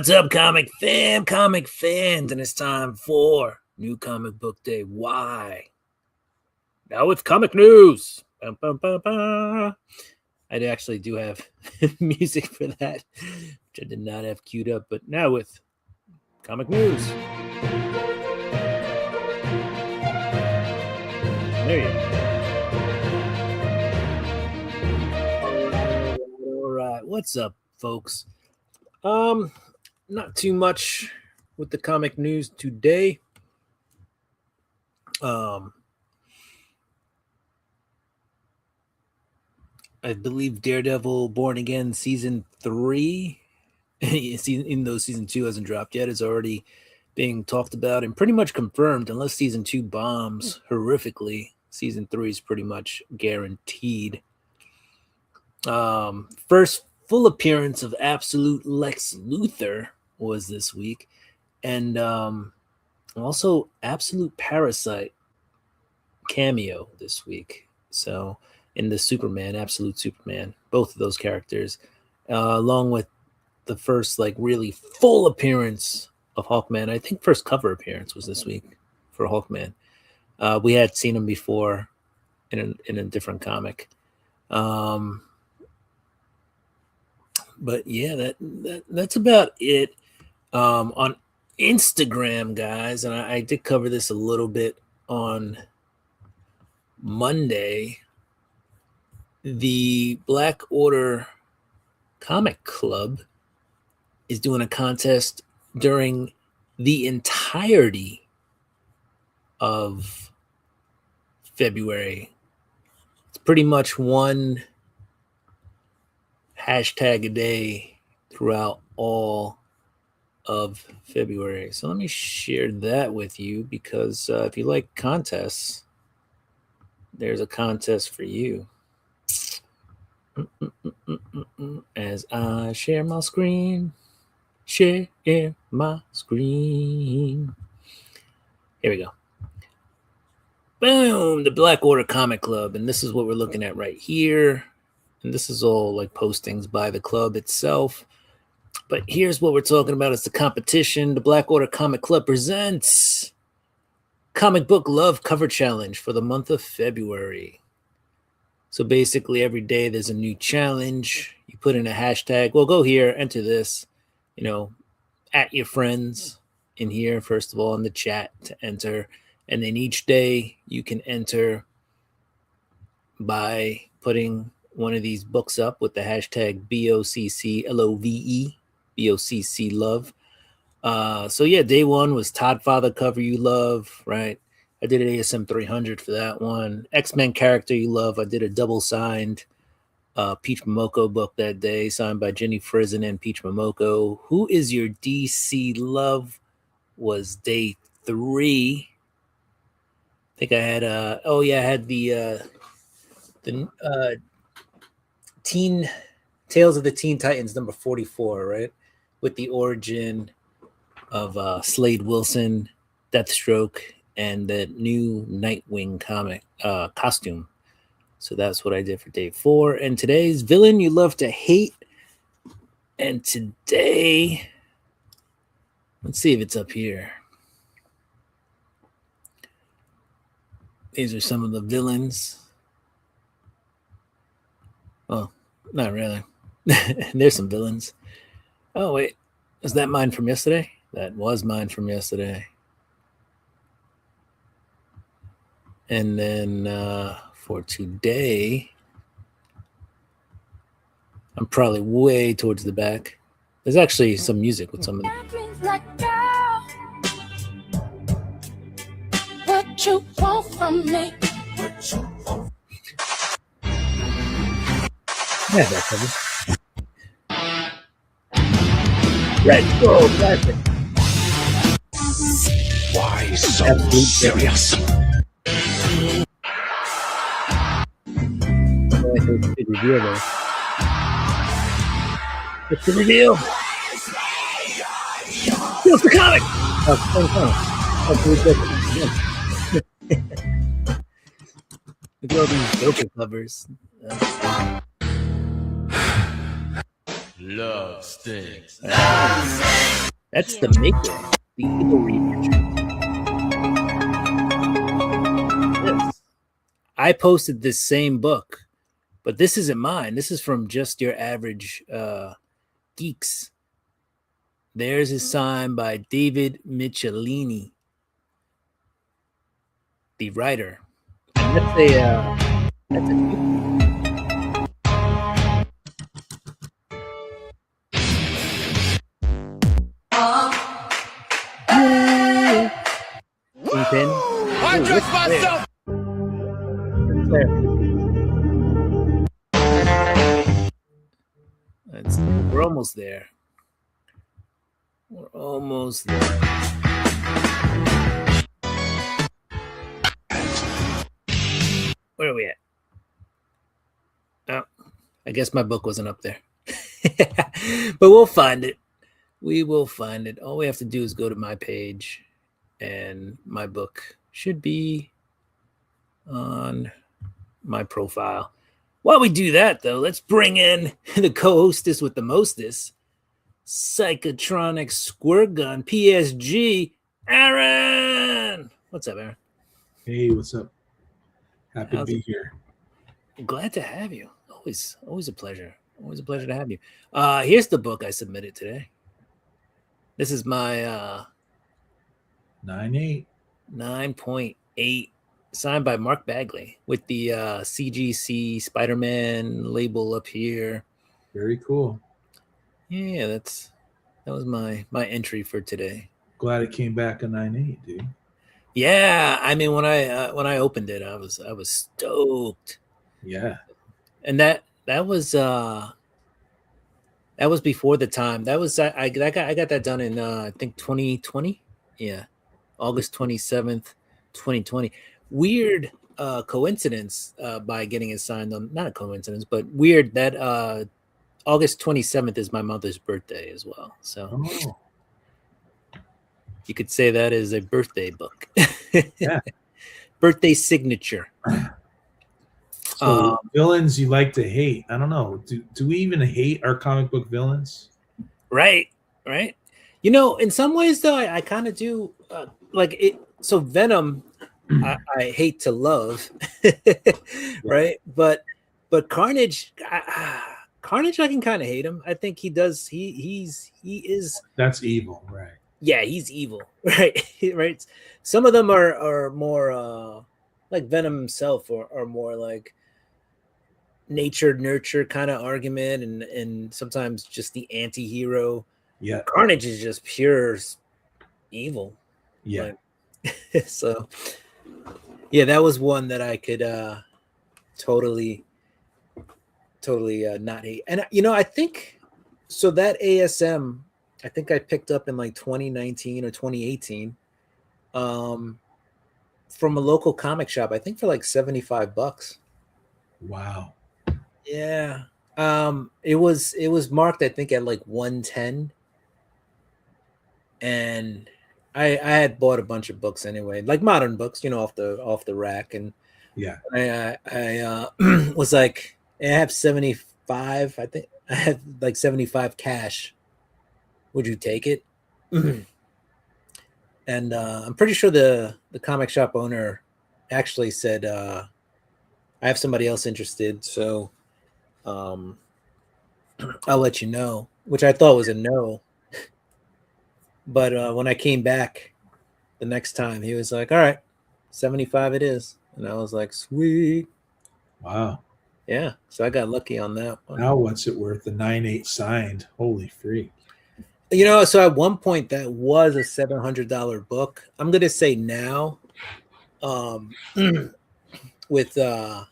What's up, comic fans? And it's time for New Comic Book Day. Why? Now with comic news. Bum, bum, bum, bum. I actually do have music for that, which I did not have queued up, but now with comic news. There you go. All right. What's up, folks? Not too much with the comic news today. I believe Daredevil Born Again season 3, even though season 2 hasn't dropped yet, is already being talked about and pretty much confirmed. Unless season 2 bombs horrifically, season 3 is pretty much guaranteed. First full appearance of Absolute Lex Luthor was this week, and also Absolute Parasite cameo this week. So in the Superman, Absolute Superman, both of those characters, along with the first really full appearance of Hawkman. I think first cover appearance was this week for Hawkman. We had seen him before in a different comic. But yeah, that's about it. On Instagram, guys, and I did cover this a little bit on Monday. The Black Order Comic Club is doing a contest during the entirety of February. It's pretty much one hashtag a day throughout all of February. So let me share that with you, because if you like contests, there's a contest for you. As I share my screen. Here we go. Boom, the Black Order Comic Club. And this is what we're looking at right here. And this is all postings by the club itself. But here's what we're talking about. It's the competition. The Black Order Comic Club presents Comic Book Love Cover Challenge for the month of February. So basically every day there's a new challenge. You put in a hashtag. Well, go here, enter this, at your friends in here, first of all, in the chat to enter. And then each day you can enter by putting one of these books up with the hashtag BOCCLOVE, BOCC love. So yeah, day one was Todd Father cover you love, right? I did an ASM 300 for that one. X-Men character you love. I did a double signed Peach Momoko book that day, signed by Jenny Frison and Peach Momoko. Who is your DC love was day 3. I think I had I had the Teen Tales of the Teen Titans number 44, right? With the origin of Slade Wilson, Deathstroke, and the new Nightwing comic costume. So that's what I did for day 4. And today's villain you love to hate. And today, let's see if it's up here. These are some of the villains. Oh, not really. There's some villains. Oh, wait. Is that mine from yesterday? That was mine from yesterday. And then for today, I'm probably way towards the back. There's actually some music with some of them. What you want from me? What you want? Yeah, that's covered. Let's go, classic. Why so serious? Big reveal, though. What's the reveal? What's the comic? Look at all these Joker covers. Love stinks. That's the maker, the Evil Reaper. Yes. I posted this same book, but this isn't mine. This is from Just Your Average Geeks. Theirs is signed by David Michelini, the writer. And that's a Kingpin. I dressed myself. We're almost there. We're almost there. Where are we at? Oh, I guess my book wasn't up there. But we'll find it. We will find it. All we have to do is go to my page, and my book should be on my profile. While we do that, though, let's bring in the co-hostess with the mostest, Psychotronic Squirt Gun PSG, Aaron. What's up, Aaron? Hey, what's up? Happy How's to be it? here. Glad to have you. Always a pleasure. Always a pleasure to have you. Here's the book I submitted today. This is my 9.8. 9.8, signed by Mark Bagley with the CGC Spider-Man label up here. Very cool. Yeah, that was my entry for today. Glad it came back a 9.8, dude. Yeah, I mean when I opened it, I was stoked. Yeah. And that was before the time. That was I got that done in I think 2020. Yeah. August 27th, 2020. Weird coincidence by getting it signed on, not a coincidence, but weird that August 27th is my mother's birthday as well. So you could say that is a birthday book. Yeah. Birthday signature. So villains you like to hate. I don't know. Do we even hate our comic book villains? Right. You know, in some ways though, I kind of do like it. So Venom, I hate to love, right? But Carnage, Carnage, I can kind of hate him. I think he does. He is. That's evil, right? Yeah, he's evil, right? Right. Some of them are more like Venom himself, or more like nature nurture kind of argument, and sometimes just the anti-hero. Yeah. Carnage is just pure evil. Yeah. Like, so yeah, that was one that I could totally not hate. And you know, I think so that ASM, I think I picked up in like 2019 or 2018 from a local comic shop, I think for like $75. Wow. Yeah. It was marked, I think, at like 110. And I had bought a bunch of books anyway, like modern books, you know, off the rack. And yeah, I was like, I have 75. I think I had like 75 cash. Would you take it? And I'm pretty sure the comic shop owner actually said, I have somebody else interested, so I'll let you know, which I thought was a no. But when I came back the next time, he was like, all right, 75 it is. And I was like, sweet. Wow. Yeah. So I got lucky on that one. Now what's it worth? The 9.8 signed. Holy freak. You know, so at one point that was a $700 book. I'm going to say now with the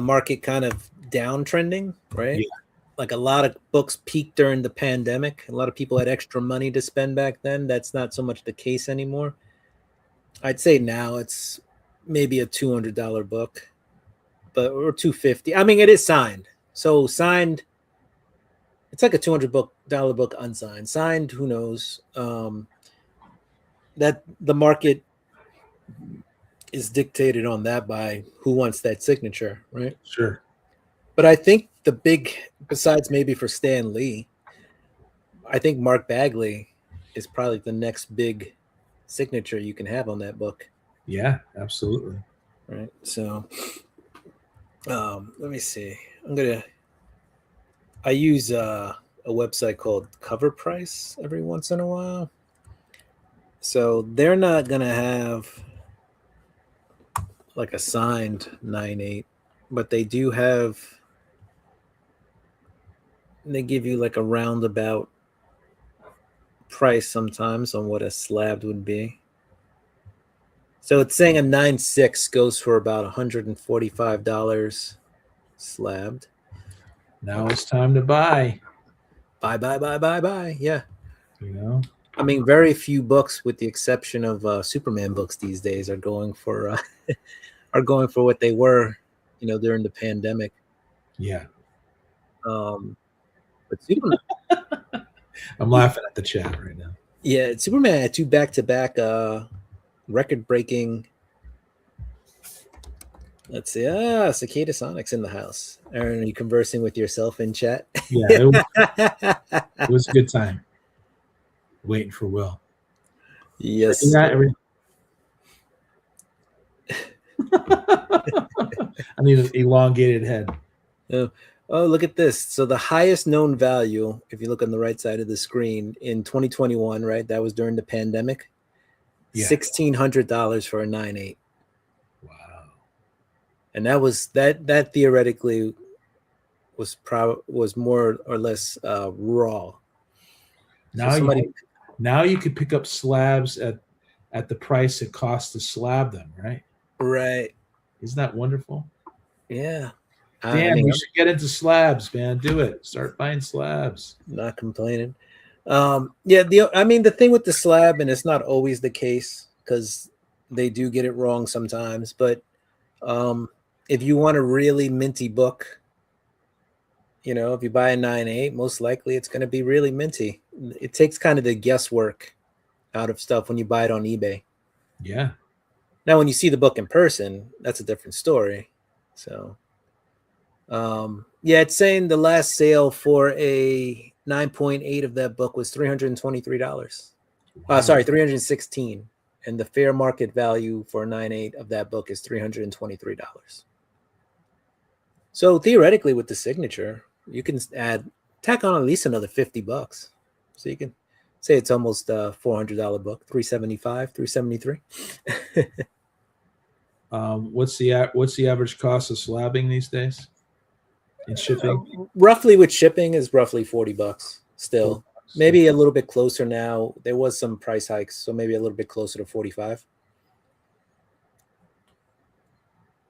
market kind of downtrending, right? Yeah. Like a lot of books peaked during the pandemic. A lot of people had extra money to spend back then. That's not so much the case anymore. I'd say now it's maybe a $200 book, or $250. I mean, it is signed. So signed, it's like a $200 book unsigned. Signed, who knows? That the market is dictated on that by who wants that signature, right? Sure. But I think the big, besides maybe for Stan Lee, I think Mark Bagley is probably the next big signature you can have on that book. Yeah, absolutely. Right. So let me see. I use a website called Cover Price every once in a while. So they're not gonna have like a signed 9.8, but they do have. They give you like a roundabout price sometimes on what a slab would be. So it's saying a 9.6 goes for about $145 slabbed. Now it's time to buy. Buy. Yeah. You know, I mean, very few books, with the exception of Superman books these days, are going for what they were, during the pandemic. yeah. But Superman, I'm laughing at the chat right now. yeah, Superman had 2 back-to-back record-breaking. Let's see. Cicada Sonic's in the house. Aaron, are you conversing with yourself in chat? Yeah, it was a good time. Waiting for Will. Yes. I need an elongated head. Oh, look at this. So the highest known value, if you look on the right side of the screen, in 2021, right? That was during the pandemic. Yeah. $1,600 for a 9.8. Wow. And that was that theoretically was more or less raw. Now you could pick up slabs at the price it costs to slab them, right? Right. Isn't that wonderful? Yeah. Dan, you should get into slabs, man. Do it. Start buying slabs. Not complaining. The thing with the slab, and it's not always the case because they do get it wrong sometimes, but if you want a really minty book, if you buy a 9.8, most likely it's going to be really minty. It takes kind of the guesswork out of stuff when you buy it on eBay. Yeah. Now, when you see the book in person, that's a different story. So, it's saying the last sale for a 9.8 of that book was $323. Wow. Sorry, $316. And the fair market value for a 9.8 of that book is $323. So theoretically, with the signature, you can tack on at least another $50. So you can say it's almost a $400 book, $375, $373. What's the average cost of slabbing these days in shipping? Roughly with shipping is roughly $40 still. Maybe a little bit closer now. There was some price hikes, so maybe a little bit closer to 45.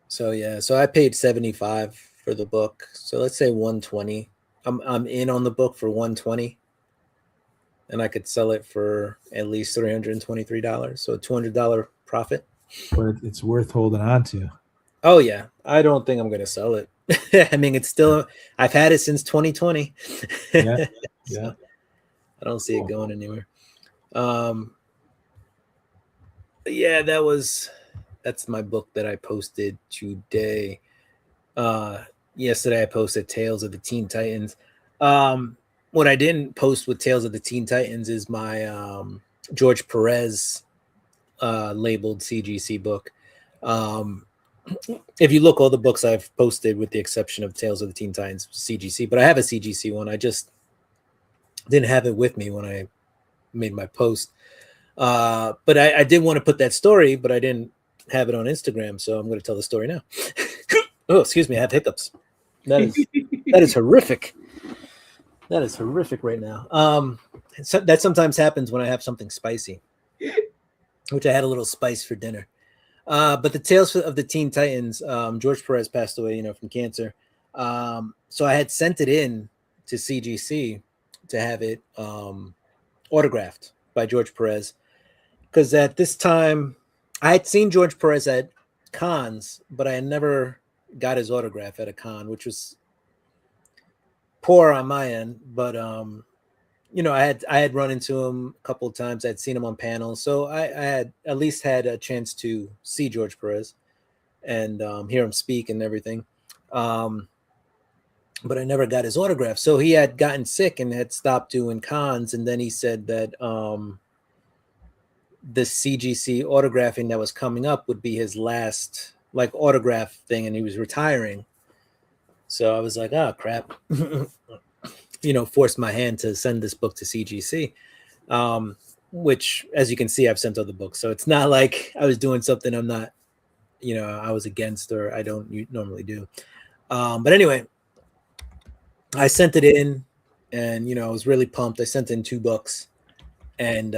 So yeah, so I paid 75 for the book. So let's say 120. I'm in on the book for 120. And I could sell it for at least $323. So a $200 profit. But it's worth holding on to. Oh yeah. I don't think I'm gonna sell it. I mean, it's still, I've had it since 2020. Yeah. So I don't see it going anywhere. That's my book that I posted today. Yesterday I posted Tales of the Teen Titans. What I didn't post with Tales of the Teen Titans is my George Perez labeled CGC book. If you look, all the books I've posted, with the exception of Tales of the Teen Titans, CGC, but I have a CGC one. I just didn't have it with me when I made my post. But I did want to put that story, but I didn't have it on Instagram, so I'm going to tell the story now. Oh, excuse me, I have hiccups. That is horrific. That is horrific right now. That sometimes happens when I have something spicy, which I had a little spice for dinner. But the Tales of the Teen Titans, George Perez passed away, from cancer. So I had sent it in to CGC to have it autographed by George Perez, because at this time I had seen George Perez at cons, but I had never got his autograph at a con, which was poor on my end. But I had run into him a couple of times. I'd seen him on panels, so I had at least had a chance to see George Perez and hear him speak and everything. but I never got his autograph. So he had gotten sick and had stopped doing cons, and then he said that the CGC autographing that was coming up would be his last like autograph thing, and he was retiring. So I was like, oh crap. Forced my hand to send this book to CGC, which, as you can see, I've sent other books. So it's not like I was doing something I'm not, I was against or I don't normally do. But anyway, I sent it in, and I was really pumped. I sent in 2 books, and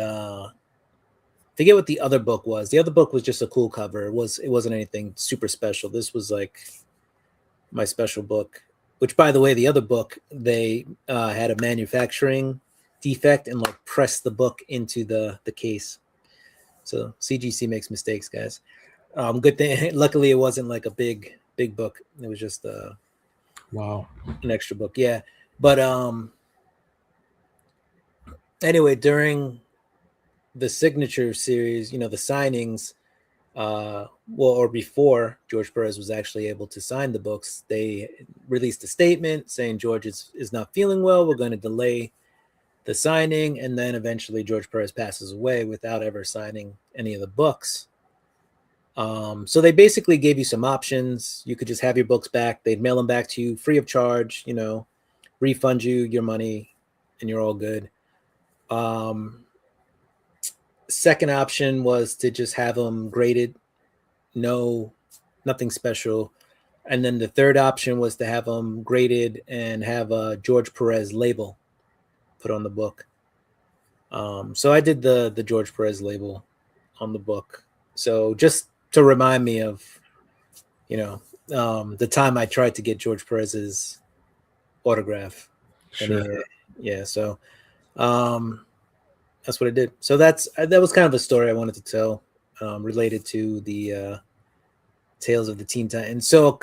forget what the other book was. The other book was just a cool cover. It wasn't anything super special. This was like my special book. Which, by the way, the other book, they had a manufacturing defect and like pressed the book into the case. So CGC makes mistakes, guys. Good thing. Luckily, it wasn't like a big book. It was just wow, an extra book. Yeah, but anyway, during the signature series, the signings. Or before George Perez was actually able to sign the books, they released a statement saying George is not feeling well. We're going to delay the signing. And then eventually George Perez passes away without ever signing any of the books. So they basically gave you some options. You could just have your books back. They'd mail them back to you free of charge, refund you your money, and you're all good. Second option was to just have them graded, nothing special. And then the third option was to have them graded and have a George Perez label put on the book. So I did the George Perez label on the book. So just to remind me of, the time I tried to get George Perez's autograph. sure. So that's what I did. So that was kind of a story I wanted to tell related to the Tales of the Teen Titans. So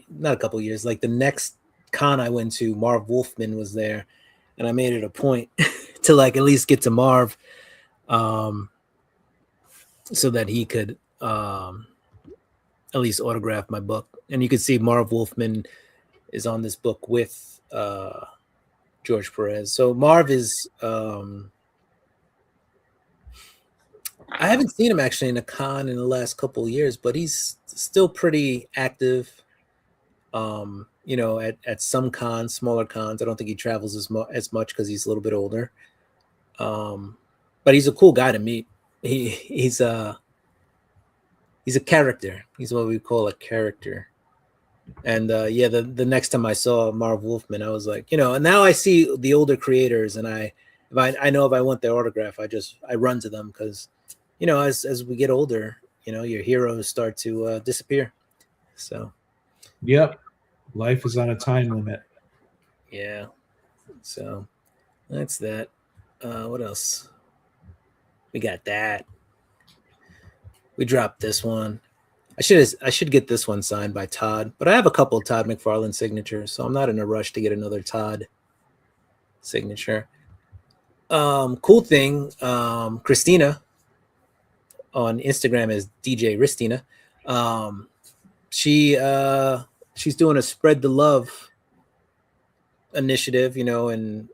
not a couple years, like the next con I went to, Marv Wolfman was there, and I made it a point to like at least get to Marv so that he could at least autograph my book. And you can see Marv Wolfman is on this book with George Perez. So Marv is I haven't seen him actually in a con in the last couple of years, but he's still pretty active. At some cons, smaller cons. I don't think he travels as much because he's a little bit older. But he's a cool guy to meet. He's a character. He's what we call a character. And the next time I saw Marv Wolfman, I was like, and now I see the older creators, and I know if I want their autograph, I run to them because, as we get older, your heroes start to disappear. So, yep, life is on a time limit. Yeah. So that's that. What else? We got that. We dropped this one. I should get this one signed by Todd, but I have a couple of Todd McFarlane signatures, so I'm not in a rush to get another Todd signature. Cool thing, Christina on Instagram is DJ Ristina. She's doing a spread the love initiative, and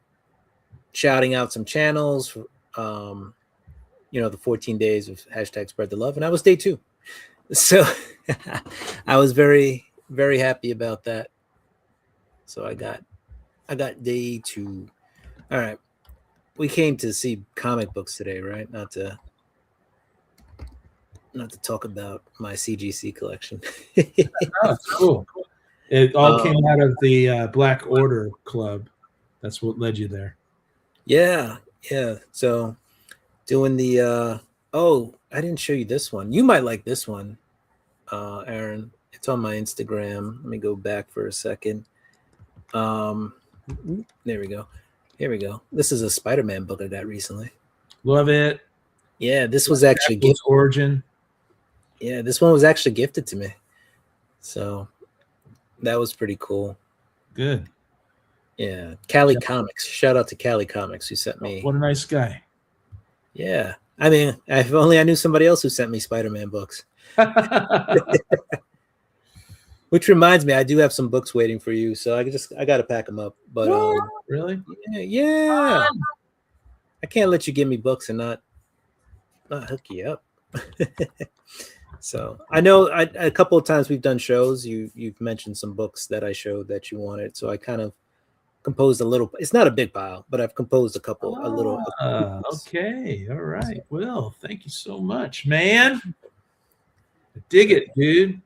shouting out some channels, the 14 days of hashtag spread the love, and I was day 2. So I was very, very happy about that. So I got day 2. All right. We came to see comic books today, right? Not to talk about my CGC collection. Oh, cool. It all came out of the Black Order Club. That's what led you there. Yeah. So doing the I didn't show you this one. You might like this one, Aaron. It's on my Instagram. Let me go back for a second. There we go. Here we go. This is a Spider-Man book I got recently. Love it. Yeah, this was actually gifted. Origin. Yeah, this one was actually gifted to me. So that was pretty cool. Good. Yeah. Cali Comics. Shout out to Cali Comics who sent me. What a nice guy. Yeah. I mean, if only I knew somebody else who sent me Spider-Man books. Which reminds me, I do have some books waiting for you, so I got to pack them up. But Really? yeah, I can't let you give me books and not hook you up. So I know a couple of times we've done shows. You've mentioned some books that I showed that you wanted, so I kind of composed a little. It's not a big pile, but I've composed a little. Okay, all right. Well, thank you so much, man. I dig it, dude.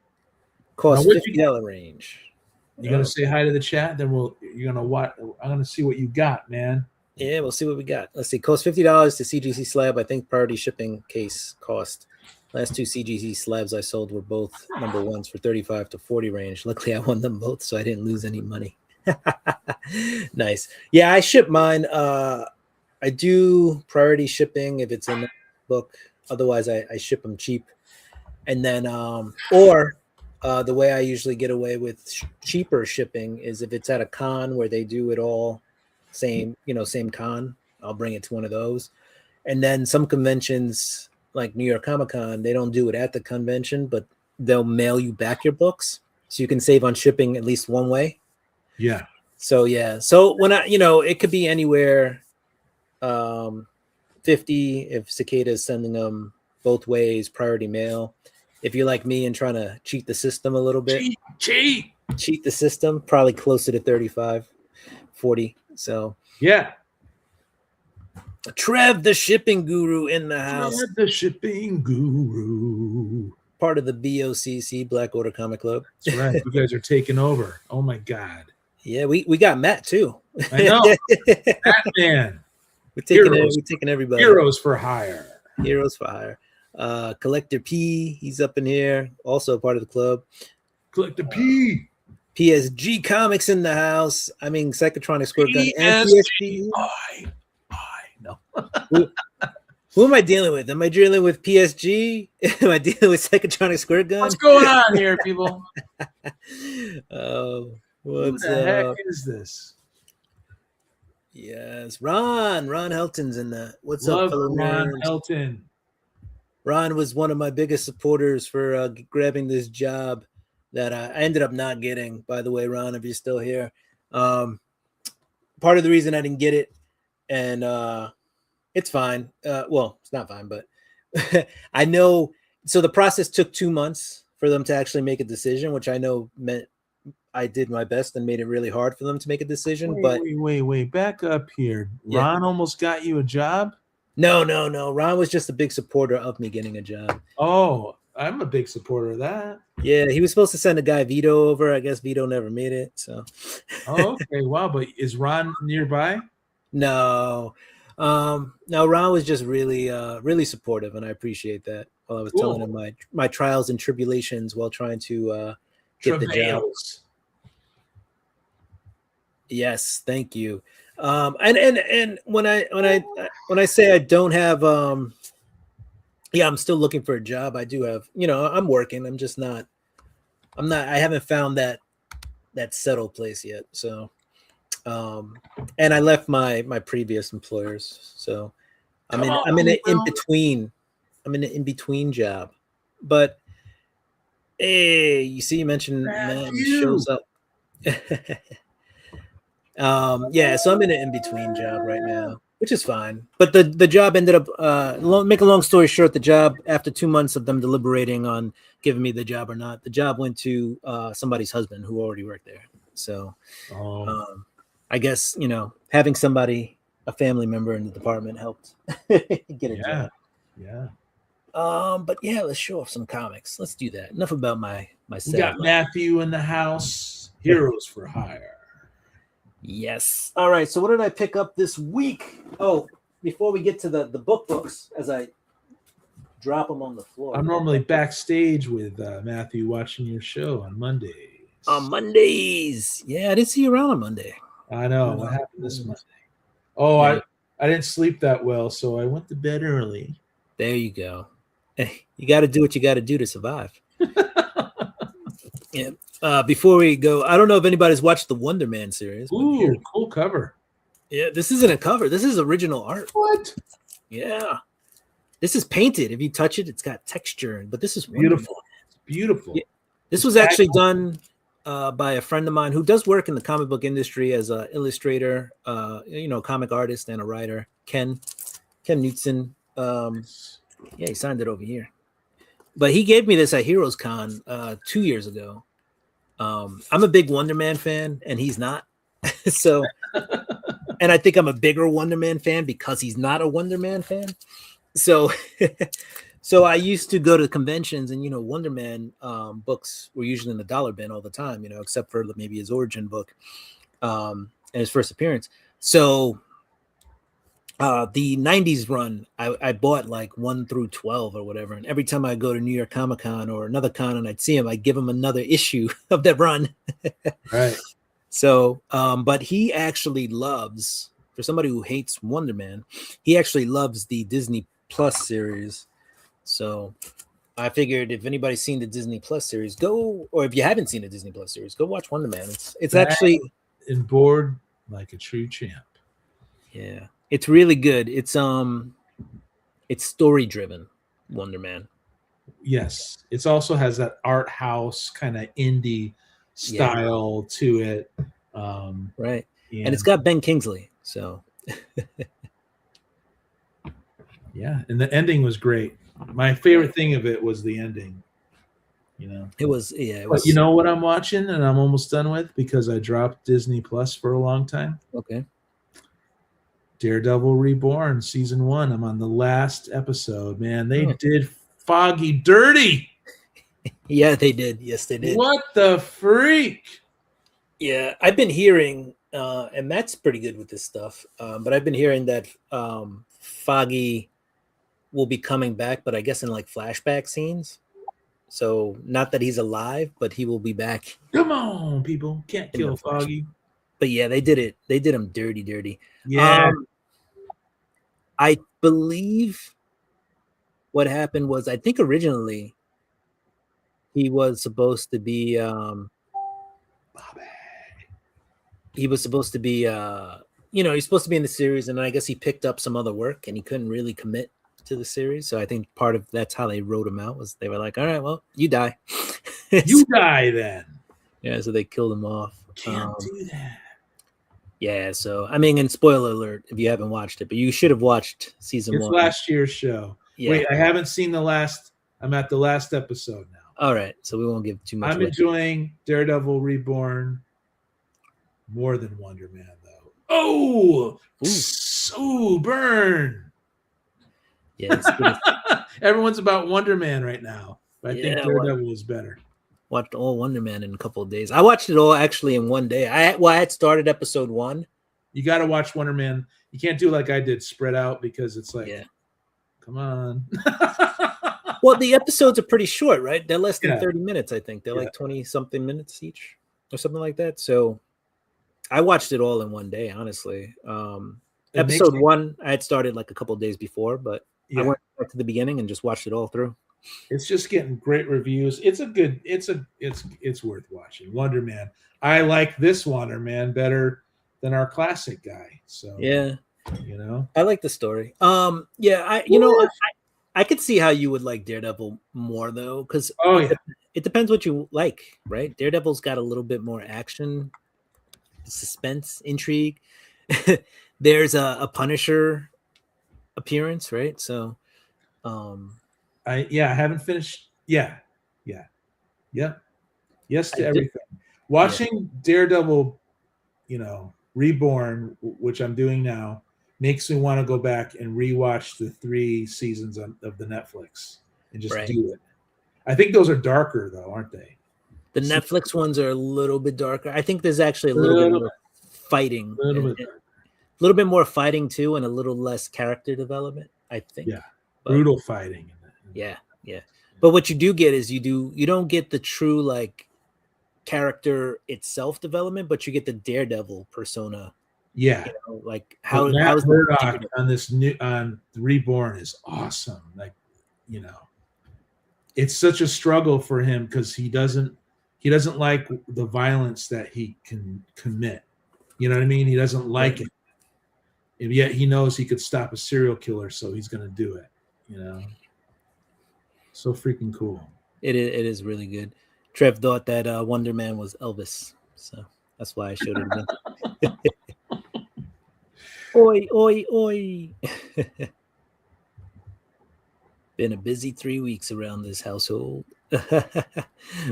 Cost Now, what $50 range. You gonna say hi to the chat? Then you're gonna watch. I'm gonna see what you got, man. Yeah, we'll see what we got. Let's see. Cost $50 to CGC slab. I think priority shipping case cost. Last two CGC slabs I sold were both number ones for 35 to 40 range. Luckily, I won them both, so I didn't lose any money. Nice. Yeah, I ship mine. I do priority shipping if it's in the book. Otherwise, I ship them cheap. And then, the way I usually get away with cheaper shipping is if it's at a con where they do it all same con, I'll bring it to one of those. And then some conventions like New York Comic Con, they don't do it at the convention, but they'll mail you back your books. So you can save on shipping at least one way. Yeah. So yeah. So when it could be anywhere 50 if Cicada is sending them both ways, priority mail. If you're like me and trying to cheat the system a little bit, cheat the system, probably closer to 35, 40. So yeah. Trev, the shipping guru in the house. Trev, the shipping guru. Part of the BOCC, Black Order Comic Club. That's right. You guys are taking over. Oh my God. Yeah, we got Matt too. I know. Batman. We're taking everybody. Heroes for hire. Heroes for hire. Collector P, he's up in here, also part of the club. Collector P. PSG Comics in the house. I mean, Psychotronic Squirt Gun and PSG. No. Who am I dealing with? Am I dealing with PSG? Am I dealing with Psychotronic Squirt Gun? What's going on here, people? Oh, who the heck is this? Yes, Ron Helton's in that. What's Love up, fellow Ron nerds? Helton. Ron was one of my biggest supporters for grabbing this job that I ended up not getting. By the way, Ron, if you're still here, part of the reason I didn't get it, and it's fine. Well, it's not fine, but I know. So the process took 2 months for them to actually make a decision, which I know meant I did my best and made it really hard for them to make a decision. Wait, back up here. Yeah. Ron almost got you a job? No. Ron was just a big supporter of me getting a job. Oh, I'm a big supporter of that. Yeah, he was supposed to send a guy Vito over. I guess Vito never made it. So. Oh, okay. Wow. But is Ron nearby? No. No, Ron was just really, really supportive, and I appreciate that. While I was telling him my trials and tribulations while trying to get the job. Yes, thank you. And when I say I don't have, I'm still looking for a job. I do have, I'm working. I'm just not. I haven't found that settled place yet. So. And I left my previous employers, so I'm in an in between job. But hey, you see, you mentioned Matt shows up. Yeah, so I'm in an in between job right now, which is fine. But the job ended up. Make a long story short, the job, after 2 months of them deliberating on giving me the job or not, the job went to somebody's husband who already worked there. So. I guess, having a family member in the department helped get a job. Yeah. But yeah, let's show off some comics. Let's do that. Enough about my We got Matthew in the house. Heroes for hire. Yes. All right. So what did I pick up this week? Oh, before we get to the books, as I drop them on the floor. I'm normally backstage with Matthew watching your show on Mondays. On Mondays. Yeah, I didn't see you around on Monday. I know. What happened this Monday? Oh, yeah. I didn't sleep that well, so I went to bed early. There you go. You got to do what you got to do to survive. Yeah. Before we go, I don't know if anybody's watched the Wonder Man series. Ooh, cool cover. Yeah, this isn't a cover. This is original art. What? Yeah. This is painted. If you touch it, it's got texture. But this is beautiful. It's beautiful. Yeah. This was actually done by a friend of mine who does work in the comic book industry as an illustrator, comic artist and a writer, Ken Knutson. Yeah, he signed it over here. But he gave me this at Heroes Con 2 years ago. I'm a big Wonder Man fan, and he's not. So, and I think I'm a bigger Wonder Man fan because he's not a Wonder Man fan. So, so I used to go to conventions, and Wonder Man books were usually in the dollar bin all the time. Except for maybe his origin book and his first appearance. So, the 90s run, I bought like 1 through 12 or whatever. And every time I go to New York Comic Con or another con and I'd see him, I'd give him another issue of that run. Right. So, but he actually loves, for somebody who hates Wonder Man, he actually loves the Disney Plus series. So I figured if anybody's seen the Disney Plus series, go, or if you haven't seen the Disney Plus series, go watch Wonder Man. It's actually and bored like a true champ. Yeah. It's really good. It's story driven, Wonder Man. Yes. It also has that art house kind of indie style to it. Right. And it's got Ben Kingsley. So yeah. And the ending was great. My favorite thing of it was the ending. It was. But you know what I'm watching and I'm almost done with because I dropped Disney Plus for a long time? Okay. Daredevil Reborn season 1. I'm on the last episode. Man, they did Foggy dirty. Yeah, they did. Yes, they did. What the freak? Yeah, I've been hearing, and Matt's pretty good with this stuff. But I've been hearing that Foggy will be coming back, but I guess in like flashback scenes. So not that he's alive, but he will be back. Come on, people, can't kill Foggy. But yeah, they did it. They did him dirty. Yeah. I believe what happened was, I think originally he was supposed to be he's supposed to be in the series, and I guess he picked up some other work and he couldn't really commit to the series. So I think part of that's how they wrote him out, was they were like, all right, well, you die. You die then. Yeah, so they killed him off. Can't do that. Yeah, so I mean, and spoiler alert if you haven't watched it, but you should have watched season 1. It's last year's show. Yeah. Wait, I haven't seen the last. I'm at the last episode now. All right, so we won't give too much. I'm enjoying Daredevil Reborn more than Wonder Man, though. Oh, so burn. Yeah, everyone's about Wonder Man right now. But I think Daredevil is better. Watched all Wonder Man in a couple of days. I watched it all actually in one day. I had started episode 1. You got to watch Wonder Man. You can't do like I did, spread out, because it's like, come on. Well, the episodes are pretty short, right? They're less than 30 minutes, I think. They're like 20-something minutes each or something like that. So I watched it all in one day, honestly. Episode 1, I had started like a couple of days before, but I went back to the beginning and just watched it all through. It's just getting great reviews. It's worth watching. Wonder Man. I like this Wonder Man better than our classic guy. So yeah, I like the story. I could see how you would like Daredevil more though, because it depends what you like, right? Daredevil's got a little bit more action, suspense, intrigue. There's a Punisher appearance, right? So I haven't finished. Yes to everything. Watching Daredevil, Reborn, which I'm doing now, makes me want to go back and rewatch the 3 seasons of the Netflix and just do it. I think those are darker though, aren't they? The Netflix ones are a little bit darker. I think there's actually a little bit more fighting, a little bit more fighting too, and a little less character development, I think. Yeah, brutal fighting. Yeah. But what you do get is you don't get the true like character itself development, but you get the Daredevil persona. Yeah, like how is Murdock on this on Reborn is awesome. Like, it's such a struggle for him because he doesn't like the violence that he can commit. You know what I mean? He doesn't like it, and yet he knows he could stop a serial killer, so he's going to do it. So freaking cool. It is really good. Trev thought that Wonder Man was Elvis, so that's why I showed it again. Oi, oi, oi. Been a busy 3 weeks around this household.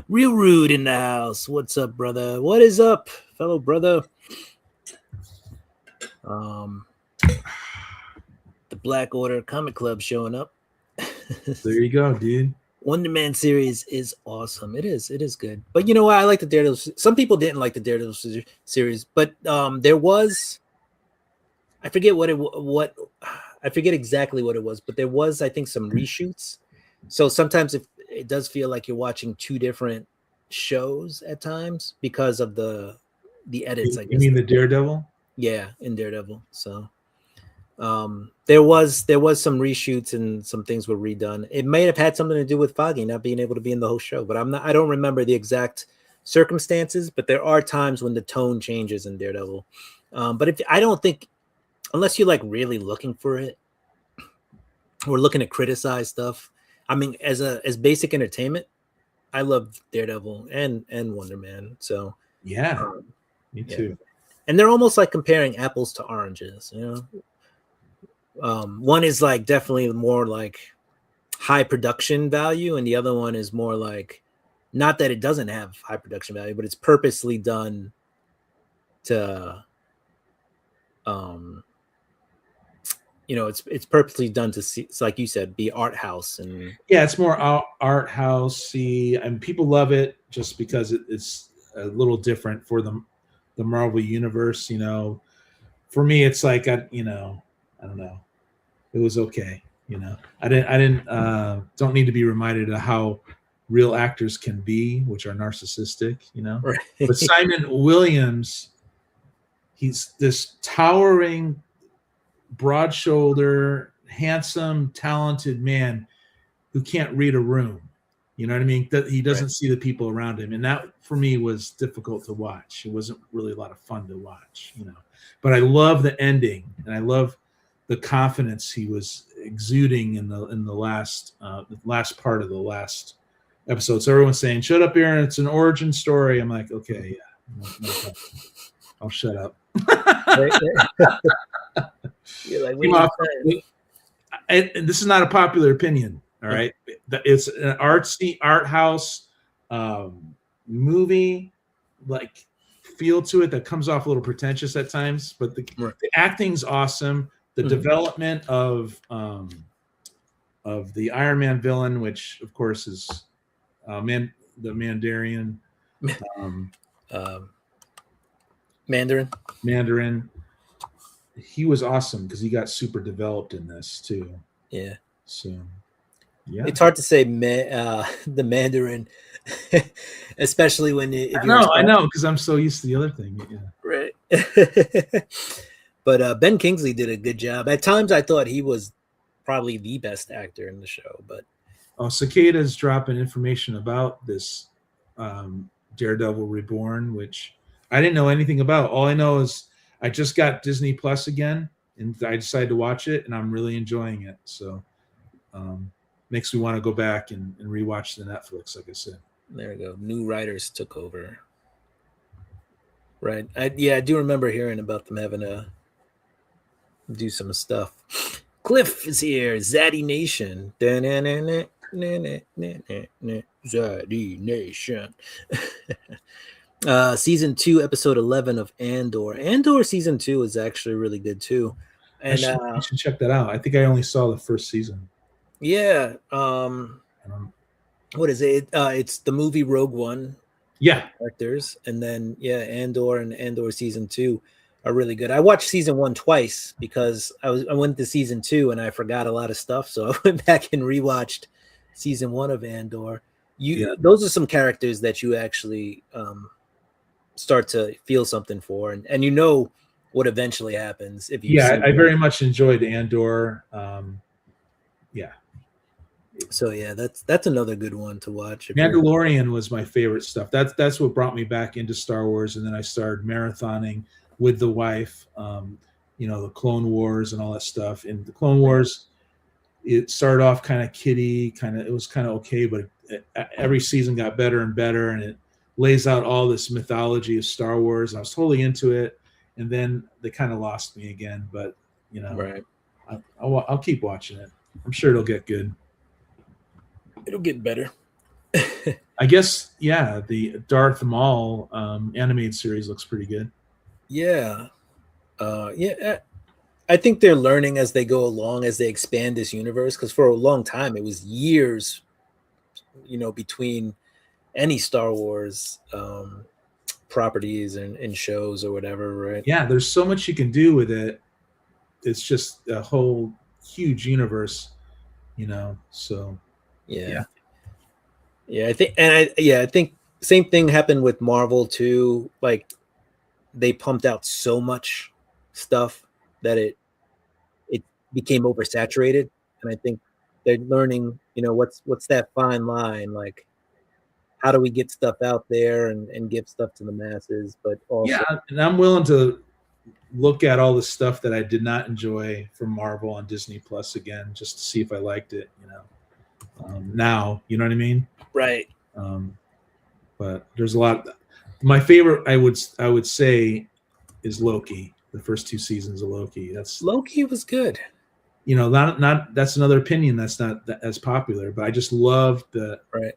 Real rude in the house. What's up, brother? What is up, fellow brother? The Black Order Comic Club showing up. There you go, dude. Wonder Man series is awesome. It is good. But you know what? I like the Daredevil. Some people didn't like the Daredevil series, but there was, I forget I forget exactly what it was, but there was, I think, some reshoots. So sometimes it does feel like you're watching two different shows at times because of the edits. I guess. You mean the Daredevil? Yeah, in Daredevil. So there was some reshoots and some things were redone. It may have had something to do with Foggy not being able to be in the whole show, but I don't remember the exact circumstances, but there are times when the tone changes in Daredevil. But I don't think, unless you're like really looking for it or looking to criticize stuff, I mean, as basic entertainment, I love Daredevil and Wonder Man. So yeah, me too. And they're almost like comparing apples to oranges, you know. One is like definitely more like high production value, and the other one is more like, not that it doesn't have high production value, but it's purposely done to you know, it's purposely done to see, it's like you said, be art house. And yeah, it's more art housey, and people love it just because it's a little different for the Marvel universe. You know, for me, it's like I don't know. It was okay. You know, I don't need to be reminded of how real actors can be, which are narcissistic. You know, right. But Simon Williams, he's this towering, broad shoulder, handsome, talented man who can't read a room. You know what I mean? That he doesn't see the people around him. And that for me was difficult to watch. It wasn't really a lot of fun to watch, you know. But I love the ending, and I love the confidence he was exuding in the last part of the last episode. So everyone's saying, "Shut up, Aaron, it's an origin story." I'm like, okay, yeah. No, I'll shut up. You're like, and this is not a popular opinion, all right? It's an artsy art house movie, like feel to it that comes off a little pretentious at times, but the acting's awesome. The development of the Iron Man villain, which of course is the Mandarin. Mandarin. He was awesome because he got super developed in this too. Yeah. So, yeah. It's hard to say the Mandarin, especially when I know because I'm so used to the other thing. Yeah. Right. But Ben Kingsley did a good job. At times, I thought he was probably the best actor in the show. But Cicada's dropping information about this Daredevil Reborn, which I didn't know anything about. All I know is I just got Disney Plus again, and I decided to watch it, and I'm really enjoying it. So makes me want to go back and rewatch the Netflix, like I said. There we go. New writers took over. Right. I do remember hearing about them having to do some stuff. Cliff is here. Zaddy Nation. Zaddy Nation. Season 2, episode 11 of Andor. Andor season 2 is actually really good too. And I should check that out. I think I only saw the first season. Yeah. What is it? It's the movie Rogue One. Yeah. Characters. And then Andor and Andor season 2 are really good. I watched season 1 twice because I went to season 2 and I forgot a lot of stuff. So I went back and rewatched season 1 of Andor. Those are some characters that you actually start to feel something for, and you know what eventually happens if you. Yeah, I very much enjoyed Andor. Yeah. So yeah, that's another good one to watch. Mandalorian was my favorite stuff. That's what brought me back into Star Wars, and then I started marathoning with the wife. The Clone Wars and all that stuff. And the Clone Wars, it started off kind of kiddie, it was kind of okay, but every season got better and better, and it lays out all this mythology of Star Wars. I was totally into it, and then they kind of lost me again. But Right. I'll keep watching it. I'm sure it'll get good. It'll get better. I guess, yeah, the Darth Maul animated series looks pretty good. Yeah. I think they're learning as they go along, as they expand this universe, because for a long time it was years, between any Star Wars properties and shows or whatever, right? Yeah, there's so much you can do with it. It's just a whole huge universe, so Yeah. I think same thing happened with Marvel too. Like they pumped out so much stuff that it became oversaturated, and I think they're learning, what's that fine line, like how do we get stuff out there and give stuff to the masses, but also yeah, and I'm willing to look at all the stuff that I did not enjoy from Marvel on Disney Plus again, just to see if I liked it. Now, you know what I mean? right. But there's a lot. My favorite, I would say, is Loki. The first 2 seasons of Loki. That's Loki was good. not that's another opinion that's not as popular, but I just loved Right.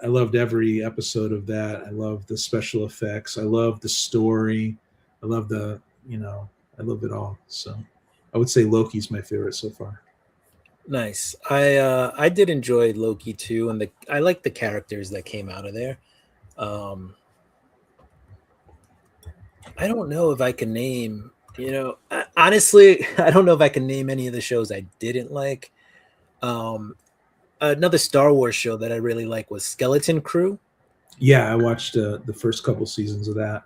I loved every episode of that. I loved the special effects. I loved the story. I loved I loved it all. So I would say Loki's my favorite so far. Nice. I did enjoy Loki too, and I like the characters that came out of there. I don't know if I can name, honestly, I don't know if I can name any of the shows I didn't like. Another Star Wars show that I really like was Skeleton Crew. Yeah, I watched the first couple seasons of that.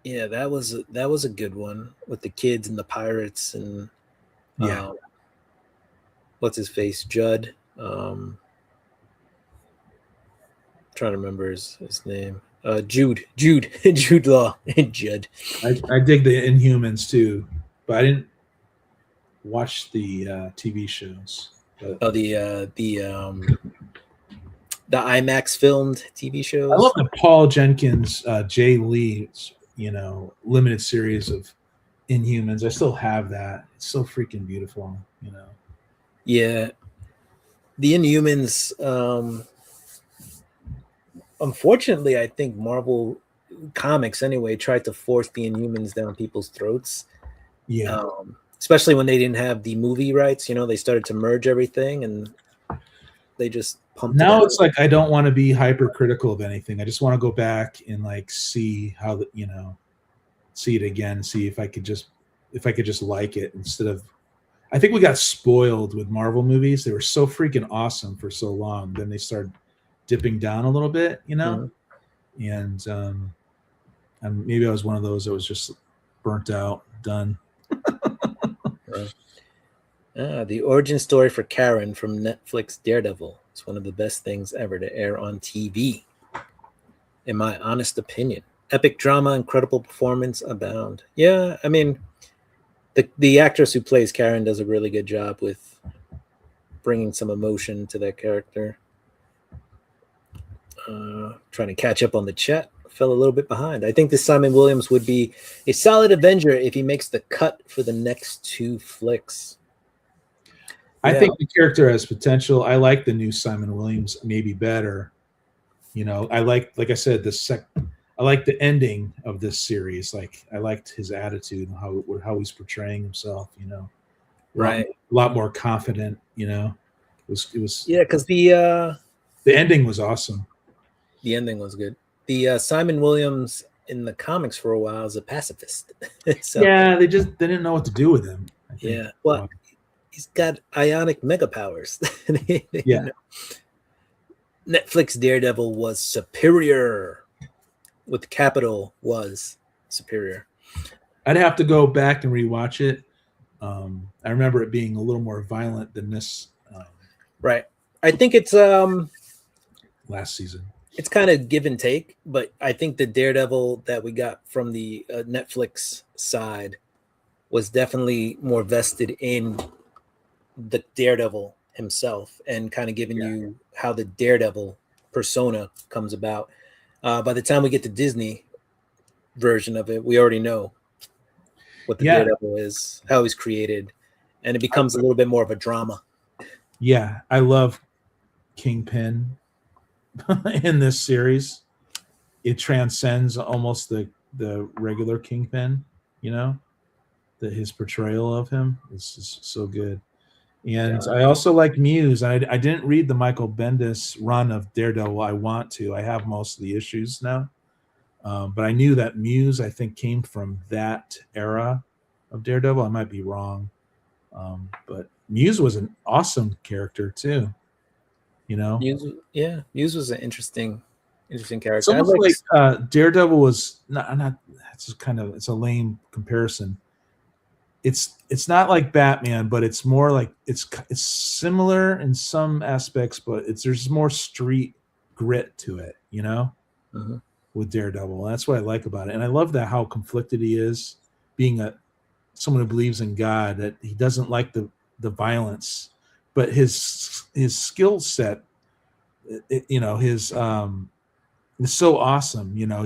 Yeah, that was a good one with the kids and the pirates and Yeah. What's his face, Judd. Trying to remember his name. Jude Law and Judd. I dig the Inhumans too, but I didn't watch the TV shows. But Oh, the IMAX filmed TV shows. I love the Paul Jenkins, Jay Lee's, limited series of Inhumans. I still have that. It's so freaking beautiful. Yeah, the Inhumans. Unfortunately, I think Marvel Comics anyway tried to force the Inhumans down people's throats. Yeah. Especially when they didn't have the movie rights. They started to merge everything, and they just pumped. Now it's like I don't want to be hypercritical of anything. I just want to go back and see how see it again, see if I could just like it instead of. I think we got spoiled with Marvel movies. They were so freaking awesome for so long. Then they started dipping down a little bit, Mm-hmm. And maybe I was one of those that was just burnt out, done. The origin story for Karen from Netflix Daredevil is one of the best things ever to air on TV, in my honest opinion. Epic drama, incredible performance abound. Yeah, I mean, the actress who plays Karen does a really good job with bringing some emotion to that character. Trying to catch up on the chat. Fell a little bit behind. I think this Simon Williams would be a solid Avenger if he makes the cut for the next 2 flicks. I think the character has potential. I like the new Simon Williams maybe better. I like I said, I like the ending of this series. Like I liked his attitude and how he's portraying himself. Right. A lot more confident. It was. Yeah, because the ending was awesome. The ending was good. The Simon Williams in the comics for a while is a pacifist. So, yeah, they didn't know what to do with him. I think. Yeah, well, he's got ionic mega powers. Yeah. Netflix Daredevil was superior. With capital was superior. I'd have to go back and rewatch it. I remember it being a little more violent than this. Right. I think it's last season. It's kind of give and take, but I think the Daredevil that we got from the Netflix side was definitely more vested in the Daredevil himself and kind of giving you how the Daredevil persona comes about. By the time we get to Disney version of it, we already know what the Daredevil is, how he's created, and it becomes a little bit more of a drama. Yeah, I love Kingpin in this series. It transcends almost the regular Kingpin, you know, his portrayal of him is just so good. And I also like Muse. I didn't read the Michael Bendis run of Daredevil. I want to. I have most of the issues now. But I knew that Muse, I think, came from that era of Daredevil. I might be wrong. But Muse was an awesome character too. You know? Muse was an interesting character. It's almost like Daredevil was not it's a lame comparison. It's not like Batman, but it's more like it's similar in some aspects, but there's more street grit to it, you know, with Daredevil. That's what I like about it, and I love that how conflicted he is, being someone who believes in God, that he doesn't like the violence, but his skill set, is so awesome. You know,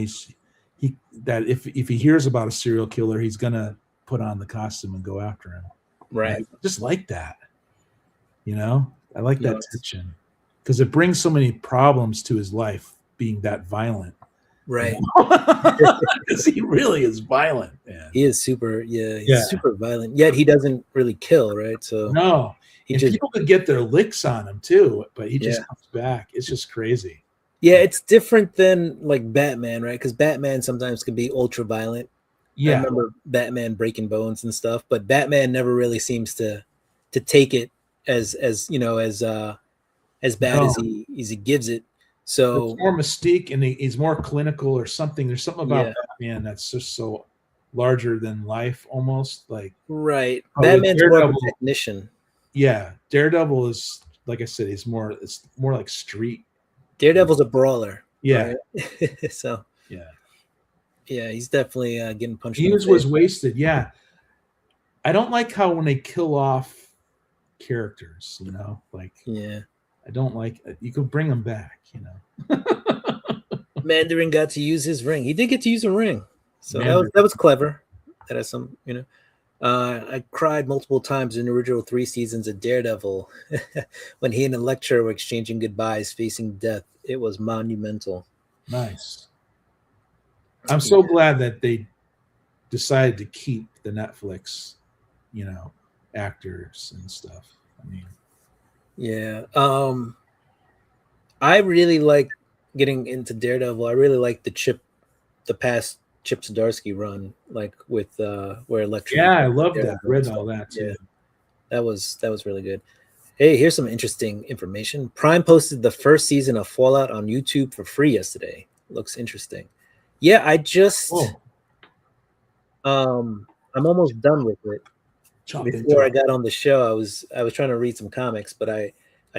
that if he hears about a serial killer, he's gonna put on the costume and go after him. Right. I just like that. You know, I like that tension because it brings so many problems to his life being that violent. Right. Because he really is violent, man. He is super violent. Yet he doesn't really kill, right? So no. People could get their licks on him too, but he just comes back. It's just crazy. Yeah, it's different than like Batman, right? Because Batman sometimes can be ultra violent. Yeah, I remember Batman breaking bones and stuff, but Batman never really seems to take it as bad as he gives it. So it's more mystique, and he's more clinical or something. There's something about Batman that's just so larger than life, almost like right. Batman's more of a technician. Yeah, Daredevil is, like I said, it's more like street. Daredevil's a brawler. Yeah. Right? So yeah, he's definitely getting punched. He was wasted. Yeah, I don't like how when they kill off characters, you know, like I don't like. You could bring them back, you know. Mandarin got to use his ring. He did get to use a ring, so that was clever. That has some, you know. I cried multiple times in the original 3 seasons of Daredevil when he and Elektra were exchanging goodbyes, facing death. It was monumental. Nice. I'm so glad that they decided to keep the Netflix, you know, actors and stuff. I mean, yeah. I really like getting into Daredevil. I really like the past Chip Zdarsky run, like with where Elektra. Yeah, I love that. Read all that too. Yeah, that was really good. Hey, here's some interesting information. Prime posted the first season of Fallout on YouTube for free yesterday. Looks interesting. Yeah, I just I'm almost done with it. Before I got on the show, I was trying to read some comics, but I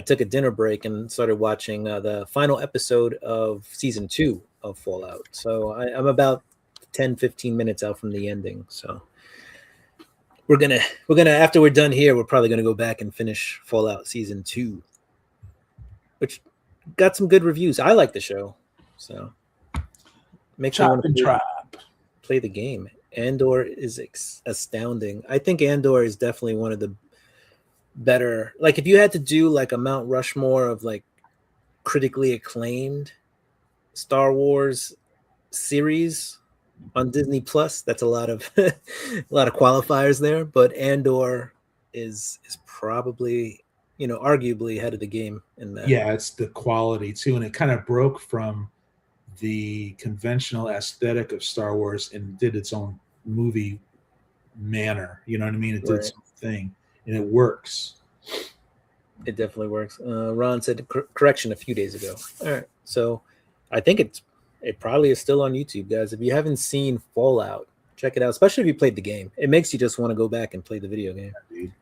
took a dinner break and started watching the final episode of season 2 of Fallout. So I'm about 10-15 minutes out from the ending. So we're gonna after we're done here, we're probably gonna go back and finish Fallout season 2, which got some good reviews. I like the show, so makes me want to play the game. Andor is astounding. I think Andor is definitely one of the better. Like if you had to do like a Mount Rushmore of like critically acclaimed Star Wars series on Disney Plus, that's a lot of qualifiers there, but Andor is probably, you know, arguably ahead of the game in that. Yeah, it's the quality too, and it kind of broke from the conventional aesthetic of Star Wars and did its own movie manner. You know what I mean? It did its own thing, and it works. It definitely works. Ron said correction a few days ago. All right, so I think it probably is still on YouTube, guys. If you haven't seen Fallout, check it out. Especially if you played the game, it makes you just want to go back and play the video game. Yeah, dude.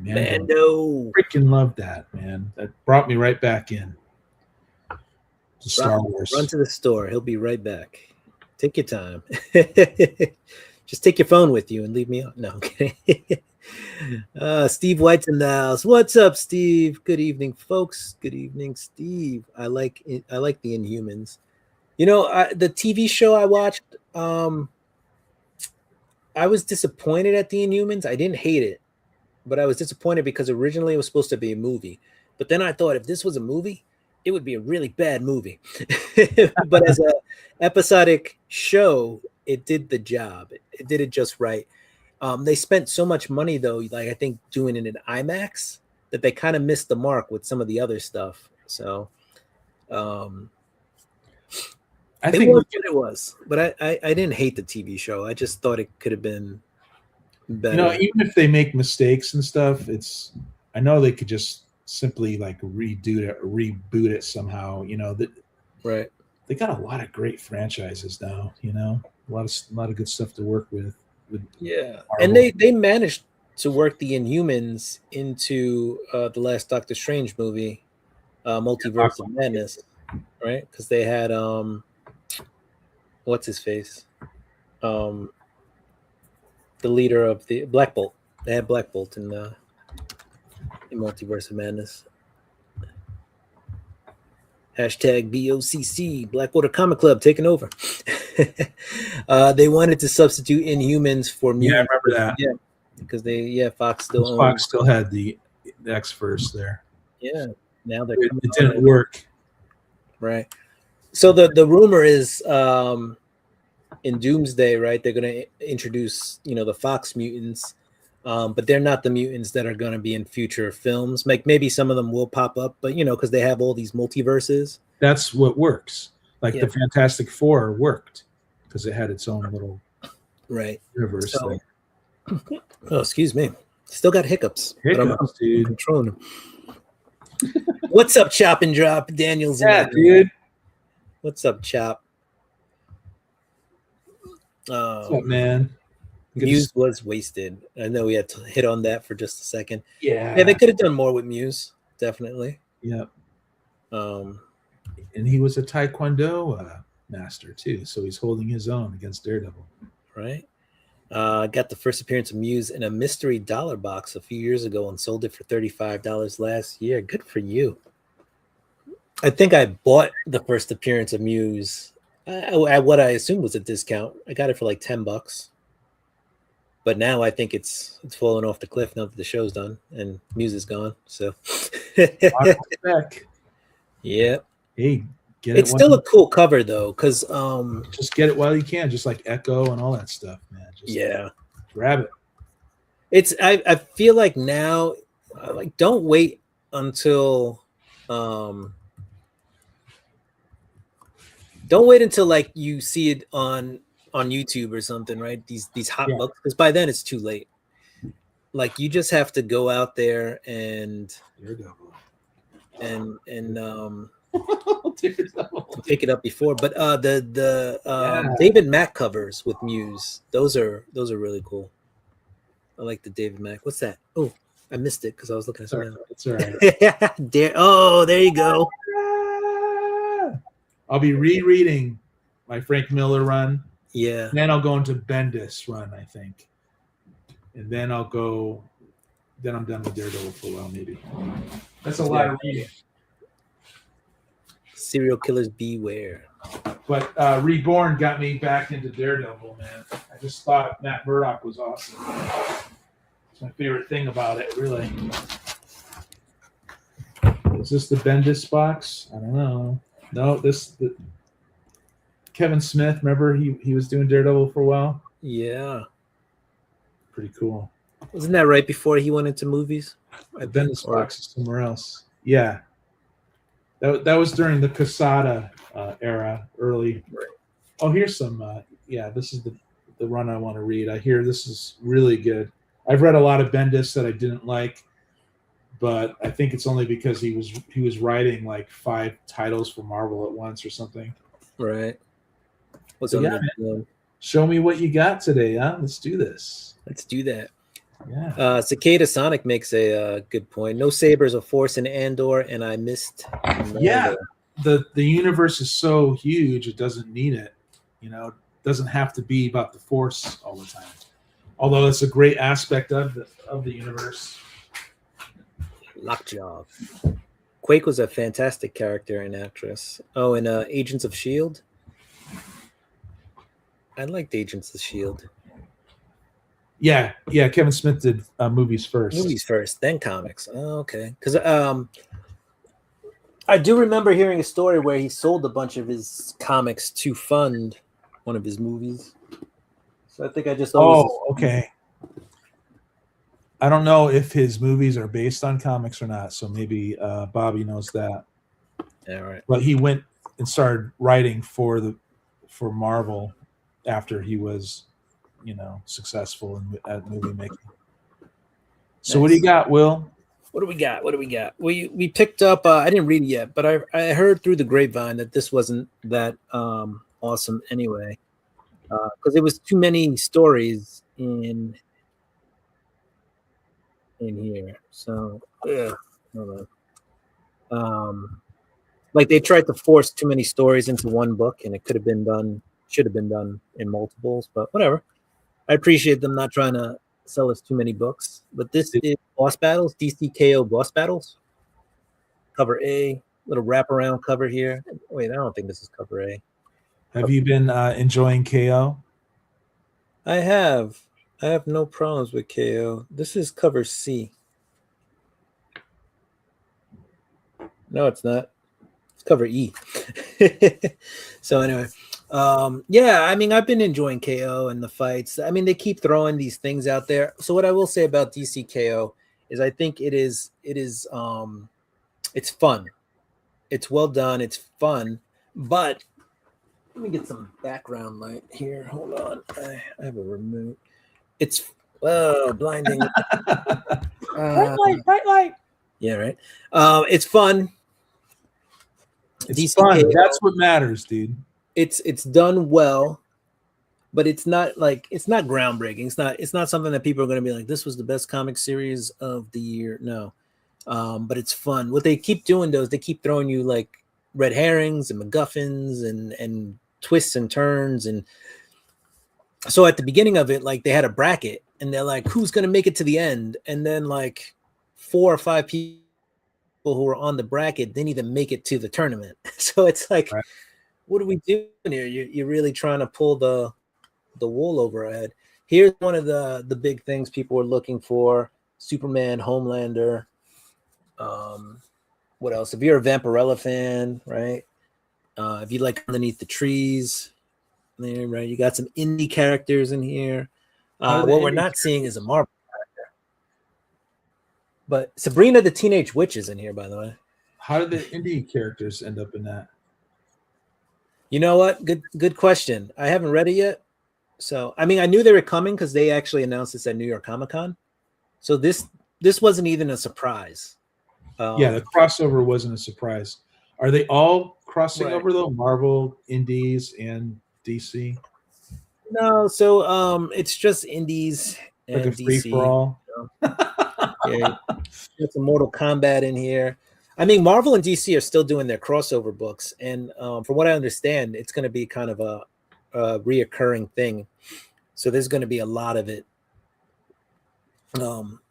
Mando, freaking love that, man. That brought me right back in to Star Wars. Run to the store. He'll be right back. Take your time. Just take your phone with you and leave me out. No, I'm kidding. Steve White's in the house. What's up, Steve? Good evening, folks. Good evening, Steve. I like the Inhumans. You know, the TV show I watched, I was disappointed at the Inhumans. I didn't hate it, but I was disappointed because originally it was supposed to be a movie. But then I thought if this was a movie, it would be a really bad movie. But as a episodic show, it did the job. It did it just right. They spent so much money though, like I think doing it in IMAX, that they kind of missed the mark with some of the other stuff. So I it think was what it was, but I didn't hate the TV show. I just thought it could have been better. you know, even if they make mistakes and stuff, I know they could just simply like reboot it somehow. You know that right. they got a lot of great franchises now. You know, a lot of good stuff to work with. Yeah, Marvel. and they managed to work the Inhumans into the last Doctor Strange movie, Multiverse of Madness, right? Because they had what's his face, the leader of the Black Bolt. They had Black Bolt in Multiverse of Madness. Hashtag BOCC, Black Order Comic Club taking over. They wanted to substitute Inhumans for mutants. Yeah, I remember that. Yeah, because Fox still Fox still had the X-Verse there. Yeah, now they're It didn't work. right. So the rumor is in Doomsday, right? They're going to introduce the Fox mutants, but they're not the mutants that are going to be in future films. Like maybe some of them will pop up, but because they have all these multiverses. That's what works. Like the Fantastic Four worked because it had its own little universe. So, oh, excuse me. Still got hiccups. Hiccups, dude. Controlling them. What's up, Chop and Drop? Daniel's in there. Dude. What's up, Chop? What's up, man? Muse was wasted. I know we had to hit on that for just a second. Yeah, they could have done more with Muse, definitely. Yeah. And he was a Taekwondo master too, so he's holding his own against Daredevil. Right. Got the first appearance of Muse in a mystery dollar box a few years ago and sold it for $35 last year. Good for you. I think I bought the first appearance of Muse at what I assumed was a discount. I got it for like $10. But now I think it's fallen off the cliff now that the show's done and Muse is gone. So yeah. Hey, it's still a cool cover though, because just get it while you can, just like Echo and all that stuff, man. Just grab it. I feel like now, like don't wait until like you see it on YouTube or something, right? These hot books, because by then it's too late. Like you just have to go out there and pick it up before. But the David Mack covers with Muse, those are really cool. I like the David Mack. What's that? Oh, I missed it because I was looking at something. It's all right. Oh, there you go. I'll be rereading my Frank Miller run. Yeah. Then I'll go into Bendis run, I think. And then I'm done with Daredevil for a while, maybe. That's a lot of reading. Serial killers beware. But Reborn got me back into Daredevil, man. I just thought Matt Murdock was awesome. It's my favorite thing about it, really. Is this the Bendis box? I don't know. No, Kevin Smith, remember he was doing Daredevil for a while? Yeah. Pretty cool. Wasn't that right before he went into movies? Bendis box is somewhere else. Yeah. That was during the Quesada era, early. Right. Oh, here's some. This is the run I want to read. I hear this is really good. I've read a lot of Bendis that I didn't like, but I think it's only because he was writing like 5 titles for Marvel at once or something. Right. What's up, man? Show me what you got today, huh? Let's do this. Let's do that. Yeah. Cicada Sonic makes a good point. No sabers of force in Andor, and I missed. Yeah, the universe is so huge; it doesn't need it. It doesn't have to be about the force all the time. Although it's a great aspect of the universe. Lockjaw. Quake was a fantastic character and actress. Oh, and Agents of S.H.I.E.L.D. I liked Agents of S.H.I.E.L.D. Yeah. Kevin Smith did movies first. Movies first, then comics. Oh, okay. Because I do remember hearing a story where he sold a bunch of his comics to fund one of his movies. So I think I just always. Oh, okay. I don't know if his movies are based on comics or not, so maybe Bobby knows that. Yeah, right. But he went and started writing for Marvel after he was, successful at movie making. So Nice. what do you got, Will? What do we got? We picked up. I didn't read it yet, but I heard through the grapevine that this wasn't that awesome anyway, because it was too many stories in here. So yeah, hold on. Like they tried to force too many stories into one book, and it should have been done in multiples. But whatever. I appreciate them not trying to sell us too many books. But this is Boss Battles, DCKO Boss Battles. Cover A, little wraparound cover here. Wait, I don't think this is cover A. Have you been enjoying KO? I have no problems with KO. This is cover C. No, it's not. It's cover E. So anyway, yeah, I mean, I've been enjoying KO and the fights. I mean, they keep throwing these things out there. So what I will say about DCKO is I think it's fun. It's well done. It's fun, but let me get some background light here. Hold on. I have a remote. It's blinding. Bright light. Yeah, right. It's fun. It's DCKO, fun. That's what matters, dude. It's done well, but it's not groundbreaking. It's not something that people are going to be like, this was the best comic series of the year. No. But it's fun. What they keep doing though is they keep throwing you like red herrings and MacGuffins and twists and turns. And so at the beginning of it, like they had a bracket and they're like, who's going to make it to the end? And then like 4 or 5 people who were on the bracket didn't even make it to the tournament. So it's like, right. What are we doing here? You're really trying to pull the wool over our head. Here's one of the big things people are looking for: Superman, Homelander. What else? If you're a Vampirella fan, right? If you like Underneath the Trees, there, right? You got some indie characters in here. What we're not seeing is a Marvel character. But Sabrina the Teenage Witch is in here, by the way. How did the indie characters end up in that? You know what? Good question. I haven't read it yet. So, I mean, I knew they were coming because they actually announced this at New York Comic Con. So this wasn't even a surprise. Yeah, the crossover wasn't a surprise. Are they all crossing over though? Marvel, Indies, and DC? No, so it's just Indies and like a DC. Free for all. Yeah, there's some Mortal Kombat in here. I mean, Marvel and DC are still doing their crossover books, and from what I understand, it's going to be kind of a reoccurring thing. So there's going to be a lot of it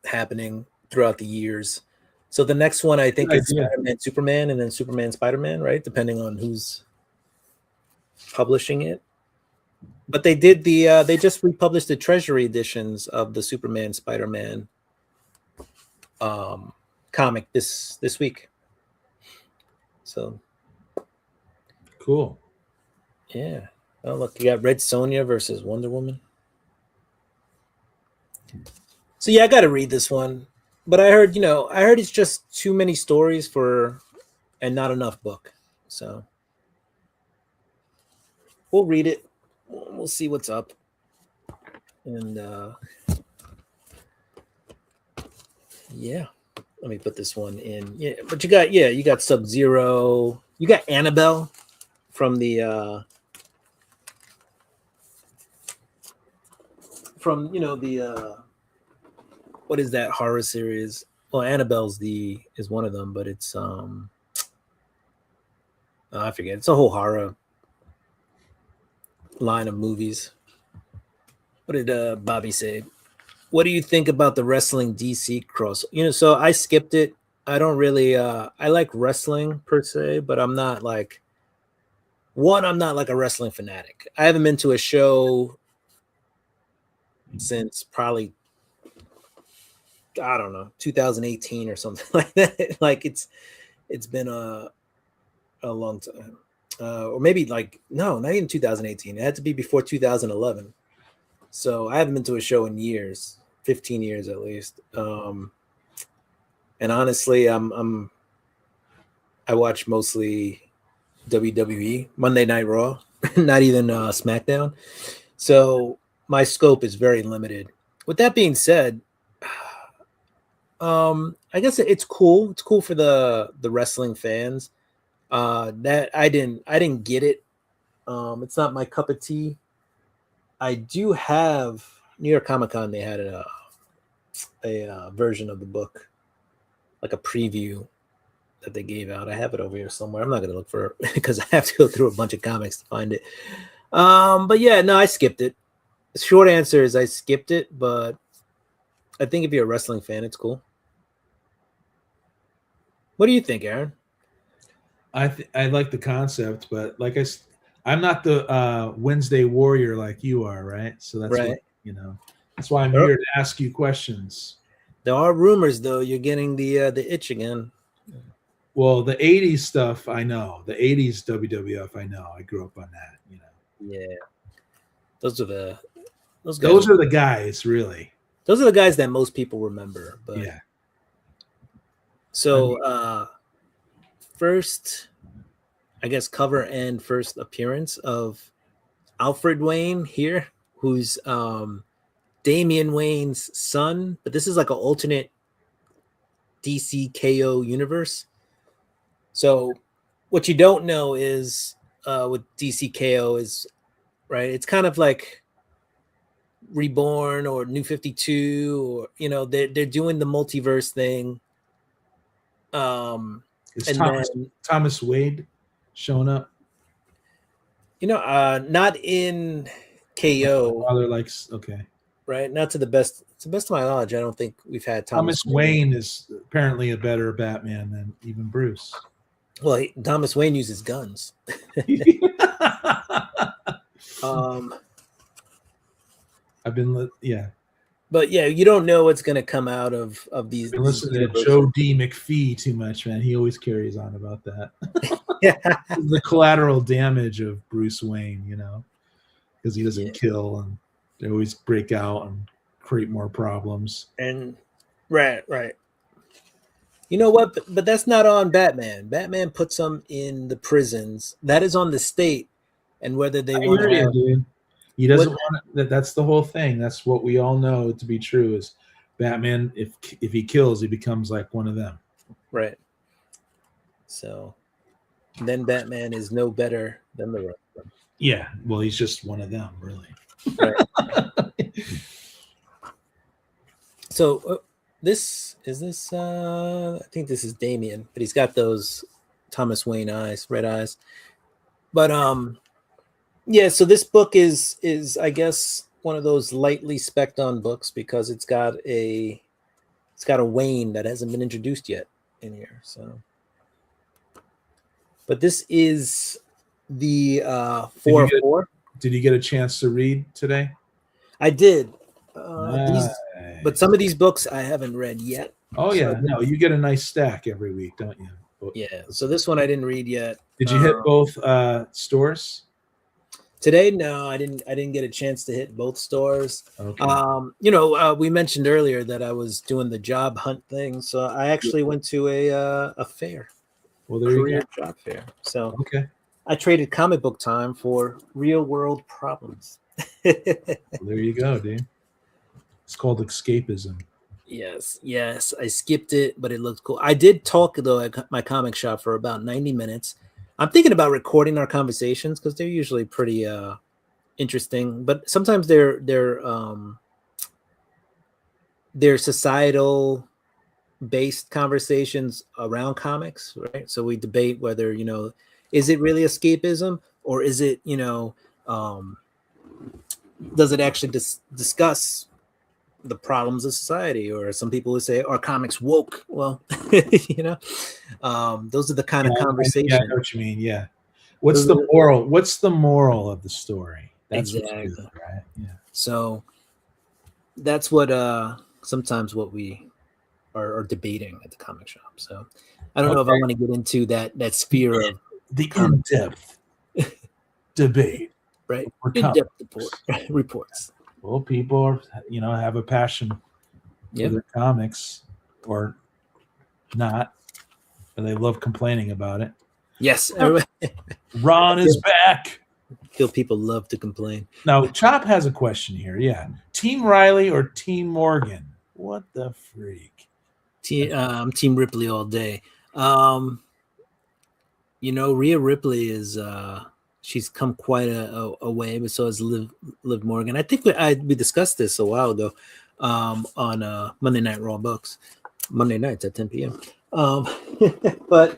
happening throughout the years. So the next one, I think, is Spider-Man, Superman, and then Superman, Spider-Man, right? Depending on who's publishing it. But they did they just republished the Treasury editions of the Superman, Spider-Man comic this week. So cool. Yeah. Oh, look, you got Red Sonja versus Wonder Woman. So yeah, I got to read this one. But I heard it's just too many stories and not enough book. So we'll read it. We'll see what's up. And yeah, let me put this one in. Yeah, but you got Sub-Zero. You got Annabelle from the what is that horror series? Well, Annabelle's is one of them, but it's I forget. It's a whole horror line of movies. What did Bobby say? what do you think about the wrestling DC cross? So I skipped it. I don't really I like wrestling per se, but I'm not like I'm not like a wrestling fanatic. I haven't been to a show since probably I don't know, 2018 or something like that. Like it's been a long time. Or maybe like no, not even 2018. It had to be before 2011. So I haven't been to a show in years, 15 years at least. And honestly, I watch mostly WWE, Monday Night Raw, not even SmackDown. So my scope is very limited. With that being said, I guess it's cool. It's cool for the wrestling fans. That I didn't get it. It's not my cup of tea. I do have New York Comic Con. They had a version of the book, like a preview that they gave out. I have it over here somewhere. I'm not going to look for it because I have to go through a bunch of comics to find it. But yeah, no, I skipped it. The short answer is I skipped it, but I think if you're a wrestling fan, it's cool. What do you think, Aaron? I like the concept, but like I'm not the Wednesday warrior like you are, right? So that's Right. what, that's why I'm here to ask you questions. There are rumors, though. You're getting the itch again. Well, the 80s stuff, I know. The 80s WWF, I know. I grew up on that, Yeah, those are the guys. Those are the guys, really. Those are the guys that most people remember. But Yeah. So, first, I guess cover and first appearance of Alfred Wayne here, who's Damian Wayne's son, but this is like an alternate DC KO universe. So what you don't know is with DC KO is right. It's kind of like Reborn or New 52, or they're doing the multiverse thing. Is And Thomas Wade showing up? Not in KO. Father likes okay. Right, not to the best of my knowledge. I don't think we've had Thomas Wayne is apparently a better Batman than even Bruce. Well, Thomas Wayne uses guns. I've been But yeah, you don't know what's going to come out of these. I've been listening to Joe D. McPhee too much, man. He always carries on about that. Yeah, the collateral damage of Bruce Wayne, because he doesn't kill and they always break out and create more problems. And right. You know what? But that's not on Batman. Batman puts them in the prisons. That is on the state, and whether they want to. Dude. He doesn't want it. That's the whole thing. That's what we all know to be true. Is Batman? If he kills, he becomes like one of them. Right. So, then Batman is no better than the rest of them. Yeah. Well, he's just one of them, really. Right. So I think this is Damian, but he's got those Thomas Wayne eyes, red eyes. But yeah, so this book is I guess one of those lightly spec'd on books because it's got a Wayne that hasn't been introduced yet in here. So, but this is the 4-4. Did you get a chance to read today? I did. Nice. But some of these books I haven't read yet. Oh yeah, no, you get a nice stack every week, don't you? Yeah. So this one I didn't read yet. Did you hit both stores? Today, no, I didn't get a chance to hit both stores. Okay. We mentioned earlier that I was doing the job hunt thing, so I actually went to a fair. Well, there you go. Job fair. So okay. I traded comic book time for real world problems. There you go, dude. It's called escapism. Yes. I skipped it, but it looked cool. I did talk though at my comic shop for about 90 minutes. I'm thinking about recording our conversations because they're usually pretty interesting, but sometimes they're societal based conversations around comics, right? So we debate whether, is it really escapism or is it, does it actually discuss, the problems of society, or some people would say, "Are comics woke?" Well, those are the kind of conversations. Yeah, I know what you mean. Yeah. What's the moral? What's the moral of the story? That's exactly good, right. Yeah. So that's what sometimes what we are debating at the comic shop. So I don't know if I want to get into that sphere of the in-depth debate, right? In-depth reports. Well, people are, have a passion for their comics, or not, and they love complaining about it. Yes, Ron is back. I feel people love to complain. Now, Chop has a question here. Yeah, Team Riley or Team Morgan? What the freak? I'm Team Ripley all day. Rhea Ripley is she's come quite a way, but so has Liv Morgan. I think we discussed this a while ago on Monday Night Raw Bucks, Monday nights at 10 p.m. But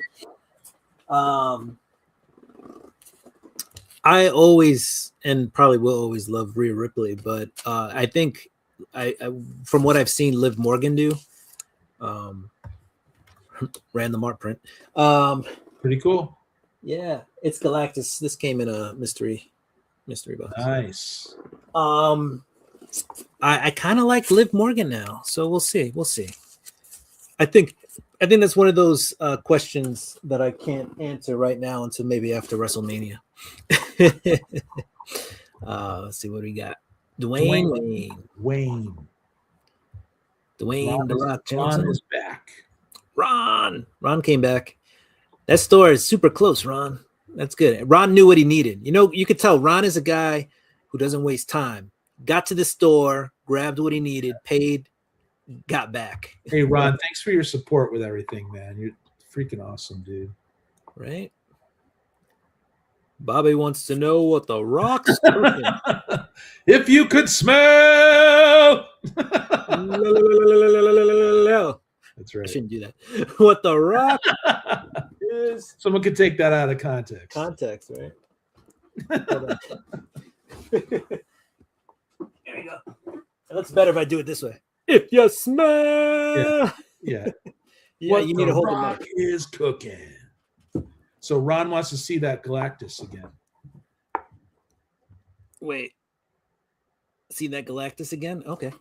I always and probably will always love Rhea Ripley, but I think I from what I've seen Liv Morgan do, random art print, pretty cool. Yeah, it's Galactus. This came in a mystery box. Nice. I kind of like Liv Morgan now, so we'll see. I think that's one of those questions that I can't answer right now until maybe after WrestleMania. Let's see what we got. Dwayne The Rock Johnson. Ron is back. Ron came back. That store is super close, Ron. That's good. Ron knew what he needed. You could tell Ron is a guy who doesn't waste time. Got to the store, grabbed what he needed, paid, got back. Hey, Ron, thanks for your support with everything, man. You're freaking awesome, dude. Right? Bobby wants to know what the Rock's cooking. If you could smell. That's right. I shouldn't do that. What the Rock is. Someone could take that out of context. Context, right? There you go. It looks better if I do it this way. If you smell. Yeah. What you need to hold the Rock mic. is cooking. So Ron wants to see that Galactus again. Wait. See that Galactus again? Okay.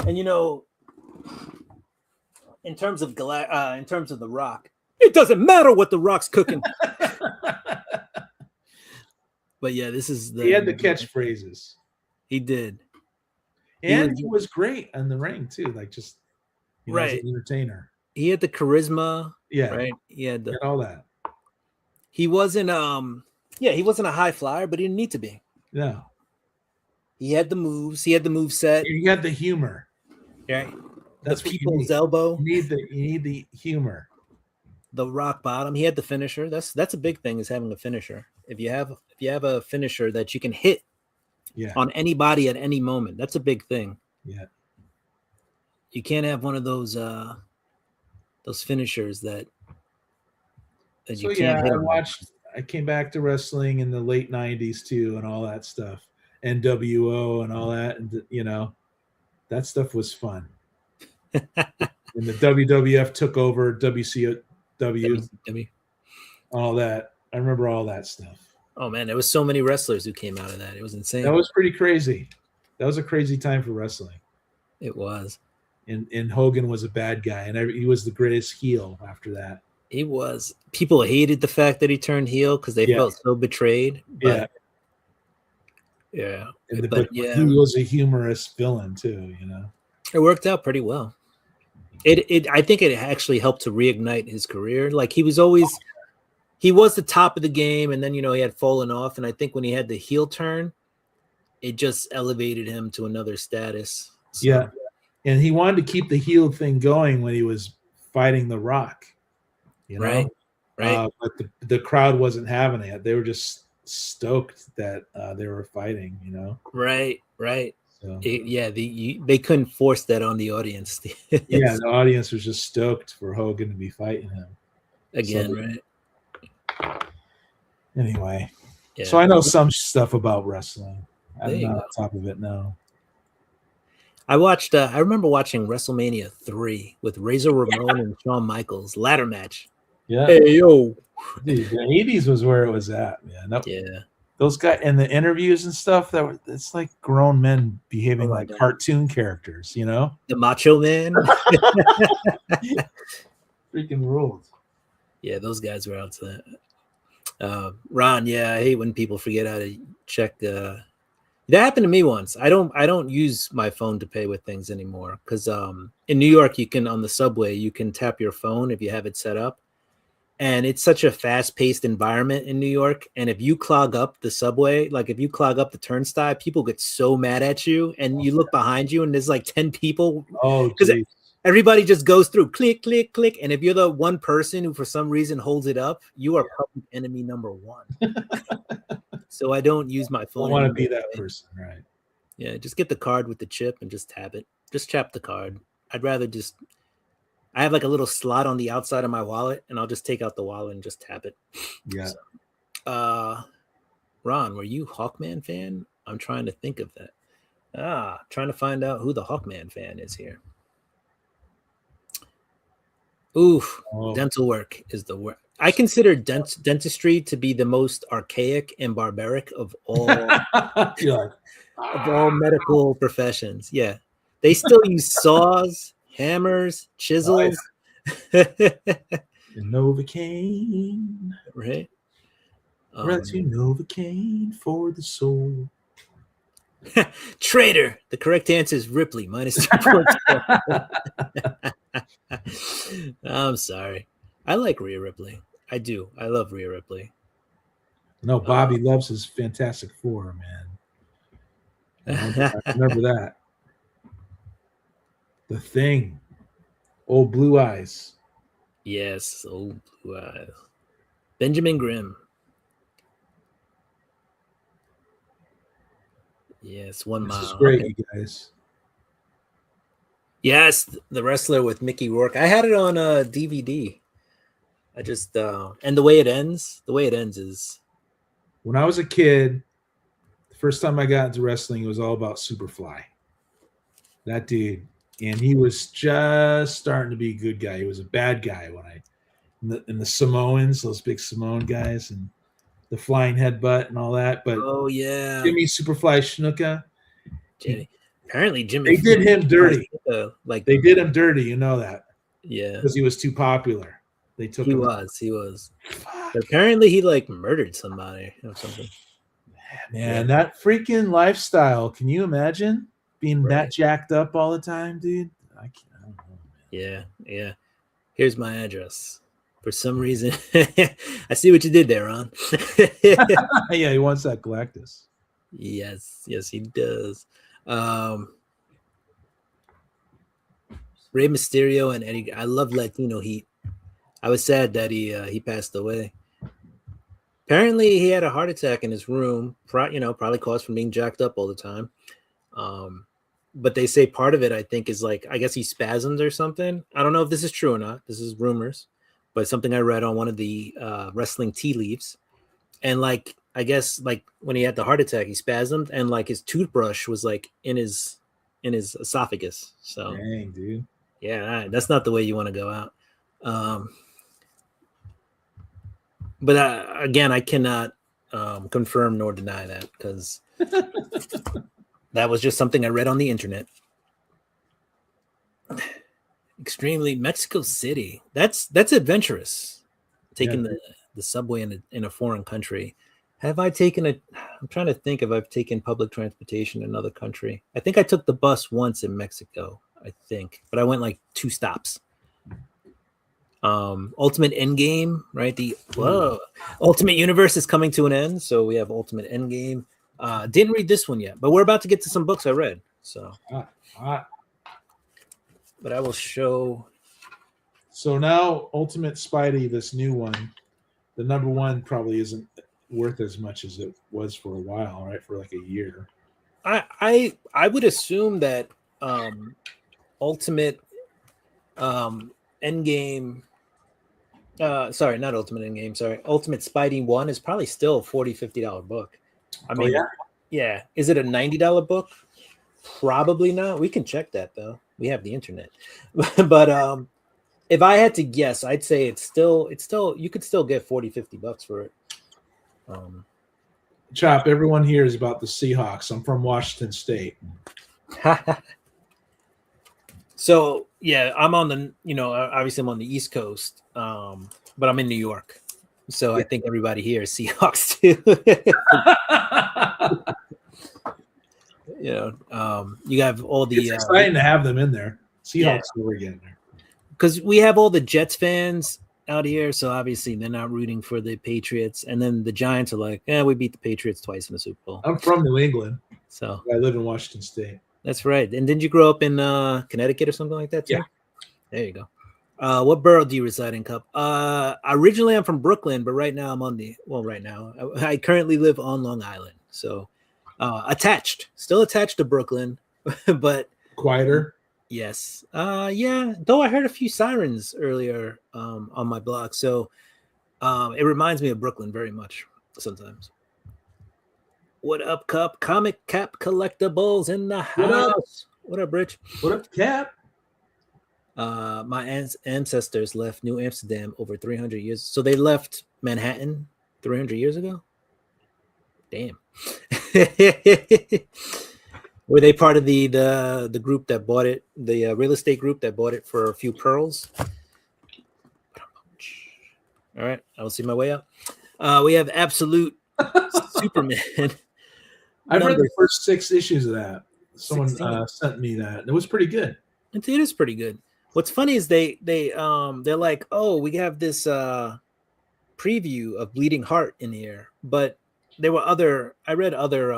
And in terms of the Rock, it doesn't matter what the Rock's cooking. But yeah, this is he had the catchphrases. He did. And he was great on the ring too, like just right. as an entertainer. He had the charisma. Yeah. Right. He had all that. He wasn't he wasn't a high flyer, but he didn't need to be. No. He had the moves. He had the move set. He had the humor. Right. That's the people's elbow. You need the humor. The rock bottom. He had the finisher. That's a big thing, is having a finisher. If you have a finisher that you can hit on anybody at any moment, that's a big thing. Yeah. You can't have one of those finishers that you can't hit. I came back to wrestling in the late 90s too, and all that stuff. NWO and all that, and that stuff was fun. And the WWF took over WCW, all that. I remember all that stuff. Oh man, there was so many wrestlers who came out of that. It was insane. That was pretty crazy. That was a crazy time for wrestling. It was. And Hogan was a bad guy, and he was the greatest heel after that. He was. People hated the fact that he turned heel because they felt so betrayed. But, yeah. But he was a humorous villain too, It worked out pretty well. I think it actually helped to reignite his career. Like he was the top of the game, and then he had fallen off. And I think when he had the heel turn, it just elevated him to another status. So. Yeah. And he wanted to keep the heel thing going when he was fighting The Rock. Right. But the crowd wasn't having it. They were just stoked that they were fighting, Right. So, they couldn't force that on the audience. Yeah, the audience was just stoked for Hogan to be fighting him again, right? Anyway, so I know some stuff about wrestling. I'm not on top of it now. I watched. I remember watching WrestleMania 3 with Razor Ramon and Shawn Michaels ladder match. Yeah, Hey yo, dude, the '80s was where it was at, man. yeah. Those guys and the interviews and stuff it's like grown men behaving Oh my like God. cartoon characters, you know? The Macho Man. Freaking rules. Yeah, those guys were out to that. Ron, yeah, I hate when people forget how to check. That happened to me once. I don't use my phone to pay with things anymore because in New York you can on the subway you can tap your phone if you have it set up, and it's such a fast-paced environment in New York. And if you clog up the subway, like if you clog up the turnstile, people get so mad at you, and you look behind you and there's like 10 people. Oh, Because geez. everybody just goes through click, click, click. And if you're the one person who for some reason holds it up, you are public enemy number one. So I don't use my I phone. want to be anymore. that person, right? Yeah, just get the card with the chip and just tap it. Just tap the card. I'd rather just I have like a little slot on the outside of my wallet, and I'll just take out the wallet and just tap it. Yeah. So, Ron, were you Hawkman fan? I'm trying to think of that. Trying to find out who the Hawkman fan is here. Oof, dental work is the work. I consider dentistry to be the most archaic and barbaric of all You're of all medical professions. Yeah, they still use saws, hammers, chisels. Novocaine. Right. Novocaine for the soul. Traitor. The correct answer is Ripley minus 2 points. I'm sorry. I like Rhea Ripley. I do. I love Rhea Ripley. No, Bobby loves his Fantastic Four, man. I remember that. The Thing. Old Blue Eyes. Yes, old Blue Eyes. Benjamin Grimm. Yes, 1 mile. This is great, you guys. Yes, the wrestler with Mickey Rourke. I had it on DVD. I just and the way it ends is When I was a kid, the first time I got into wrestling, it was all about Superfly. That dude, and he was just starting to be a good guy. He was a bad guy in the Samoans, those big Samoan guys, and the flying headbutt and all that. But oh yeah, Jimmy Superfly Snuka. Jimmy. Apparently, Jimmy. They did him dirty. Like they did him dirty. You know that. Yeah, because he was too popular. They took him. He was. But apparently, he like murdered somebody or something. Man, that freaking lifestyle. Can you imagine being that jacked up all the time, dude? I don't know, man. Yeah. Here's my address. For some reason, I see what you did there, Ron. Yeah, he wants that Galactus. Yes, he does. Rey Mysterio and Eddie. I love Latino Heat. I was sad that he passed away. Apparently, he had a heart attack in his room. Probably caused from being jacked up all the time. But they say part of it, I think, is like I guess he spasmed or something. I don't know if this is true or not. This is rumors, but something I read on one of the wrestling tea leaves. And like I guess like when he had the heart attack, he spasmed, and like his toothbrush was like in his esophagus. So, dang, dude. Yeah, that's not the way you want to go out. But again, I cannot confirm nor deny that because that was just something I read on the internet. Extremely Mexico City. That's adventurous. Taking the subway in a foreign country. Have I taken I'm trying to think if I've taken public transportation in another country. I think I took the bus once in Mexico, I think, but I went like 2 stops. Ultimate Endgame, right? Ultimate Universe is coming to an end, so we have Ultimate Endgame. Didn't read this one yet, but we're about to get to some books I read. So, but I will show. So now Ultimate Spidey, this new one, the number one probably isn't worth as much as it was for a while, right? For like a year. I would assume that Ultimate Endgame. Sorry, not Ultimate Endgame. Sorry, Ultimate Spidey 1 is probably still a $40-$50 book. I mean, yeah. Is it a $90 book? Probably not. We can check that though. We have the internet. But if I had to guess, I'd say it's still you could still get $40-$50 for it. Chop, everyone here is about the Seahawks. I'm from Washington State. So yeah, I'm on the obviously I'm on the East Coast, but I'm in New York. So I think everybody here is Seahawks too. You have all the It's exciting to have them in there. Seahawks over again there. Because we have all the Jets fans out here, so obviously they're not rooting for the Patriots, and then the Giants are like, we beat the Patriots twice in the Super Bowl. I'm from New England, so I live in Washington State. That's right. And didn't you grow up in Connecticut or something like that too? Yeah. There you go. What borough do you reside in, Cup? Originally I'm from Brooklyn, but right now right now I currently live on Long Island, so still attached to Brooklyn, but Quieter. Yes. Yeah. Though I heard a few sirens earlier on my blog, so it reminds me of Brooklyn very much sometimes. What up, Cup? Comic Cap Collectibles in the house. What up, Rich? What up, Cap? My ancestors left New Amsterdam over 300 years. So they left Manhattan 300 years ago? Damn. Were they part of the group that bought it, the real estate group that bought it for a few pearls? All right, I'll see my way out. We have Absolute Superman. I've read the first 6 issues of that. Someone sent me that. It was pretty good. It is pretty good. What's funny is they're like, oh, we have this preview of Bleeding Heart in here, but there were I read other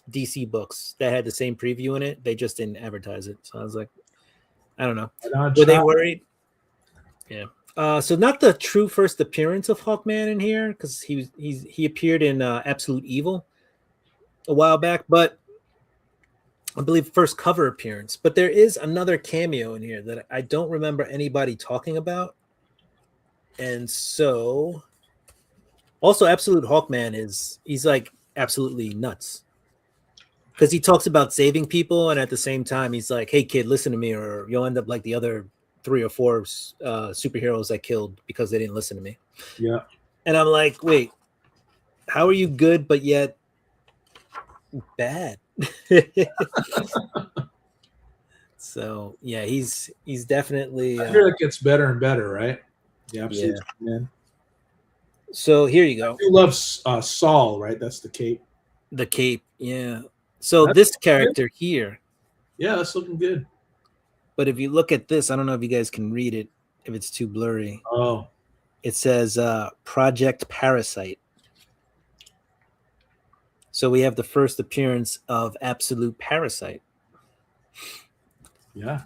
DC books that had the same preview in it. They just didn't advertise it. So I was like, I don't know. Were they worried? Yeah. So not the true first appearance of Hawkman in here, because he appeared in Absolute Evil a while back, but I believe first cover appearance. But there is another cameo in here that I don't remember anybody talking about. And so also Absolute Hawkman he's like absolutely nuts. Because he talks about saving people, and at the same time, he's like, hey, kid, listen to me, or you'll end up like the other 3 or 4 superheroes I killed because they didn't listen to me. Yeah. And I'm like, wait, how are you good, but yet bad? So, yeah, he's definitely... I hear it gets better and better, right? Yeah, absolutely. Yeah. So here you go. You love Saul, right? That's the cape. The cape, yeah. So this character here. Yeah, that's looking good. But if you look at this, I don't know if you guys can read it, if it's too blurry. Oh. It says Project Parasite. So we have the first appearance of Absolute Parasite. Yeah.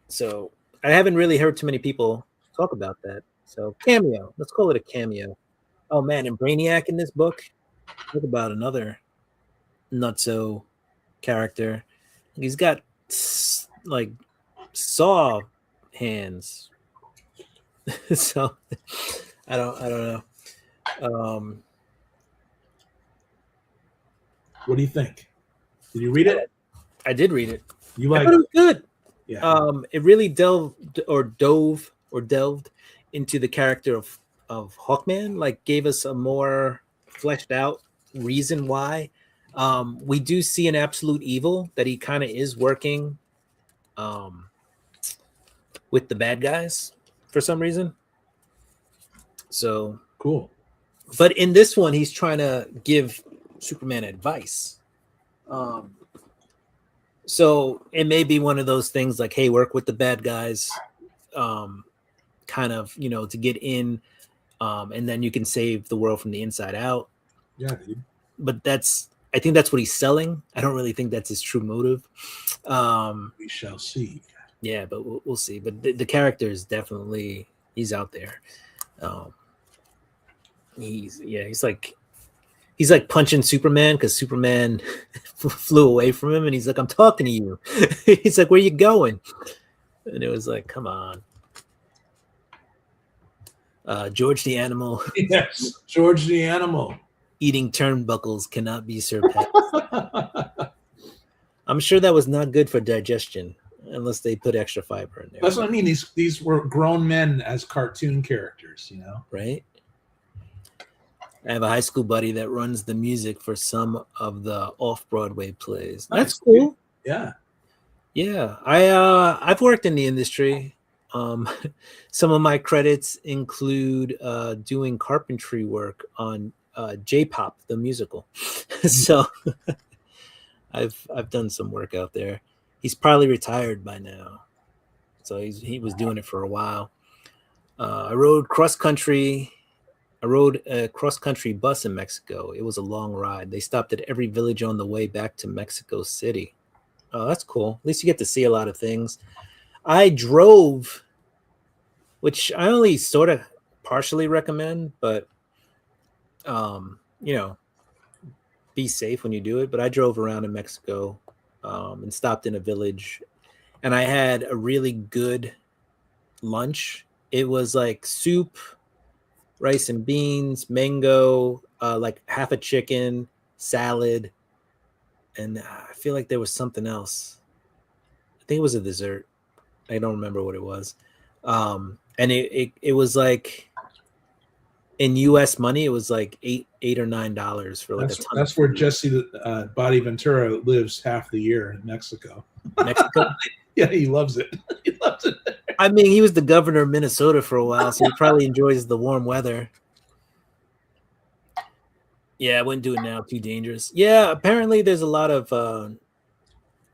So I haven't really heard too many people talk about that. So cameo. Let's call it a cameo. Oh, man. And Brainiac in this book. Talk about another nutso character. He's got like saw hands. So I don't know. What do you think? Did you read it? I did read it. You like it? Was good. Yeah. It really delved into the character of Hawkman, like gave us a more fleshed out reason why. We do see an Absolute Evil that he kind of is working with the bad guys for some reason. So cool. But in this one, he's trying to give Superman advice. So it may be one of those things like, hey, work with the bad guys, kind of, to get in, and then you can save the world from the inside out. Yeah, dude. But I think that's what he's selling. I don't really think that's his true motive. We shall see. Yeah, but we'll see. But the character is definitely, he's out there. He's like punching Superman because Superman flew away from him, and he's like, I'm talking to you. He's like, where you going? And it was like, come on. George the Animal. Yes, George the Animal. Eating turnbuckles cannot be surpassed. I'm sure that was not good for digestion unless they put extra fiber in there. That's what I mean. These were grown men as cartoon characters, you know? Right? I have a high school buddy that runs the music for some of the off-Broadway plays. That's Nice. cool. Yeah. Yeah. I've worked in the industry. Some of my credits include doing carpentry work on J-pop, the musical. So I've done some work out there. He's probably retired by now, so he was doing it for a while. I rode a cross-country bus in Mexico. It was a long ride. They stopped at every village on the way back to Mexico City. Oh, that's cool. At least you get to see a lot of things. I drove, which I only sort of partially recommend, but be safe when you do it. But I drove around in Mexico and stopped in a village, and I had a really good lunch. It was like soup, rice and beans, mango, like half a chicken, salad, and I feel like there was something else. I think it was a dessert. I don't remember what it was. And it was like, in US money, it was like $8 or $9 for like a ton. That's where Jesse Body Ventura lives half the year in Mexico. Mexico. Yeah, he loves it. He loves it. I mean, he was the governor of Minnesota for a while, so he probably enjoys the warm weather. Yeah, I wouldn't do it now. Too dangerous. Yeah, apparently there's a lot of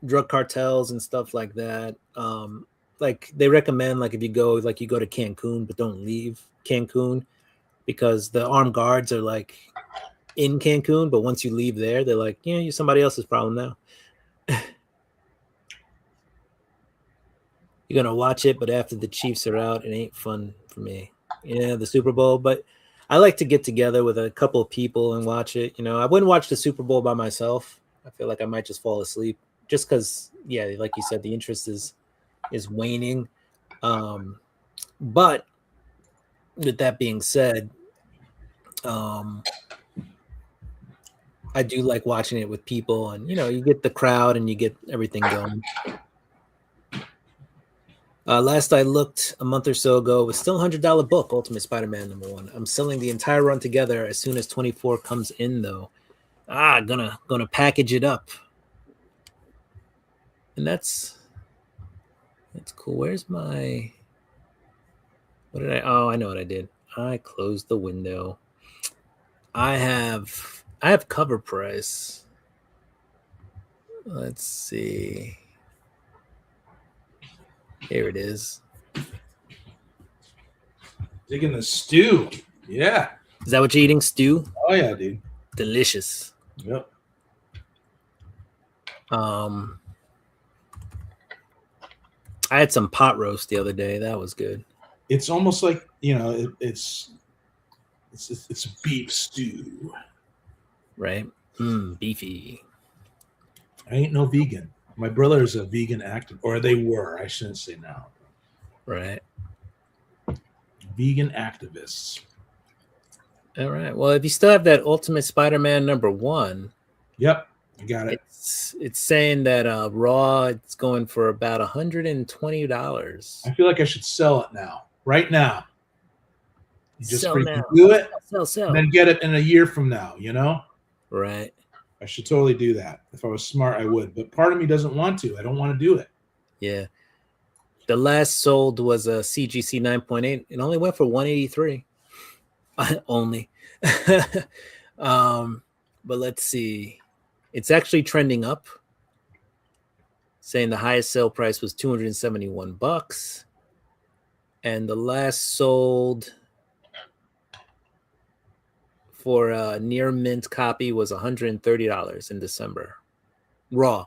drug cartels and stuff like that. Like they recommend, like if you go to Cancun, but don't leave Cancun because the armed guards are like in Cancun, but once you leave there, they're like, yeah, you're somebody else's problem now. You're gonna watch it, but after the Chiefs are out, it ain't fun for me. Yeah, the Super Bowl, but I like to get together with a couple of people and watch it. You know, I wouldn't watch the Super Bowl by myself. I feel like I might just fall asleep just because, yeah, like you said, the interest is waning. But with that being said, I do like watching it with people, and you know, you get the crowd and you get everything going. Last I looked a month or so ago, it was still $100 book, Ultimate Spider-Man #1. I'm selling the entire run together as soon as 24 comes in, though. Gonna package it up, and that's cool. Where's my? What did I? Oh, I know what I did. I closed the window. I have cover price. Let's see. Here it is. Digging the stew. Yeah. Is that what you're eating? Stew? Oh yeah, dude. Delicious. Yep. I had some pot roast the other day. That was good. It's almost like, you know, it's a beef stew. Right? Beefy. I ain't no vegan. My brother's a vegan activist, or they were. I shouldn't say now. Right. Vegan activists. All right. Well, if you still have that Ultimate Spider-Man #1, Yep, I got it. It's saying that raw it's going for about $120. I feel like I should sell it now, right now. You just Sell freaking now. do it, Sell. and then get it in a year from now. You know, Right. I should totally do that. If I was smart, I would. But part of me doesn't want to. I don't want to do it. Yeah. The last sold was a CGC 9.8. It only went for $183. Only. But let's see. It's actually trending up. Saying the highest sale price was $271. And the last sold for a near mint copy was $130 in December. Raw.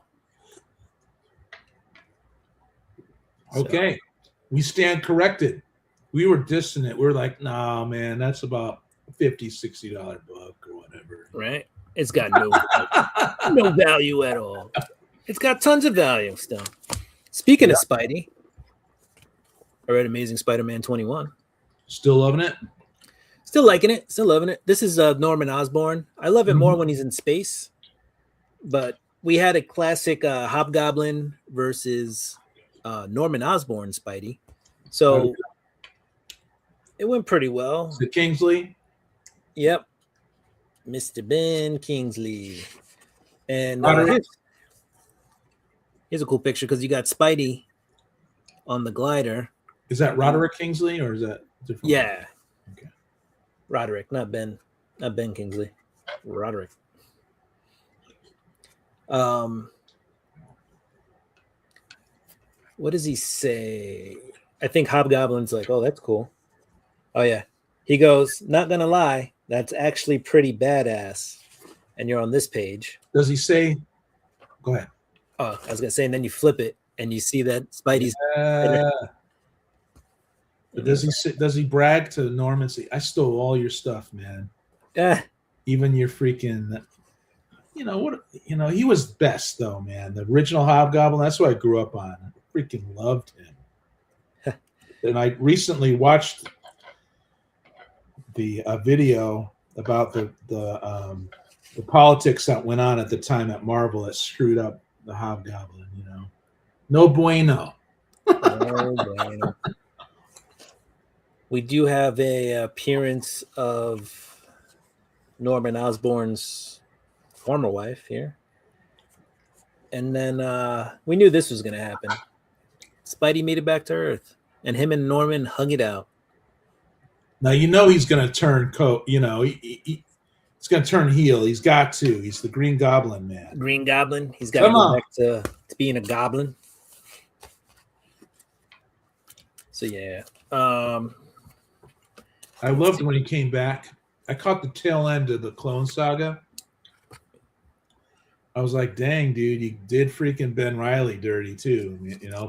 Okay. We stand corrected. We were dissing it. We were like, nah, man, that's about $50, $60 book or whatever. Right? It's got no value at all. It's got tons of value still. Speaking of Spidey, I read Amazing Spider-Man 21. Still loving it? Still liking it. Still loving it. This is Norman Osborn. I love it more when he's in space, but we had a classic Hobgoblin versus Norman Osborn Spidey. So it went pretty well. The Kingsley. Yep. Mr. Ben Kingsley. And here's a cool picture because you got Spidey on the glider. Is that Roderick Kingsley or is that different? Yeah. Okay. Roderick, not Ben Kingsley. Roderick. What does he say? I think Hobgoblin's like, oh, that's cool. Oh yeah. He goes, not gonna lie, that's actually pretty badass. And you're on this page. Does he say? Go ahead. Oh, I was gonna say, and then you flip it and you see that Spidey's. But does he brag to Norman? Say, I stole all your stuff, man. Yeah. Even your freaking. He was best though, man. The original Hobgoblin. That's what I grew up on. I freaking loved him. And I recently watched the video about the politics that went on at the time at Marvel that screwed up the Hobgoblin. No bueno. No bueno. We do have a appearance of Norman Osborn's former wife here. And then we knew this was going to happen. Spidey made it back to Earth, and him and Norman hung it out. Now he's going to turn he's going to turn heel. He's got to. He's the Green Goblin, man. Green Goblin. He's got to go back to being a goblin. So yeah. I loved when he came back. I caught the tail end of the Clone Saga. I was like, dang, dude, you did freaking Ben Reilly dirty too,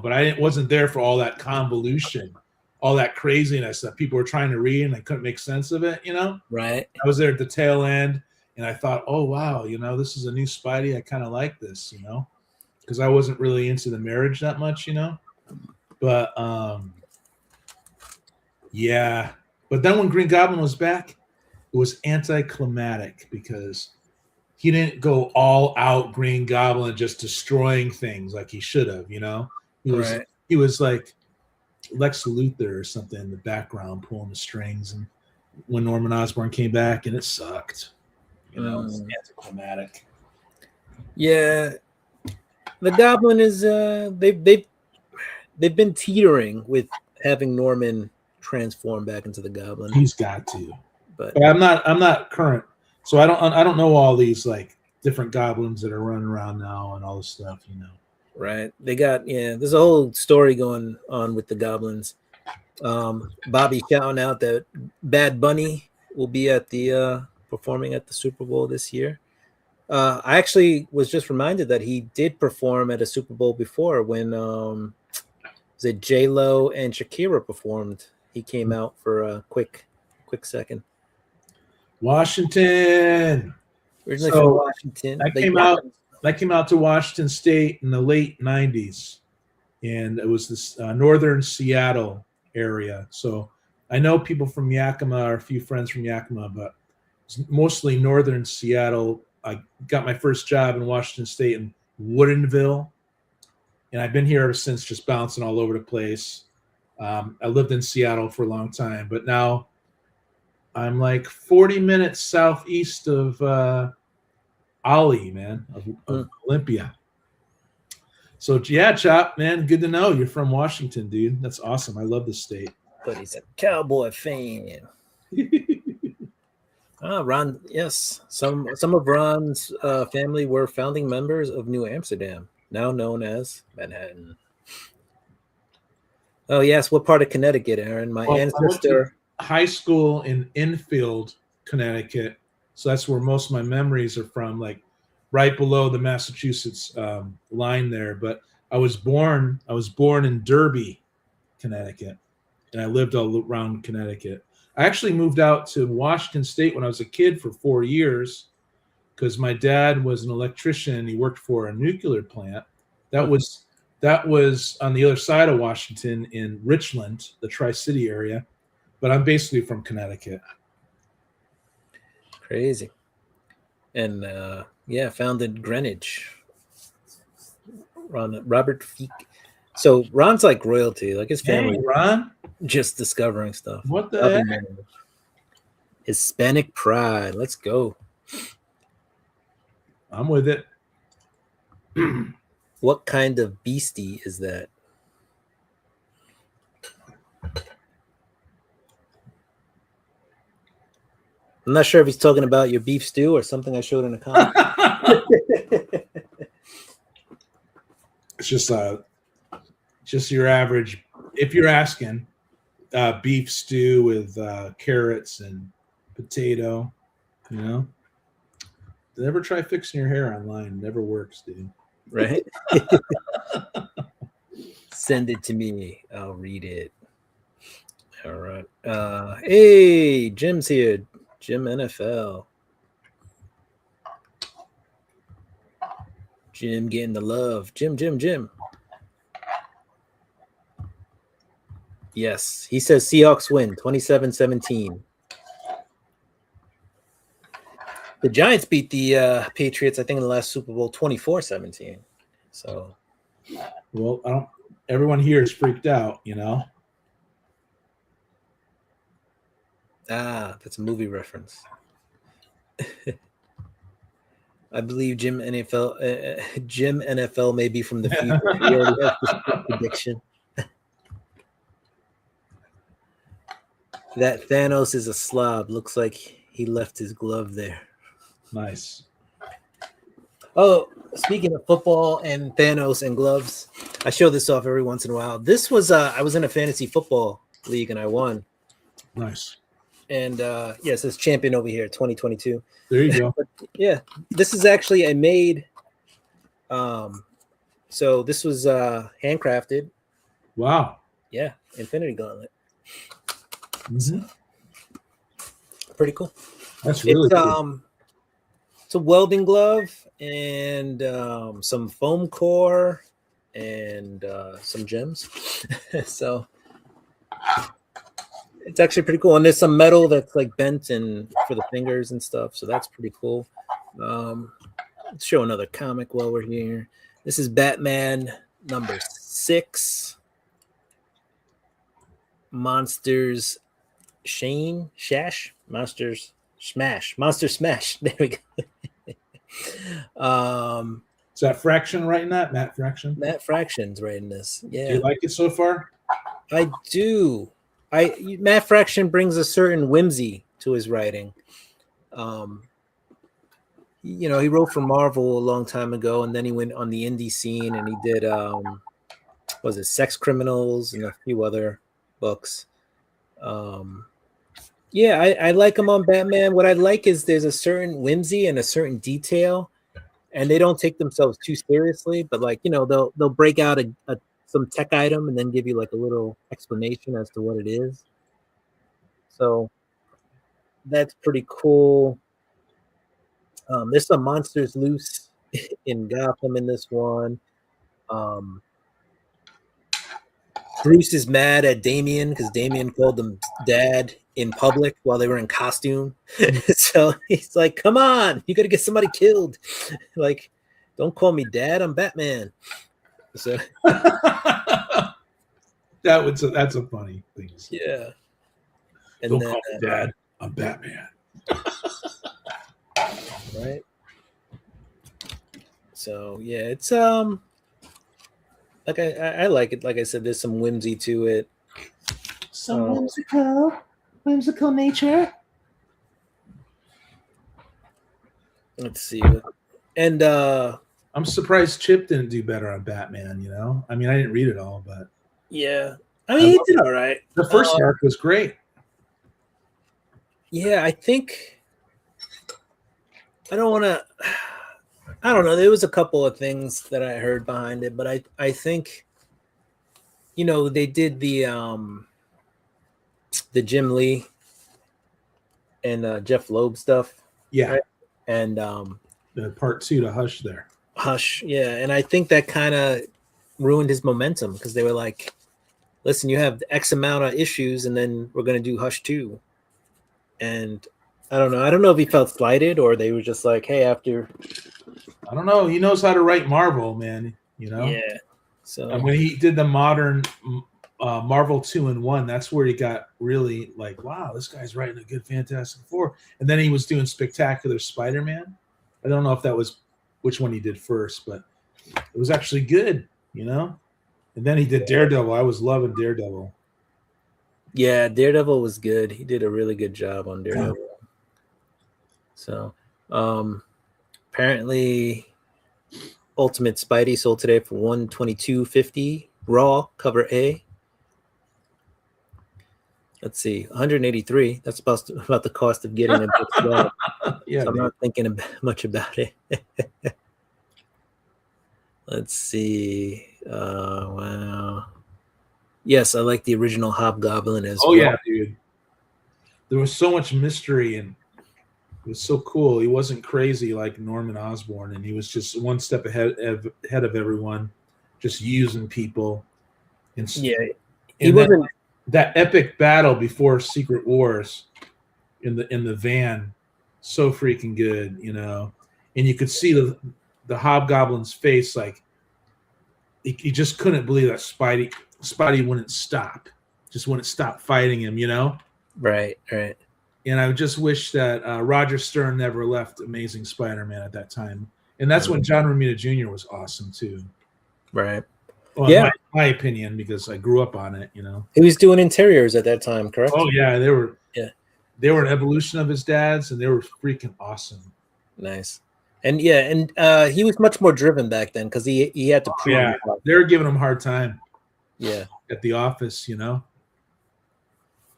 but I wasn't there for all that convolution, all that craziness that people were trying to read and I couldn't make sense of it, Right. I was there at the tail end and I thought, oh, wow, this is a new Spidey. I kind of like this, because I wasn't really into the marriage that much, but yeah. But then when Green Goblin was back, it was anticlimactic because he didn't go all out Green Goblin just destroying things like he should have, He was like Lex Luthor or something in the background pulling the strings, and when Norman Osborn came back, and it sucked. It's anticlimactic. Yeah, the Goblin is they've been teetering with having Norman transform back into the Goblin. He's got to, but I'm not current. So I don't know all these like different goblins that are running around now and all this stuff, Right. They got there's a whole story going on with the goblins. Bobby shouting out that Bad Bunny will be at the performing at the Super Bowl this year. I actually was just reminded that he did perform at a Super Bowl before when was it J-Lo and Shakira performed. He came out for a quick second. Washington. Originally from Washington. I came out to Washington State in the late 90s, and it was this northern Seattle area. So I know people from Yakima, or a few friends from Yakima, but it's mostly northern Seattle. I got my first job in Washington State in Woodinville, and I've been here ever since, just bouncing all over the place. I lived in Seattle for a long time, but now I'm like 40 minutes southeast of Ollie, man, of Olympia. So yeah, Chop, man, good to know you're from Washington, dude. That's awesome. I love this state. But he's a Cowboy fan. Ron, yes. Some of Ron's family were founding members of New Amsterdam, now known as Manhattan. Oh yes, what part of Connecticut, Aaron? My ancestor. High school in Enfield, Connecticut. So that's where most of my memories are from, like right below the Massachusetts line there. But I was born in Derby, Connecticut, and I lived all around Connecticut. I actually moved out to Washington State when I was a kid for 4 years because my dad was an electrician. He worked for a nuclear plant. That was on the other side of Washington in Richland, the Tri-City area. But I'm basically from Connecticut. Crazy. And founded Greenwich Robert Feek. So Ron's like royalty, like his family. Hey, Ron, Just discovering stuff. what the I'll be heck? mad. Hispanic pride. Let's go. I'm with it. What kind of beastie is that? I'm not sure if he's talking about your beef stew or something I showed in the comment. It's just your average. If you're asking, beef stew with carrots and potato, you know. Never try fixing your hair online. It never works, dude. Right? Send it to me. I'll read it. All right. Hey, Jim's here. Jim NFL. Jim getting the love. Jim. Yes. He says Seahawks win 27-17. The Giants beat the Patriots, I think, in the last Super Bowl 24-17. So, Well, everyone here is freaked out, you know. that's a movie reference. I believe Jim NFL may be from the future. He already has this prediction. That Thanos is a slob. Looks like he left his glove there. Nice. Oh, speaking of football and Thanos and gloves, I show this off every once in a while. This was I was in a fantasy football league and I won. Nice. And it says champion over here, 2022. There you go. But, yeah, this is actually a made. So this was handcrafted. Wow. Yeah, Infinity Gauntlet. Mhm. Pretty cool. That's really cool. It's a welding glove and some foam core and some gems. So it's actually pretty cool. And there's some metal that's like bent and for the fingers and stuff. So that's pretty cool. Let's show another comic while we're here. This is Batman number 6. Monster Smash. Monster Smash. There we go. Is that Fraction writing that? Matt Fraction? Matt Fraction's writing this. Do Yeah, you like it so far? I do. Matt Fraction brings a certain whimsy to his writing. He wrote for Marvel a long time ago, and then he went on the indie scene and he did Sex Criminals and a few other books. I like him on Batman. What I like is there's a certain whimsy and a certain detail, and they don't take themselves too seriously. But they'll break out some tech item and then give you like a little explanation as to what it is. So that's pretty cool. There's some monsters loose in Gotham in this one. Bruce is mad at Damian because Damian called him dad in public while they were in costume. So he's like, come on, you got to get somebody killed. Like, don't call me dad, I'm Batman. So that's a funny thing. yeah. And Don't then, call me dad, I'm Batman. Right. So yeah, it's like I like it. Like I said, there's some whimsy to it. Some whimsical nature. Let's see. And I'm surprised Chip didn't do better on Batman, you know? I mean, I didn't read it all, but yeah, I mean, he did all right. the first arc was great. Yeah, I think I don't know. There was a couple of things that I heard behind it, but I think, they did the Jim Lee and Jeff Loeb stuff. Yeah. Right? And The part 2 to Hush there. Hush. Yeah. And I think that kind of ruined his momentum because they were like, listen, you have X amount of issues and then we're going to do Hush 2. And I don't know if he felt slighted or they were just like, hey, after. I don't know. He knows how to write Marvel, man. you know. Yeah. So And when he did the modern Marvel 2-in-1, that's where he got really like, wow, this guy's writing a good Fantastic Four. And then he was doing Spectacular Spider-Man. I don't know if that was which one he did first, but it was actually good, you know. And then he did Daredevil. I was loving Daredevil. yeah, Daredevil was good. He did a really good job on Daredevil. So apparently Ultimate Spidey sold today for $122.50 raw cover A. Let's see, 183. That's about the cost of getting a book together. Yeah, So I'm not thinking much about it. Let's see. Wow. Yes, I like the original Hobgoblin as well. oh yeah, dude. There was so much mystery and it was so cool. He wasn't crazy like Norman Osborn, and he was just one step ahead of everyone, just using people. And Yeah, he and wasn't. that epic battle before Secret Wars in the van, so freaking good, you know. And you could see the Hobgoblin's face, like he just couldn't believe that Spidey wouldn't stop, just wouldn't stop fighting him, you know. Right. And I just wish that Roger Stern never left Amazing Spider-Man at that time. And that's when John Romita Jr. was awesome too. Right. Well, Yeah. my opinion, because I grew up on it, you know. He was doing interiors at that time, correct? Oh yeah, they were Yeah. an evolution of his dad's, and they were freaking awesome. Nice. And he was much more driven back then because he had to prove Yeah, himself. they were giving him a hard time Yeah. at the office, you know.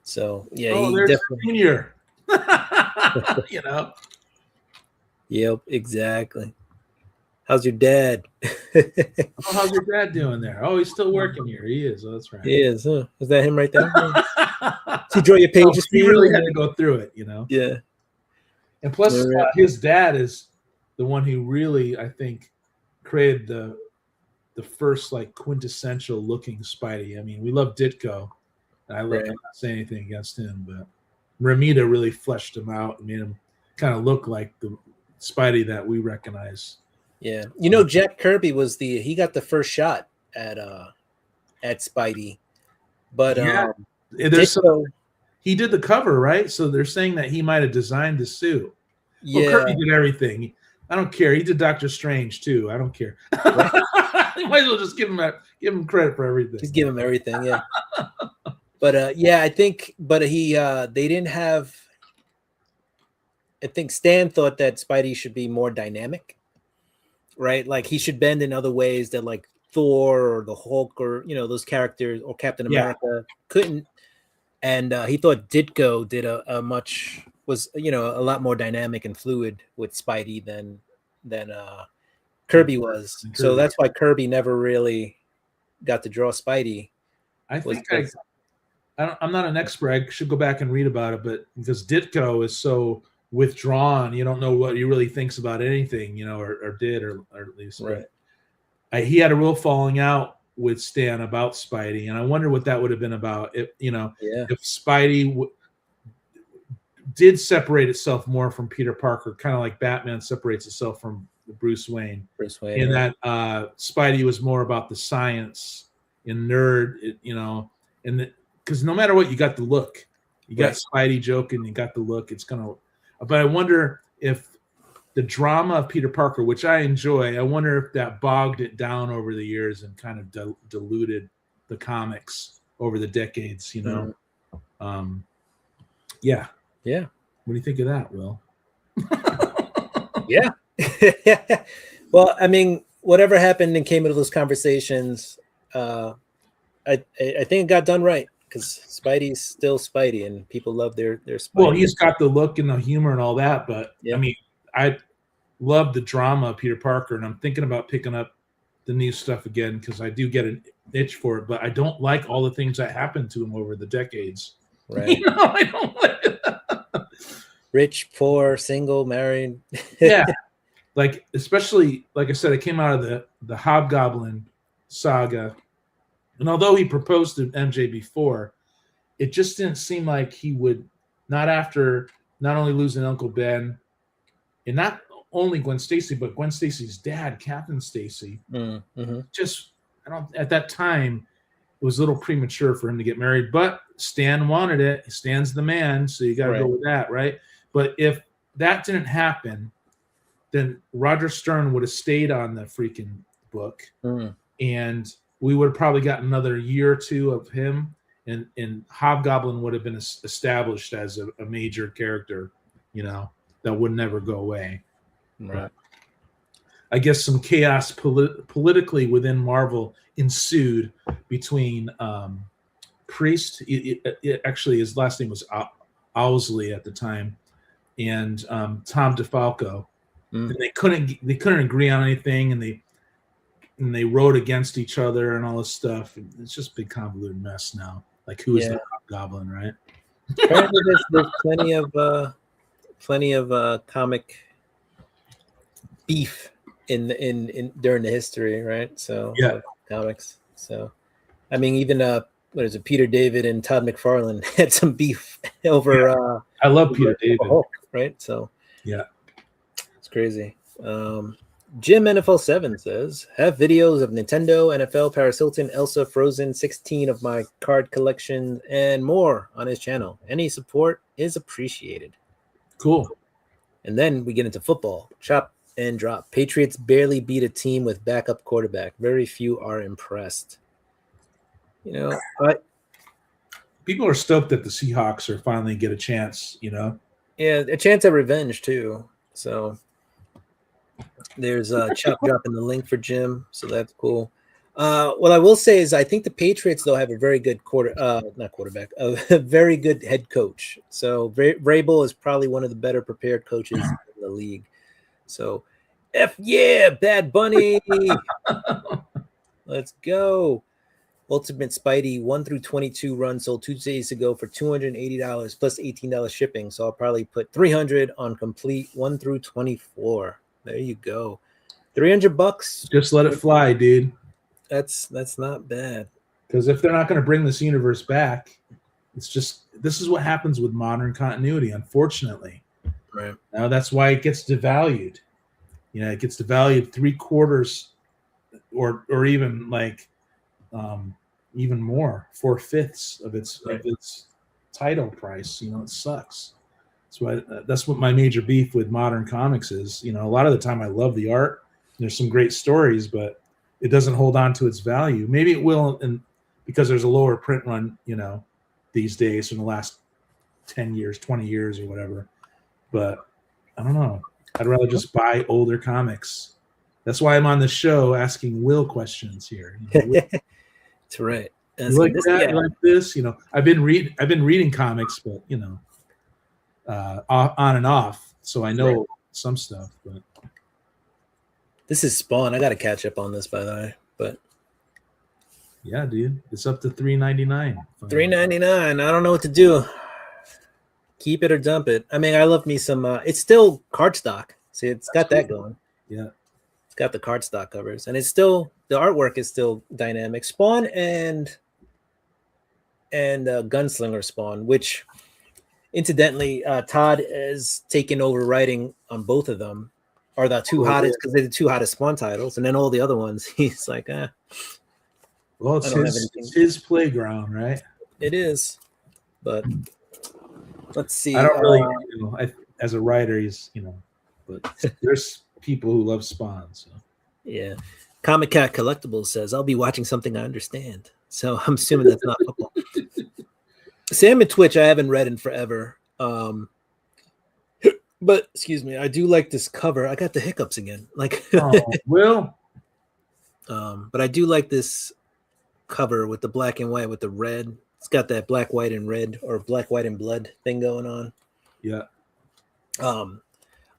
So yeah, Oh, he there's definitely. Junior. You know. Yep, exactly. How's your dad? Oh, how's your dad doing there? Oh, he's still working here. He is. Oh, that's right. He is, huh? Is that him right there? Does he draw your pages for He you? really had to go through it, you know. Yeah. And plus, Yeah, right. his dad is the one who really, I think, created the first like quintessential looking Spidey. I mean, we love Ditko, and I'm not saying anything against him, but Ramita really fleshed him out and made him kind of look like the Spidey that we recognize. Yeah. Jack Kirby he got the first shot at Spidey. But Yeah. He did the cover, right? So they're saying that he might have designed the suit. Yeah. Well, Kirby did everything. I don't care. He did Doctor Strange too. I don't care. You might as well just give him credit for everything. Just give him everything, yeah. But I think they didn't have. I think Stan thought that Spidey should be more dynamic, right? Like he should bend in other ways that like Thor or the Hulk or those characters or Captain America couldn't. And he thought Ditko did a lot more dynamic and fluid with Spidey than Kirby was. So that's why Kirby never really got to draw Spidey. I'm not an expert. I should go back and read about it, but because Ditko is so withdrawn, you don't know what he really thinks about anything, or did, or at least. Right. He had a real falling out with Stan about Spidey, and I wonder what that would have been about. If Spidey did separate itself more from Peter Parker, kind of like Batman separates itself from Bruce Wayne. And that Spidey was more about the science and nerd, and because no matter what, you got the look. You got Spidey joking, you got the look. But I wonder if the drama of Peter Parker, which I enjoy, I wonder if that bogged it down over the years and kind of diluted the comics over the decades, Mm-hmm. Yeah. Yeah. What do you think of that, Will? Yeah. Well, I mean, whatever happened and came into those conversations, I think it got done right because Spidey's still Spidey and people love their Spidey. Well, he's got the look and the humor and all that, but I mean, I love the drama of Peter Parker, and I'm thinking about picking up the new stuff again because I do get an itch for it, but I don't like all the things that happened to him over the decades. Right. I don't like it. Rich, poor, single, married. Yeah. Like, especially, like I said, it came out of the Hobgoblin saga. And although he proposed to MJ before, it just didn't seem like he would, not after not only losing Uncle Ben, and not only Gwen Stacy, but Gwen Stacy's dad, Captain Stacy. Mm-hmm. Just I don't. At that time, it was a little premature for him to get married, but Stan wanted it. Stan's the man, so you got to go with that, right? But if that didn't happen, then Roger Stern would have stayed on the freaking book, and we would have probably got another year or two of him, and Hobgoblin would have been established as a major character, that would never go away. Right. But I guess some chaos politically within Marvel ensued between Priest. Actually, his last name was Owsley at the time, and Tom DeFalco. And they couldn't agree on anything, and they wrote against each other and all this stuff. It's just a big convoluted mess now. Like, who is the Hobgoblin, right? Apparently, there's plenty of comic beef in during the history, right? So comics. So, I mean, even what is it? Peter David and Todd McFarlane had some beef over. I love Peter David, Hulk, right? So yeah. Crazy. Jim NFL7 says, have videos of Nintendo, NFL, Paris Hilton, Elsa, Frozen, 16 of my card collection, and more on his channel. Any support is appreciated. Cool. And then we get into football. Chop and drop. Patriots barely beat a team with backup quarterback. Very few are impressed. People are stoked that the Seahawks are finally get a chance, Yeah, a chance at revenge, too. So there's Chop dropping the link for Jim, so that's cool. What I will say is I think the Patriots, though, have a very good a very good head coach. So Vrabel is probably one of the better prepared coaches in the league. So Bad Bunny. Let's go. Ultimate Spidey 1 through 22 run sold 2 days ago for $280 plus $18 shipping. So I'll probably put $300 on complete 1 through 24. There you go. $300. Just let it fly, dude. That's not bad. Because if they're not going to bring this universe back, this is what happens with modern continuity, unfortunately. Right. Now that's why it gets devalued. It gets devalued 3/4 or even like even more, 4/5 of its title price. It sucks. That's what my major beef with modern comics is. A lot of the time I love the art. There's some great stories, but it doesn't hold on to its value. Maybe it will, because there's a lower print run, these days in the last 10 years, 20 years or whatever. But I don't know. I'd rather just buy older comics. That's why I'm on the show asking Will questions here. That's right. You like that? You like this? I've been reading comics, but on and off, so I know some stuff. But this is Spawn. I got to catch up on this, by the way. But yeah, dude, it's up to $3.99. $3.99. I don't know what to do. Keep it or dump it. I mean, I love me some. It's still cardstock. See, it's got that going. Yeah, it's got the cardstock covers, and it's still the artwork is still dynamic. Spawn and Gunslinger Spawn, which incidentally, Todd has taken over writing on both of them. Are the two hottest because they're the two hottest Spawn titles, and then all the other ones, he's like, Well, it's his playground, right? It is, but let's see. I don't really, as a writer, but there's people who love Spawn. So yeah, Comic Cat Collectibles says I'll be watching something I understand. So I'm assuming that's not football. Sam and Twitch, I haven't read in forever. But excuse me, I do like this cover. I got the hiccups again. Will. But I do like this cover with the black and white with the red. It's got that black, white, and red or black, white, and blood thing going on. Yeah.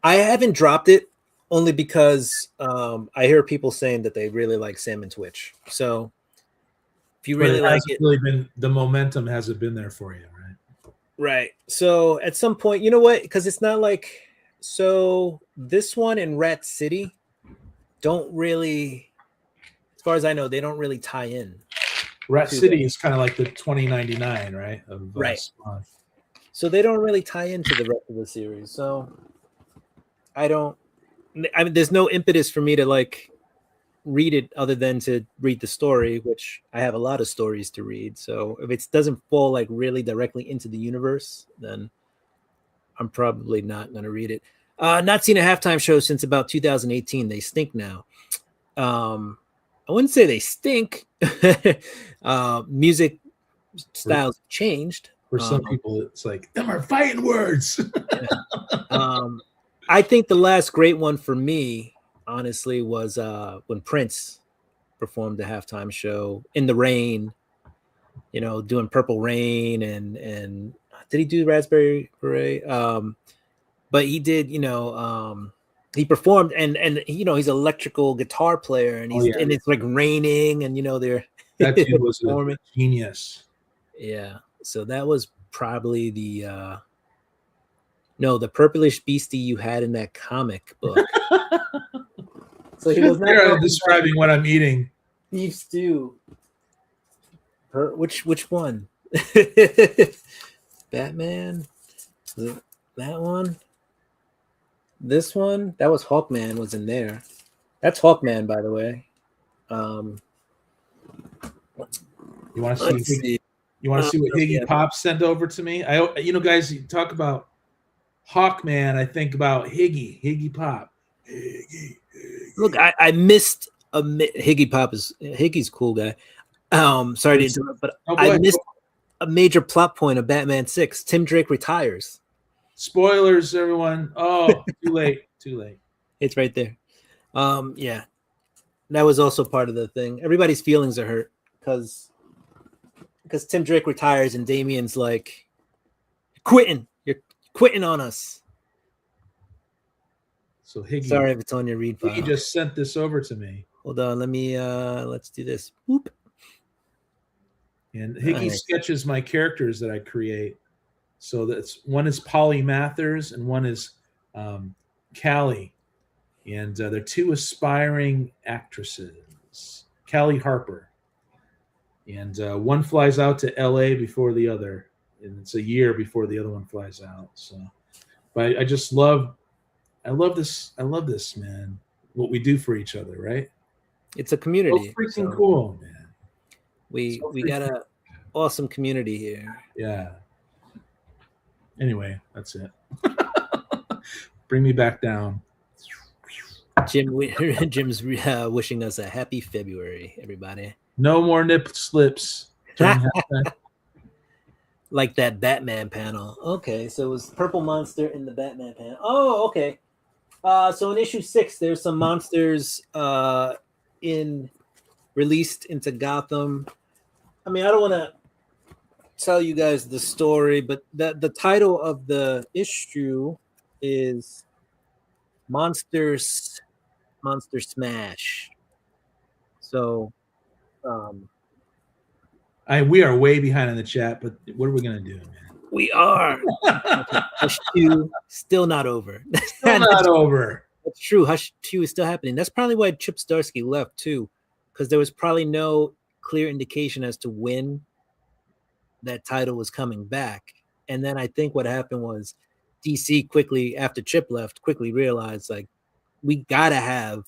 I haven't dropped it only because I hear people saying that they really like Sam and Twitch. So if you really like it, really been the momentum hasn't been there for you, right? Right. So at some point, you know what? Because it's not like this one and Rat City don't really, as far as I know, they don't really tie in. Rat City is kind of like the 2099, right? Right. Spawn. So they don't really tie into the rest of the series. So I don't I mean, there's no impetus for me to like read it other than to read the story, which I have a lot of stories to read. So if it doesn't fall like really directly into the universe, then I'm probably not going to read it. Not seen a halftime show since about 2018. They stink now. I wouldn't say they stink. Music styles changed. For some people, it's like, them are fighting words. I think the last great one for me, honestly, was when Prince performed the halftime show in the rain, doing Purple Rain and did he do Raspberry Beret? But he did, he performed and he's an electrical guitar player and and it's like raining and they're that dude was a genius. Yeah. So that was probably the Purplish Beastie you had in that comic book. So he was not describing what I'm eating. Beef stew. Which one? Batman? That one? This one? That was Hawkman was in there. That's Hawkman, by the way. You want to see? You want to see what Higgy Pop sent over to me? Guys, you talk about Hawkman. I think about Higgy Pop. Higgy. Look, I missed Higgy Pop. Higgy's a cool guy. Sorry to interrupt, but I missed a major plot point of Batman 6. Tim Drake retires. Spoilers, everyone. Oh, too late. It's right there. Yeah. That was also part of the thing. Everybody's feelings are hurt because Tim Drake retires and Damian's like, you're quitting on us. So Higgy, sorry if it's on your read file. He just sent this over to me. Hold on, let's do this. Whoop. And Higgy sketches my characters that I create. So that's one is Polly Mathers and one is Callie, and they're two aspiring actresses. Callie Harper, and one flies out to L.A. before the other, and it's a year before the other one flies out. So, but I just love this. I love this, man. What we do for each other, right? It's a community. So freaking cool, man. We got an awesome community here. Yeah. Anyway, that's it. Bring me back down. Jim's wishing us a happy February, everybody. No more nip slips. Like that Batman panel. Okay, so it was Purple Monster in the Batman panel. Oh, okay. So in issue 6, there's some monsters released into Gotham. I mean, I don't want to tell you guys the story, but the title of the issue is Monster Smash. So we are way behind in the chat, but what are we gonna do, man? We are. Hush 2 still not over. Still not over. That's true. Hush 2 is still happening. That's probably why Chip Zdarsky left too, because there was probably no clear indication as to when that title was coming back. And then I think what happened was DC quickly, after Chip left, quickly realized like we gotta have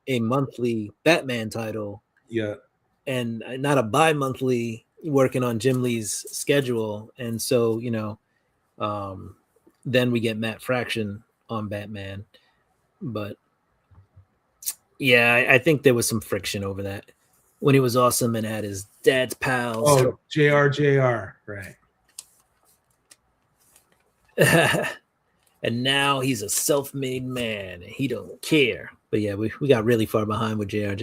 a monthly Batman title. Yeah. And not a bi-monthly working on Jim Lee's schedule. And so, then we get Matt Fraction on Batman. But yeah, I think there was some friction over that when he was awesome and had his dad's pals. Oh, JR, right. And now he's a self-made man and he don't care. But yeah, we got really far behind with JR.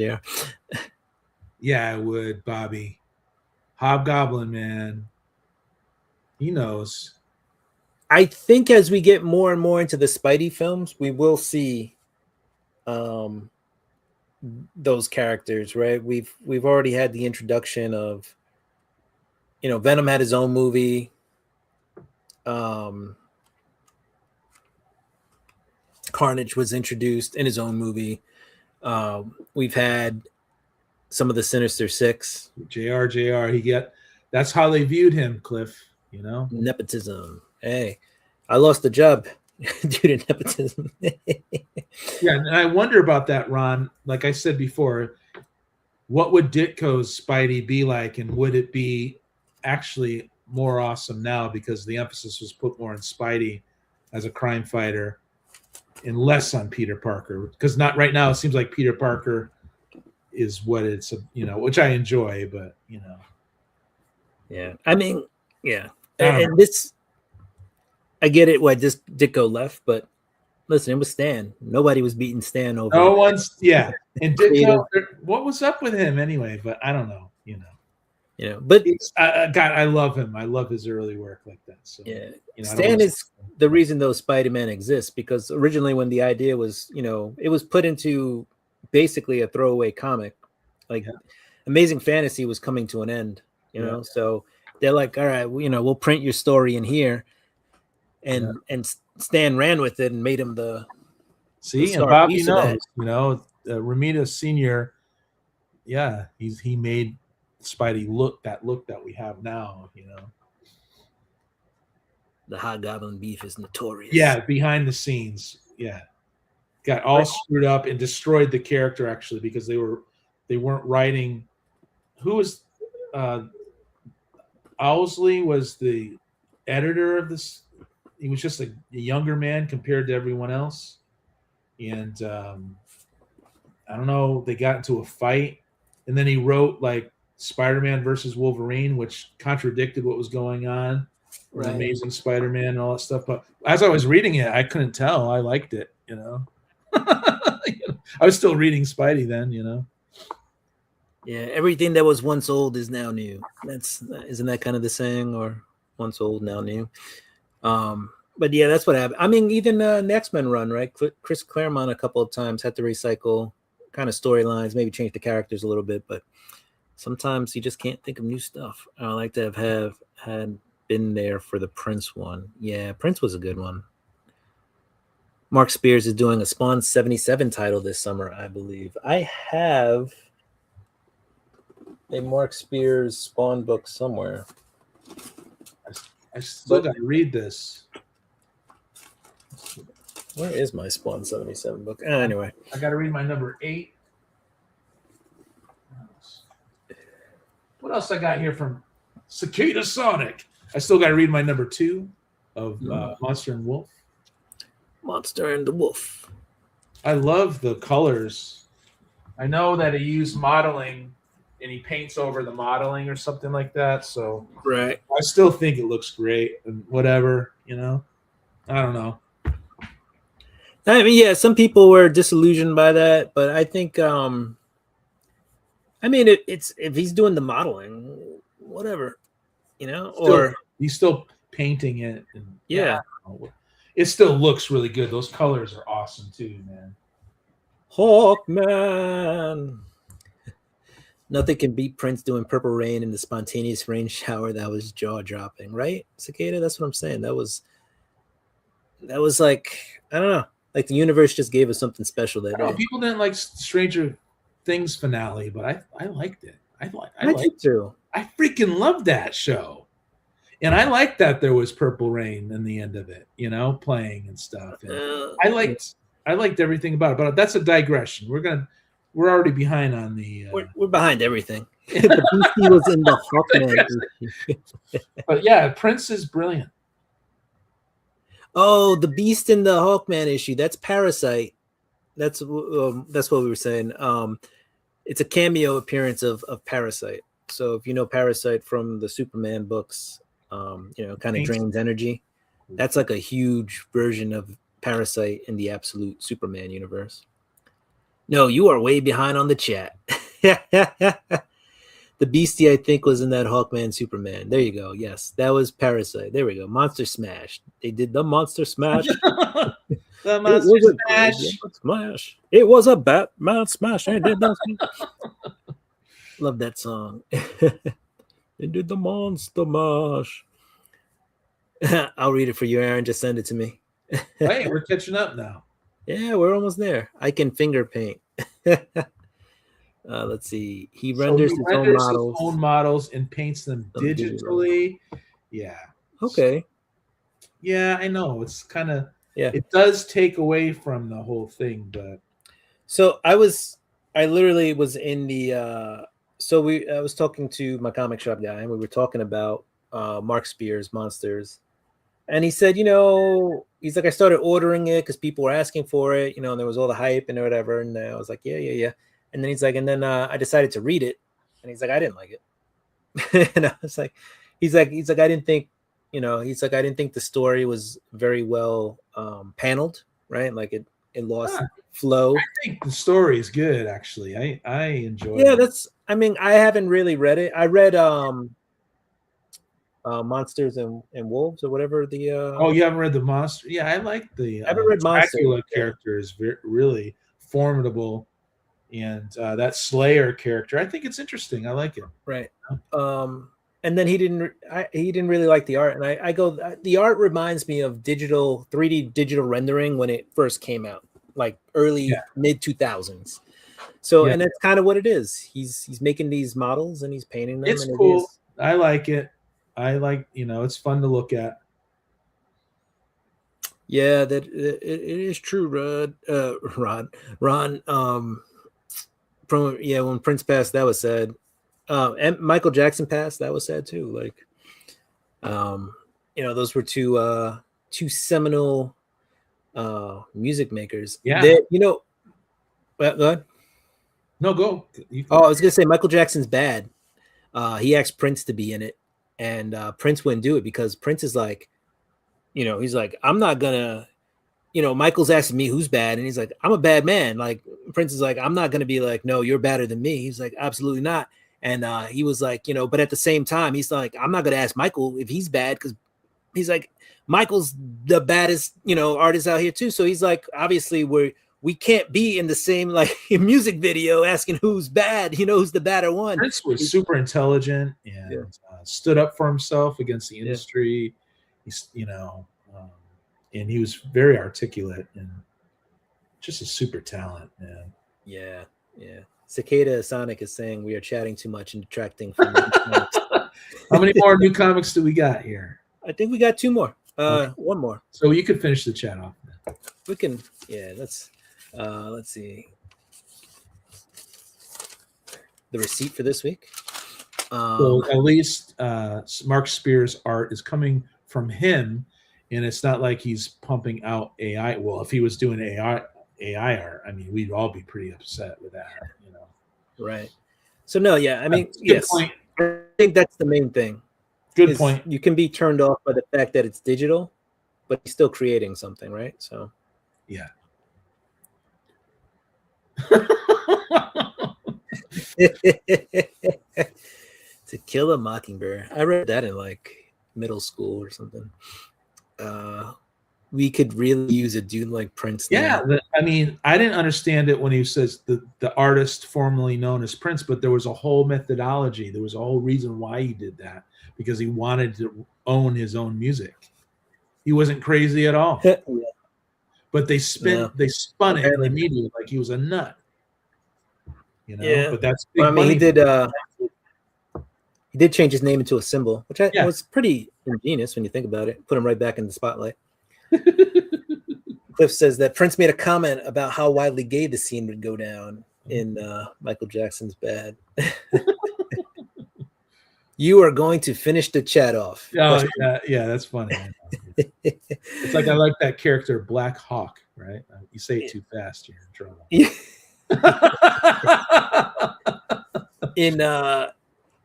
Yeah, I would, Bobby. Hobgoblin, man. He knows. I think as we get more and more into the Spidey films, we will see those characters, right? We've already had the introduction of, Venom had his own movie. Carnage was introduced in his own movie. We've had some of the Sinister Six. JR. That's how they viewed him, Cliff. Nepotism. Hey, I lost the job due to nepotism. Yeah, and I wonder about that, Ron. Like I said before, what would Ditko's Spidey be like, and would it be actually more awesome now because the emphasis was put more on Spidey as a crime fighter and less on Peter Parker? Because not right now, it seems like Peter Parker is what it's, which I enjoy, but Yeah, I mean, yeah, I and this, I get it why this Ditko left, but listen, it was Stan. Nobody was beating Stan over. no one's, yeah. And Ditko, what was up with him anyway? But I don't know, But God, I love him. I love his early work like that. So yeah, I don't Stan wanna- is the reason those Spider-Man exists, because originally when the idea was, it was put into basically a throwaway comic, like Amazing Fantasy was coming to an end, so they're like, all right, we'll print your story in here, and Stan ran with it and made him the See, star and Bobby piece of that. knows, Romita Senior, he made Spidey look that we have now, The Hobgoblin beef is notorious. Yeah, behind the scenes, got all screwed up and destroyed the character actually because they weren't writing. Who was Owsley was the editor of this. He was just a younger man compared to everyone else, and I don't know. They got into a fight, and then he wrote like Spider-Man versus Wolverine, which contradicted what was going on. Right. Amazing Spider-Man and all that stuff. But as I was reading it, I couldn't tell. I liked it, I was still reading Spidey then, Yeah, everything that was once old is now new. Isn't that kind of the saying, or once old, now new? But yeah, that's what happened. I mean, even the X-Men run, right? Chris Claremont a couple of times had to recycle kind of storylines, maybe change the characters a little bit, but sometimes you just can't think of new stuff. I like to have had been there for the Prince one. Yeah, Prince was a good one. Mark Spears is doing a Spawn 77 title this summer, I believe. I have a Mark Spears Spawn book somewhere. I still got to read this. Where is my Spawn 77 book? Anyway. I got to read my number 8. What else I got here from Cicada Sonic? I still got to read my number 2 of Monster and Wolf. Monster and the Wolf. I love the colors. I know that he used modeling and he paints over the modeling or something like that. So right. I still think it looks great and whatever, I don't know. I mean, yeah, some people were disillusioned by that, but I think, I mean, it's if he's doing the modeling, whatever, or he's still painting it. And, yeah. It still looks really good. Those colors are awesome too, man. Hawkman. Nothing can beat Prince doing Purple Rain in the spontaneous rain shower. That was jaw-dropping, right, Cicada? That's what I'm saying. That was like, I don't know, like the universe just gave us something special that day. People didn't like Stranger Things finale, but I liked it. I liked it too. I freaking loved that show. And I liked that there was Purple Rain in the end of it, playing and stuff. And I liked everything about it. But that's a digression. We're already behind on the. We're behind everything. The Beastie was in the Hawkman. But yeah, Prince is brilliant. Oh, the Beast in the Hawkman issue. That's Parasite. That's what we were saying. It's a cameo appearance of Parasite. So if you know Parasite from the Superman books, kind of drains energy. That's like a huge version of Parasite in the absolute Superman universe. No, you are way behind on the chat. The Beastie, I think, was in that Hawkman Superman. There you go. Yes, that was Parasite. There we go. Monster Smash. They did the Monster Smash. The Monster Smash. It was a Batman Smash. They did that. Love that song. They did the Monster Mash. I'll read it for you, Aaron. Just send it to me. Hey, we're catching up now. Yeah, we're almost there. I can finger paint. Let's see. He renders his own models and paints them digitally. Yeah. Okay. Yeah, I know. It's kind of Yeah. It does take away from the whole thing, but So I literally was in the I was talking to my comic shop guy, and we were talking about Mark Spears Monsters, and he said, he's like, I started ordering it because people were asking for it, and there was all the hype and whatever, and I was like, yeah, and then he's like, and then I decided to read it, and he's like, I didn't like it, and I was like, he's like, I didn't think, he's like, I didn't think the story was very well paneled, right? Like it lost flow. I think the story is good, actually. I enjoy Yeah, it. I haven't really read it. I read Monsters and Wolves or whatever the Oh, you haven't read the monster? Yeah, I like the I haven't read Dracula Monsters. character is really formidable, and that Slayer character, I think it's interesting. I like it. Right. And then he didn't really like the art, and I go, the art reminds me of 3D digital rendering when it first came out, like early mid 2000s. So and that's kind of what it is. He's making these models and he's painting them. It's and cool. I like it. I like, it's fun to look at. Yeah, that it is true, Ron. From when Prince passed, that was sad. And Michael Jackson passed, that was sad too. Like, those were two seminal music makers. Yeah. Go ahead. No, go. I was gonna say Michael Jackson's Bad. He asked Prince to be in it, and Prince wouldn't do it because Prince is like, he's like, I'm not gonna, Michael's asking me who's bad, and he's like, I'm a bad man. Like Prince is like, I'm not gonna be like, no, you're better than me. He's like, absolutely not. And he was like, but at the same time, he's like, I'm not gonna ask Michael if he's bad because he's like, Michael's the baddest, artist out here too. So he's like, obviously we can't be in the same like music video asking who's bad, who's the badder one. Prince was super intelligent and stood up for himself against the industry. He's, and he was very articulate and just a super talent, man. Yeah. Cicada Sonic is saying we are chatting too much and detracting from How many more new comics do we got here? I think we got two more. One more. So you could finish the chat off. We can, let's see. The receipt for this week. So at least Mark Spears' art is coming from him, and it's not like he's pumping out AI. Well, if he was doing AI art, I mean, we'd all be pretty upset with that, Right. So no, I mean, yes, point. I think that's the main thing. Good point. You can be turned off by the fact that it's digital, but he's still creating something, right? So yeah. To Kill a Mockingbird. I read that in like middle school or something. We could really use a dude like Prince. Yeah, I mean, I didn't understand it when he says the artist formerly known as Prince, but there was a whole methodology. There was a whole reason why he did that, because he wanted to own his own music. He wasn't crazy at all. But they spun it in the media like he was a nut. But that's big money. He did change his name into a symbol, which was pretty ingenious when you think about it. Put him right back in the spotlight. Cliff says that Prince made a comment about how widely gay the scene would go down in Michael Jackson's Bad. You are going to finish the chat off. Oh, yeah, that's funny. It's like I like that character Black Hawk, right? You say it too fast, you're in trouble.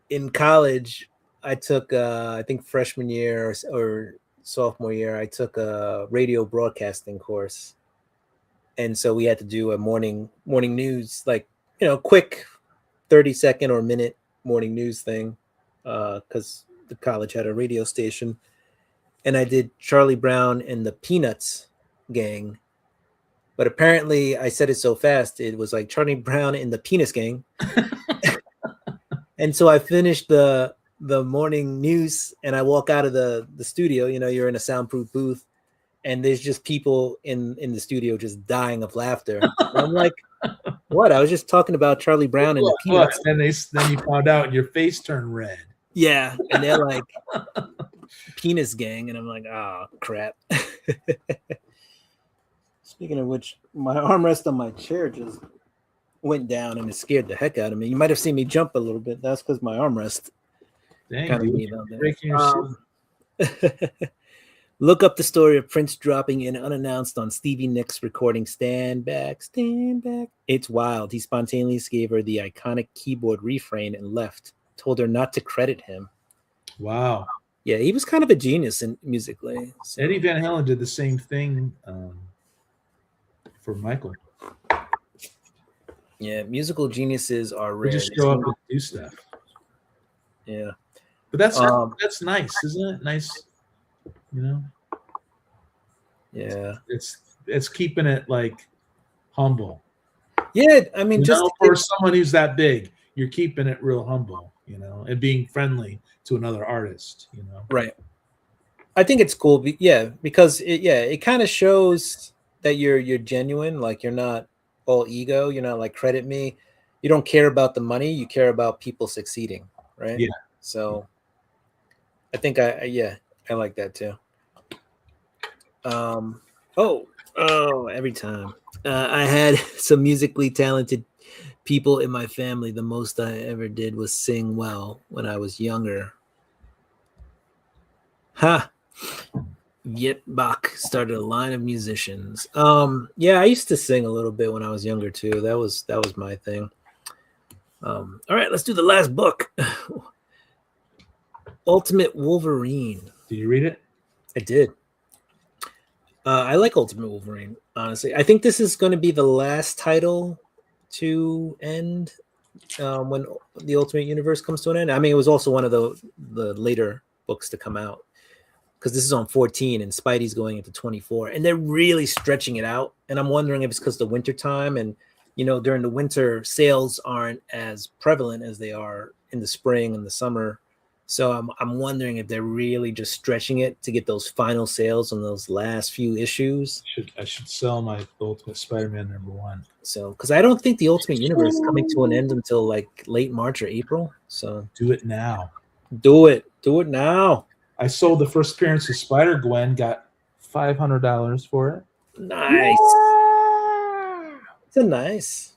In college, I took I think freshman year or sophomore year, I took a radio broadcasting course, and so we had to do a morning news, like quick 30-second or minute morning news thing, because the college had a radio station, and I did Charlie Brown and the Peanuts Gang, but apparently I said it so fast it was like Charlie Brown and the Penis Gang. And so I finished the morning news, and I walk out of the studio. You're in a soundproof booth, and there's just people in the studio just dying of laughter. And I'm like, what? I was just talking about Charlie Brown and the Peanuts. And then you found out, and your face turned red. Yeah, and they're like, Penis Gang, and I'm like, oh crap. Speaking of which, my armrest on my chair just went down and it scared the heck out of me. You might have seen me jump a little bit. That's because my armrest Dang, kind of dude, gave out you're there. breaking your Look up the story of Prince dropping in unannounced on Stevie Nicks' recording Stand Back, Stand Back. It's wild. He spontaneously gave her the iconic keyboard refrain and left. Told her not to credit him. Wow. Yeah, he was kind of a genius in musically. So. Eddie Van Halen did the same thing for Michael. Yeah, musical geniuses are They rare. just show up and do stuff. Yeah. But that's nice, isn't it? Nice, you know? Yeah. It's keeping it like humble. Yeah, I mean, just for someone who's that big, you're keeping it real humble, you know, and being friendly to another artist, you know. Right. I think it's cool. Because it kind of shows that you're genuine. Like you're not all ego. You're not like credit me. You don't care about the money. You care about people succeeding. Right. Yeah. So I think I like that too. Every time I had some musically talented people in my family. The most I ever did was sing well when I was younger. Yet Bach started a line of musicians. I used to sing a little bit when I was younger too. That was my thing. All right, let's do the last book. Ultimate Wolverine. Did you read it? I did. I like Ultimate Wolverine, honestly. I think this is going to be the last title to end when the Ultimate Universe comes to an end. I mean, it was also one of the later books to come out because this is on 14 and Spidey's going into 24. And they're really stretching it out. And I'm wondering if it's because the winter time and, you know, during the winter, sales aren't as prevalent as they are in the spring and the summer. So I'm wondering if they're really just stretching it to get those final sales on those last few issues. I should sell my Ultimate Spider-Man #1. So, because I don't think the Ultimate Universe is coming to an end until like late March or April. So do it now. Do it now. I sold the first appearance of Spider-Gwen, got $500 for it. Nice. It's a nice.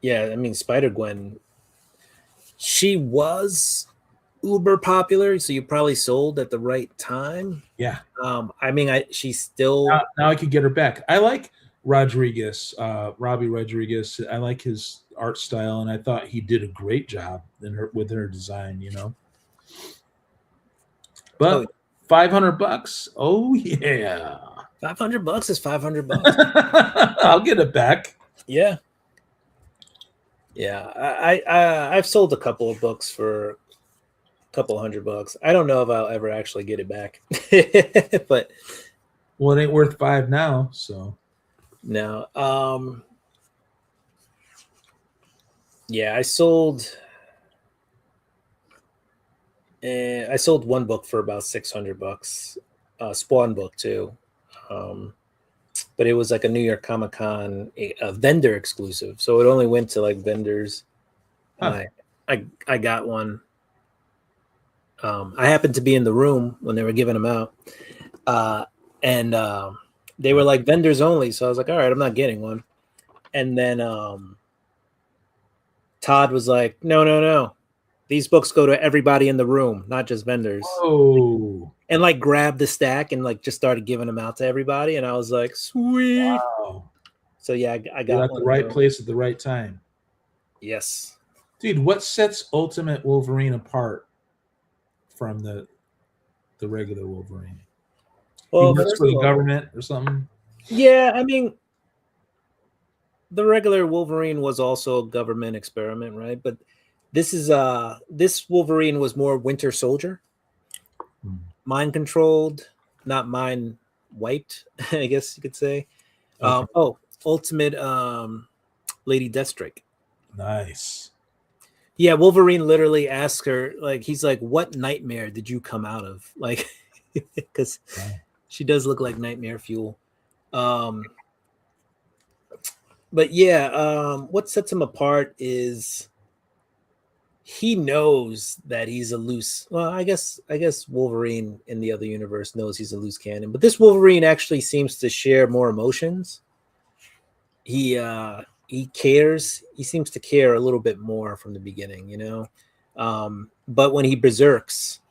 Yeah, I mean Spider-Gwen. She was uber popular, so you probably sold at the right time. Yeah. I mean, she's still now I could get her back. I like Rodriguez, Robbie Rodriguez. I like his art style, and I thought he did a great job with her design. You know, but $500. Oh yeah, $500 is $500. I'll get it back. Yeah. Yeah, I've sold a couple of books for a couple $100. I don't know if I'll ever actually get it back, but well, it ain't worth $5 now. So no, yeah, I sold one book for about $600. Spawn book too. But it was like a New York Comic Con, a vendor exclusive, so it only went to like vendors. Huh. I got one. I happened to be in the room when they were giving them out, and they were like vendors only. So I was like, all right, I'm not getting one. And then Todd was like, no, these books go to everybody in the room, not just vendors. Oh. And like grabbed the stack and like just started giving them out to everybody. And I was like, sweet. Wow. So yeah, I got at the right place at the right time. Yes. Dude, what sets Ultimate Wolverine apart from the regular Wolverine? Well, he works for the government or something? Yeah, I mean, the regular Wolverine was also a government experiment, right? But this Wolverine was more Winter Soldier. Mind controlled, not mind wiped, I guess you could say. Okay. Ultimate Lady Deathstrike. Nice. Yeah, Wolverine literally asks her, like, he's like, what nightmare did you come out of? Like, because she does look like nightmare fuel. But yeah, what sets him apart is he knows that he's a loose. Well, I guess Wolverine in the other universe knows he's a loose cannon, but this Wolverine actually seems to share more emotions. He cares. He seems to care a little bit more from the beginning, you know. But when he berserks,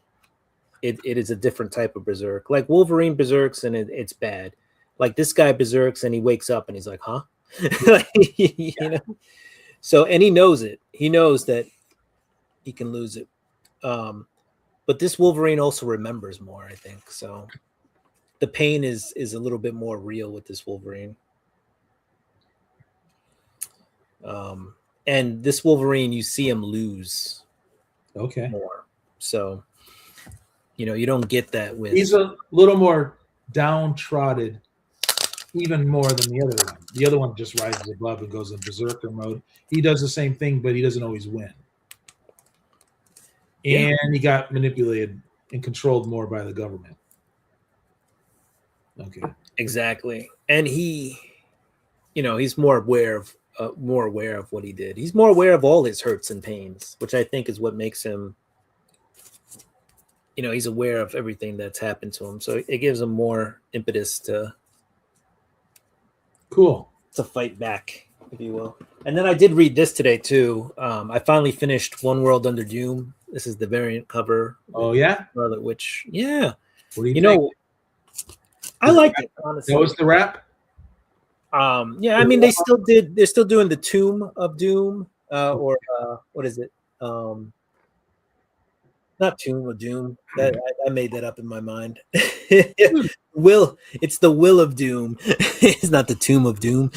it is a different type of berserk. Like Wolverine berserks and it's bad. Like this guy berserks and he wakes up and he's like, huh? You know? So, and he knows it. He knows that he can lose it. But this Wolverine also remembers more, I think. So the pain is a little bit more real with this Wolverine. And this Wolverine, you see him lose more. So, you know, you don't get that with. He's a little more downtrodden, even more than the other one. The other one just rises above and goes in berserker mode. He does the same thing, but he doesn't always win. And he got manipulated and controlled more by the government. Okay. Exactly. And he, you know, he's more aware of what he did. He's more aware of all his hurts and pains, which I think is what makes him, you know, he's aware of everything that's happened to him. So it gives him more impetus to fight back, if you will. And then I did read this today too. I finally finished One World Under Doom. This is the variant cover. Oh yeah, Scarlet Witch. Yeah. What do you think? know? I liked it, honestly. That was the wrap. Yeah, I mean they're still doing the Tomb of Doom, or what is it? Not Tomb of Doom. That I made that up in my mind. It's the Will of Doom. It's not the Tomb of Doom.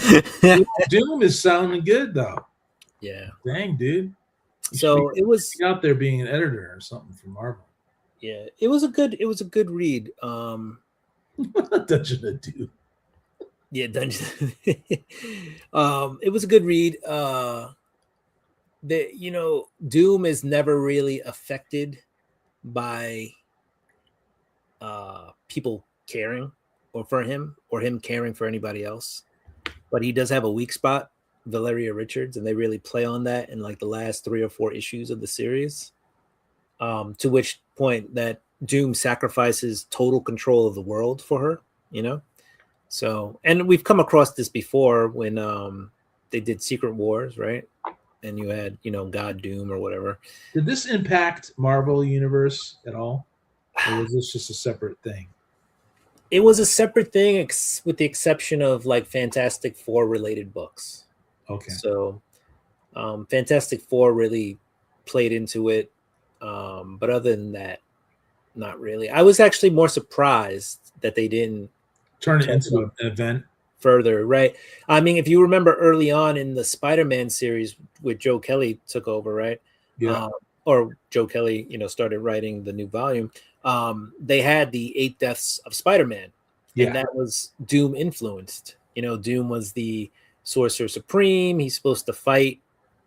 Doom is sounding good though. Yeah. Dang, dude. So it was out there being an editor or something for Marvel. Yeah, it was a good read. Dungeon of Doom. Yeah, Dungeon. It was a good read. You know, Doom is never really affected by people caring for him or him caring for anybody else. But he does have a weak spot, Valeria Richards, and they really play on that in like the last 3 or 4 issues of the series. To which point that Doom sacrifices total control of the world for her, you know? So, and we've come across this before when they did Secret Wars, right? And you had, you know, God Doom or whatever. Did this impact Marvel Universe at all? Or was this just a separate thing? It was a separate thing with the exception of like Fantastic Four related books. Okay. So Fantastic Four really played into it. But other than that, not really. I was actually more surprised that they didn't turn it into an event further, right? I mean, if you remember early on in the Spider-Man series with Joe Kelly took over, right? Yeah. Or Joe Kelly, you know, started writing the new volume. They had the 8 Deaths of Spider-Man, and that was Doom influenced. You know, Doom was the Sorcerer Supreme. He's supposed to fight,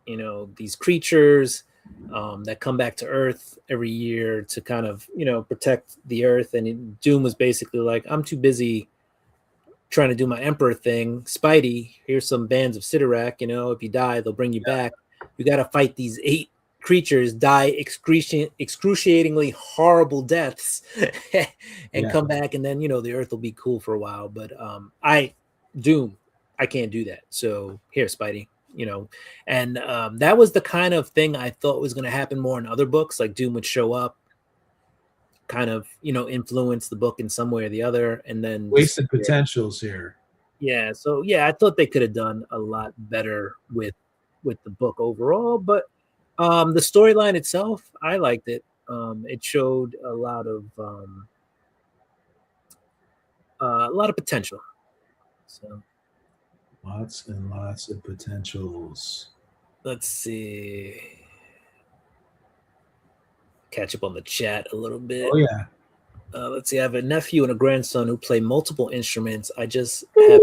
you know, these creatures that come back to Earth every year to kind of, you know, protect the Earth. And Doom was basically like, I'm too busy trying to do my Emperor thing. Spidey, here's some bands of Sidorak. You know, if you die, they'll bring you back. You got to fight these 8 creatures, die excruciatingly horrible deaths, and come back, and then, you know, the Earth will be cool for a while. But I can't do that. So here, Spidey. You know, and that was the kind of thing I thought was going to happen more in other books. Like Doom would show up, kind of, you know, influence the book in some way or the other, and then wasted potentials here. Yeah, so yeah, I thought they could have done a lot better with the book overall, but the storyline itself, I liked it. It showed a lot of potential. So. Lots and lots of potentials. Let's see. Catch up on the chat a little bit. Oh, yeah. Let's see. I have a nephew and a grandson who play multiple instruments. I just have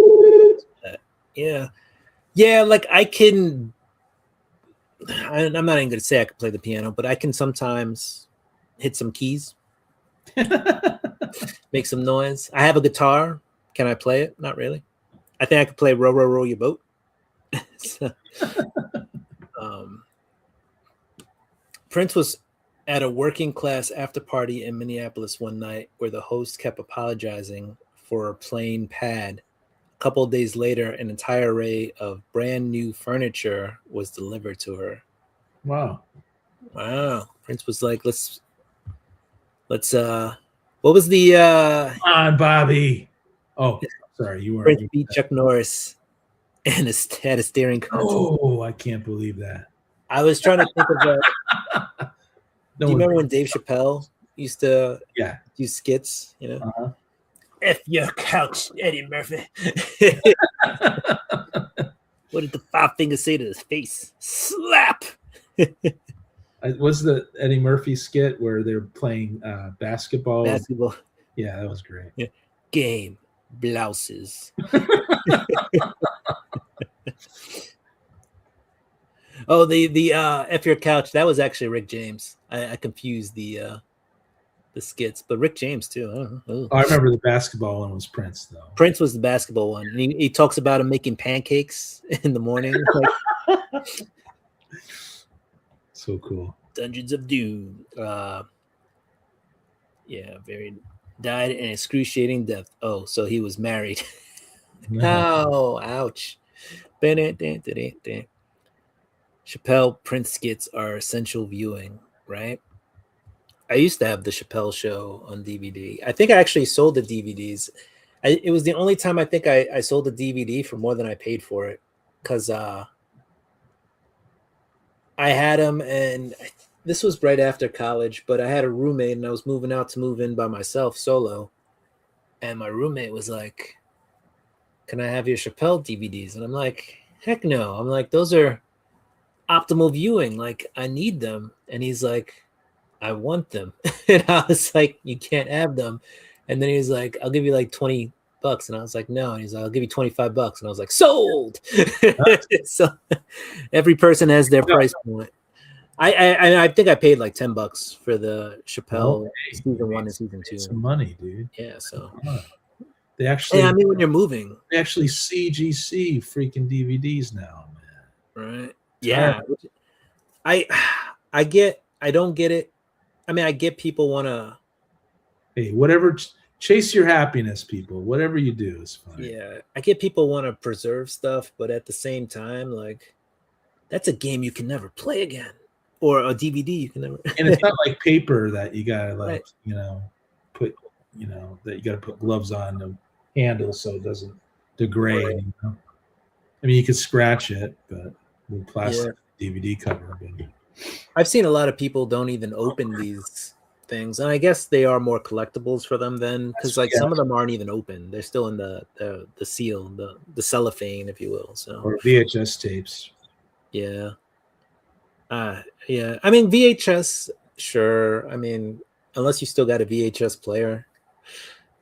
that. Yeah. Yeah, like I'm not even going to say I can play the piano, but I can sometimes hit some keys, make some noise. I have a guitar. Can I play it? Not really. I think I could play Row, Row, Row Your Boat. So, Prince was at a working class after party in Minneapolis one night where the host kept apologizing for a plain pad. A couple of days later, an entire array of brand new furniture was delivered to her. Wow. Wow. Prince was like, let's what was the Come on, Bobby. Oh, sorry, you weren't. Prince beat Chuck Norris and had a steering console. Oh, I can't believe that. I was trying to think of No do you one- remember when Dave Chappelle used to Yeah. do skits, Uh-huh. F your couch, Eddie Murphy. What did the five fingers say to his face? Slap. Was the Eddie Murphy skit where they're playing basketball? Basketball Yeah, that was great. game. Blouses. Oh, the F your couch. That was actually Rick James. I confused the skits, but Rick James too. I don't know. Oh, I remember the basketball one was Prince though. Prince was the basketball one. And he talks about him making pancakes in the morning. Like, So cool. Dungeons of Doom. Yeah, died an excruciating death. Oh, so he was married. Oh, ouch. Chappelle Prince skits are essential viewing, right? I used to have the Chappelle Show on DVD. I think I actually sold the DVDs. It was the only time I think I sold a DVD for more than I paid for it, because I had them, and this was right after college, but I had a roommate and I was moving out to move in by myself solo. And my roommate was like, "Can I have your Chappelle DVDs?" And I'm like, "Heck no." I'm like, "Those are optimal viewing. Like, I need them." And he's like, "I want them." And I was like, "You can't have them." And then he was like, "I'll give you like $20." And I was like, "No." And he's like, "I'll give you $25." And I was like, "Sold." So every person has their price point. I think I paid like $10 for the Chappelle season 1 and season 2. Some money, dude. Yeah, so They actually, I mean, when you're moving, they actually CGC freaking DVDs now, man. right? Yeah, I don't get it. I mean, I get people want to. Hey, whatever, chase your happiness, people. Whatever you do is fine. Yeah, I get people want to preserve stuff, but at the same time, like, that's a game you can never play again, or a DVD you can never. And it's not like paper that you gotta like, Right. put, that you gotta put gloves on the handle so it doesn't degrade. Right. You know? I mean, you could scratch it, but with plastic DVD cover. But I've seen a lot of people don't even open these things, and I guess they are more collectibles for them then, because like some of them aren't even open; they're still in the seal, the cellophane, if you will. So or VHS tapes. yeah, yeah. I mean VHS, sure. I mean, unless you still got a VHS player,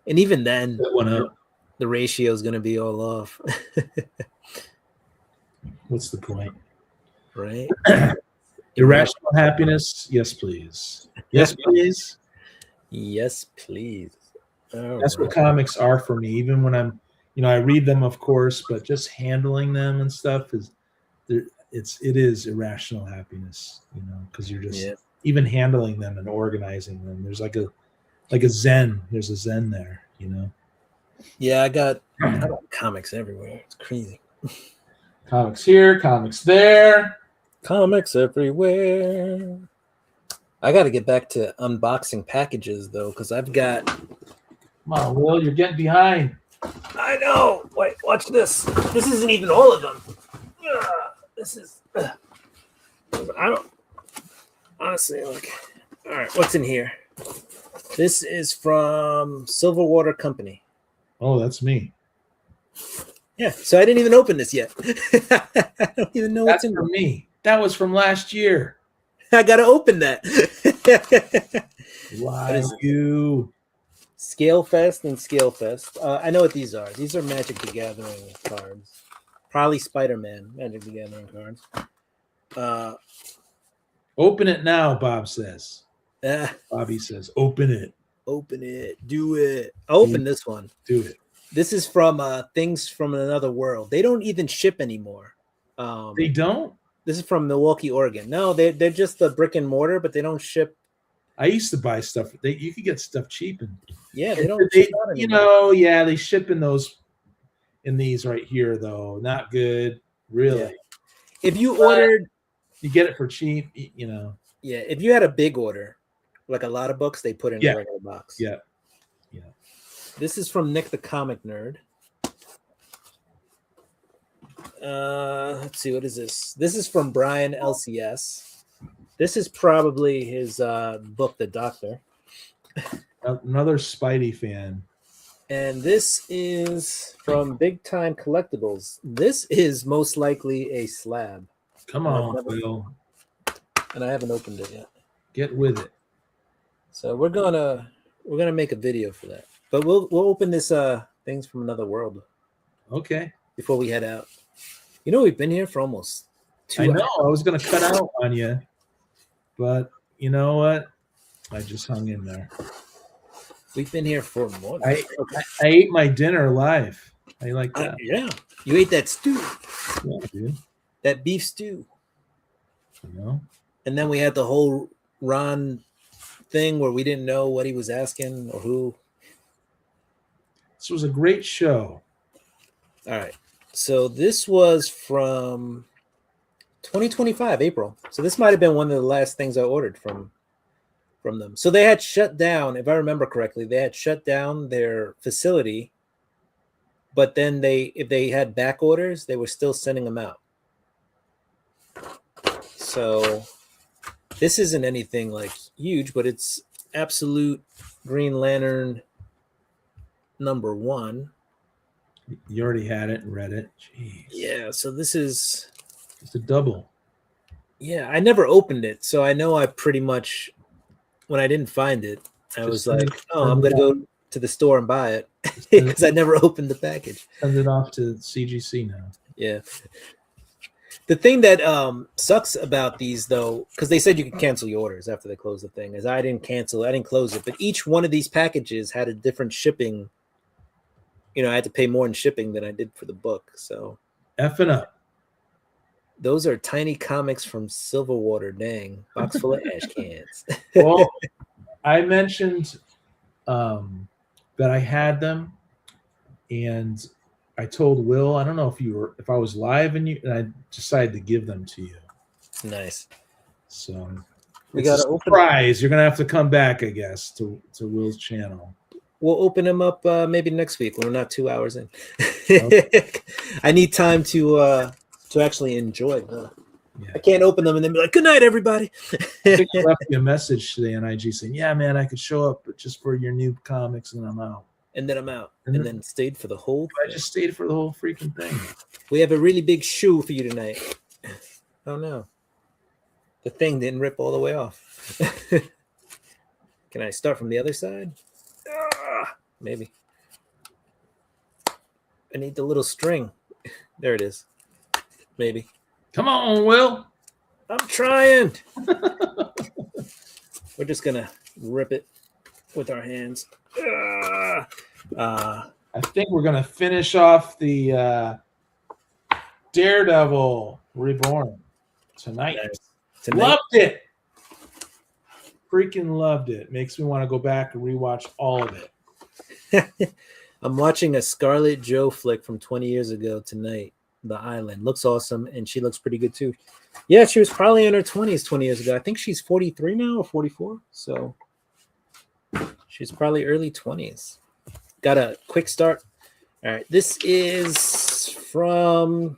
and even then, That one up. the ratio is going to be all off, What's the point? right? Irrational happiness? Yes, please. Yes, please. Yes, please. All That's what right. comics are for me. Even when I'm, I read them, of course, but just handling them and stuff is, it is irrational happiness, because you're just even handling them and organizing them. There's like a zen. There's a zen there, Yeah, I got comics everywhere. It's crazy. Comics here, comics there. Comics everywhere. I got to get back to unboxing packages though, because I've got. Come on, Will, you're getting behind. I know. Wait, watch this. This isn't even all of them. This is. I don't. Honestly, like. All right, what's in here? This is from Silverwater Company. Oh, that's me. Yeah, so I didn't even open this yet. I don't even know what's That's in for here. me. That was from last year. I gotta open that. Why is it? you? Scalefest and Scalefest. I know what these are. These are Magic the Gathering cards. Probably Spider-Man Magic the Gathering cards. Open it now, Bob says. Ah, Bobby says, open it. open it. Do it. I'll open this one. Do it. This is from Things from Another World. They don't even ship anymore. They don't? This is from Milwaukee, Oregon. No, they're just the brick and mortar, but they don't ship. I used to buy stuff. You could get stuff cheap, and Yeah, they don't ship out you anymore. know, yeah, they ship in these right here though. Not good, really. Yeah. If you ordered, you get it for cheap, you know. yeah, if you had a big order, like a lot of books, they put in a regular box. Yeah. This is from Nick the Comic Nerd. Let's see, what is this? This is from Brian LCS. This is probably his book, The Doctor. Another Spidey fan. And this is from Big Time Collectibles. This is most likely a slab. Come on, Will. And I haven't opened it yet. Get with it. So we're gonna make a video for that. But we'll open this Things from Another World. Okay. Before we head out. You know, we've been here for almost 2 I hours. know. I was gonna cut out on you, but you know what? I just hung in there. We've been here for more. I ate my dinner live. I like that. Yeah. You ate that stew. Yeah, dude. That beef stew. You know? And then we had the whole Ron thing where we didn't know what he was asking or who. This was a great show. All right. So this was from 2025, April. So this might have been one of the last things I ordered from them. So they had shut down, if I remember correctly, they had shut down their facility, but then if they had back orders, they were still sending them out. So this isn't anything like huge, but it's Absolute Green Lantern #1. You already had it and read it. Jeez. Yeah, so this is It's a double. Yeah, I never opened it, so I know I pretty much, when I didn't find it, I was like, "Oh, I'm gonna go to the store and buy it," because I never opened the package. Send it off to CGC now. Yeah. The thing that sucks about these, though, because they said you could cancel your orders after they close the thing, is I didn't close it, but each one of these packages had a different shipping. You know, I had to pay more in shipping than I did for the book. So Effing up. those are tiny comics from Silverwater. Dang, box full of ash cans. Well, I mentioned that I had them, and I told Will, I don't know if I was live and I decided to give them to you. Nice. So We it's a gotta open. surprise. You're gonna have to come back, I guess, to Will's channel. We'll open them up maybe next week when we're not 2 hours in. Okay. I need time to actually enjoy them. Yeah. I can't open them and then be like, "Good night, everybody." I think I left you a message today on IG saying, "Yeah, man, I could show up but just for your new comics, and I'm out." And then I'm out. And then stayed for the whole I just stayed for the whole freaking thing. We have a really big shoe for you tonight. Oh no. The thing didn't rip all the way off. Can I start from the other side? Maybe. I need the little string. There it is. Maybe. Come on, Will. I'm trying. We're just gonna rip it with our hands. I think we're gonna finish off the Daredevil Reborn tonight. Tonight. Loved it. Freaking loved it. Makes me want to go back and rewatch all of it. I'm watching a Scarlett Joe flick from 20 years ago tonight. The Island looks awesome, and she looks pretty good too. Yeah, she was probably in her 20s 20 years ago. I think she's 43 now or 44. So she's probably early 20s. Got a quick start. All right, this is from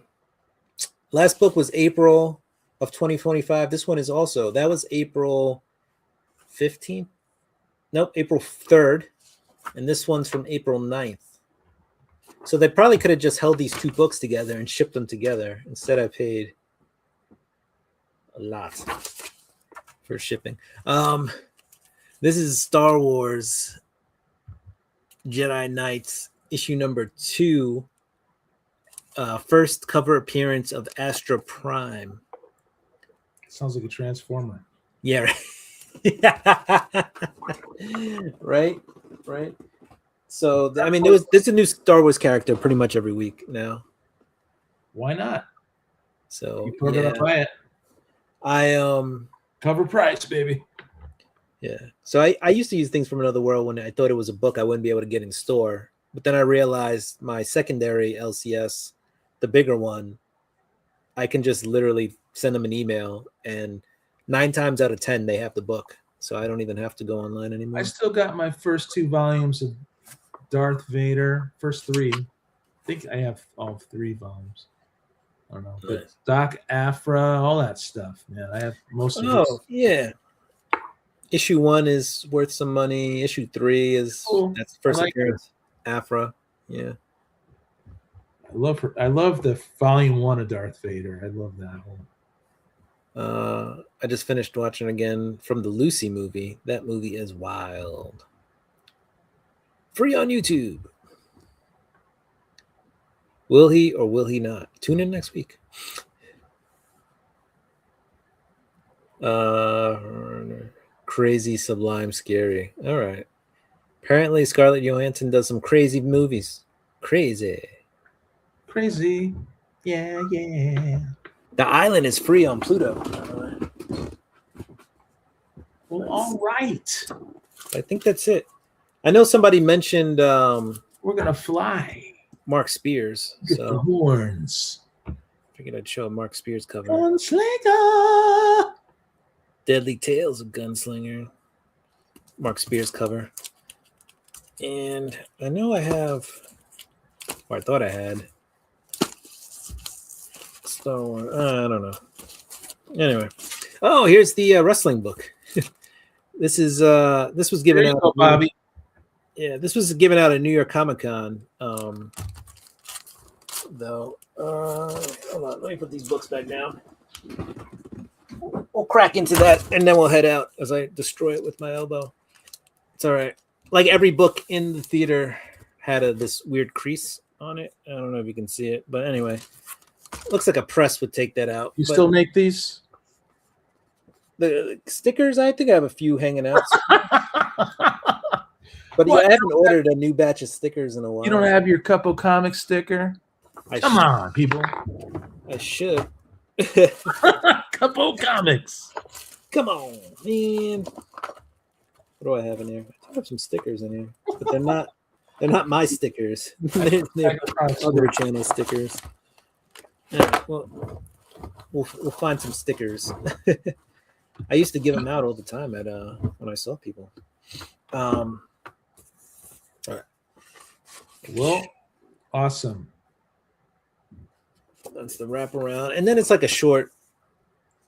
last book was April of 2025. This one is also, that was April 15th. Nope, April 3rd. And this one's from April 9th. So they probably could have just held these two books together and shipped them together. Instead, I paid a lot for shipping. This is Star Wars Jedi Knights issue #2. First cover appearance of Astra Prime. Sounds like a Transformer. Yeah. Right. Right. So I mean, there's a new Star Wars character pretty much every week now. Why not? So People are gonna buy it. I Cover price, baby. Yeah. So I used to use Things from Another World when I thought it was a book I wouldn't be able to get in store. But then I realized my secondary LCS, the bigger one, I can just literally send them an email, and 9 times out of 10 they have the book. So I don't even have to go online anymore. I still got my first 2 volumes of Darth Vader, first 3. I think I have all 3 volumes. I don't know. But Nice. Doc Afra, all that stuff, man. I have most of it. Oh, yeah. Issue 1 is worth some money. Issue 3 is that's the first appearance. Afra. Yeah. I love her. I love the volume 1 of Darth Vader. I love that one. I just finished watching again from the Lucy movie. That movie is wild. Free on YouTube. Will he or will he not? Tune in next week. Crazy, sublime, scary. All right. Apparently Scarlett Johansson does some crazy movies. Crazy. Yeah, yeah. The island is free on Pluto. Well, all right. I think that's it. I know somebody mentioned We're gonna fly. Mark Spears. Get the So horns. figured I'd show a Mark Spears cover. Gunslinger. Deadly Tales of Gunslinger. Mark Spears cover. And I know I have, or I thought I had, Star Wars. I don't know. Anyway. Oh, here's the wrestling book. This was given There you out. go, Bobby. Yeah, this was given out at New York Comic Con. Though, hold on, let me put these books back down. We'll crack into that, and then we'll head out as I destroy it with my elbow. It's all right. Like every book in the theater had this weird crease on it. I don't know if you can see it, but anyway, looks like a press would take that out. You But still make these? the stickers? I think I have a few hanging out. But yeah, I haven't ordered a new batch of stickers in a while. You don't have your Couple Comic sticker? Come on, people. I should. Couple Comics. Come on, man. What do I have in here? I have some stickers in here, but they're not my stickers. they're other channel stickers. Yeah, well, we'll find some stickers. I used to give them out all the time at when I saw people. All right. Well, awesome. That's the wraparound, and then it's like a short.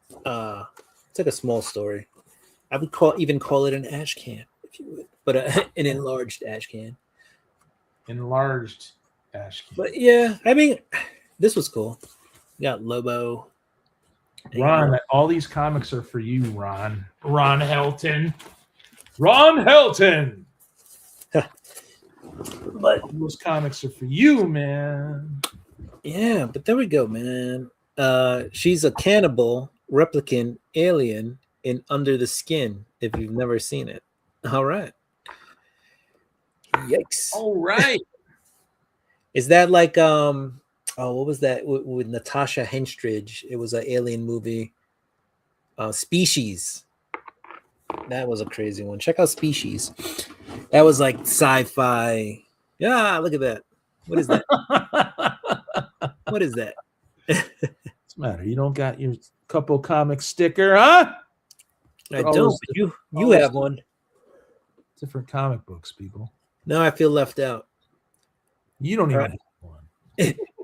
It's like a small story. I would even call it an ash can, if you would, but an enlarged ash can. Enlarged ash can. But yeah, I mean, this was cool. You got Lobo. Ron, all these comics are for you, Ron. Ron Helton. Ron Helton. But All those comics are for you, man. yeah, but there we go, man. She's a cannibal replicant alien in Under the Skin, if you've never seen it. All right. Yikes. All right. Is that like what was that with Natasha Henstridge? It was an alien movie. Species. That was a crazy one. Check out Species. That was like sci-fi. Yeah, look at that. What is that? What is that? What's the matter? You don't got your Couple Comic sticker, huh? I All don't. those- But you all those- have one. Different comic books, people. No, I feel left out. You don't even Right. have one.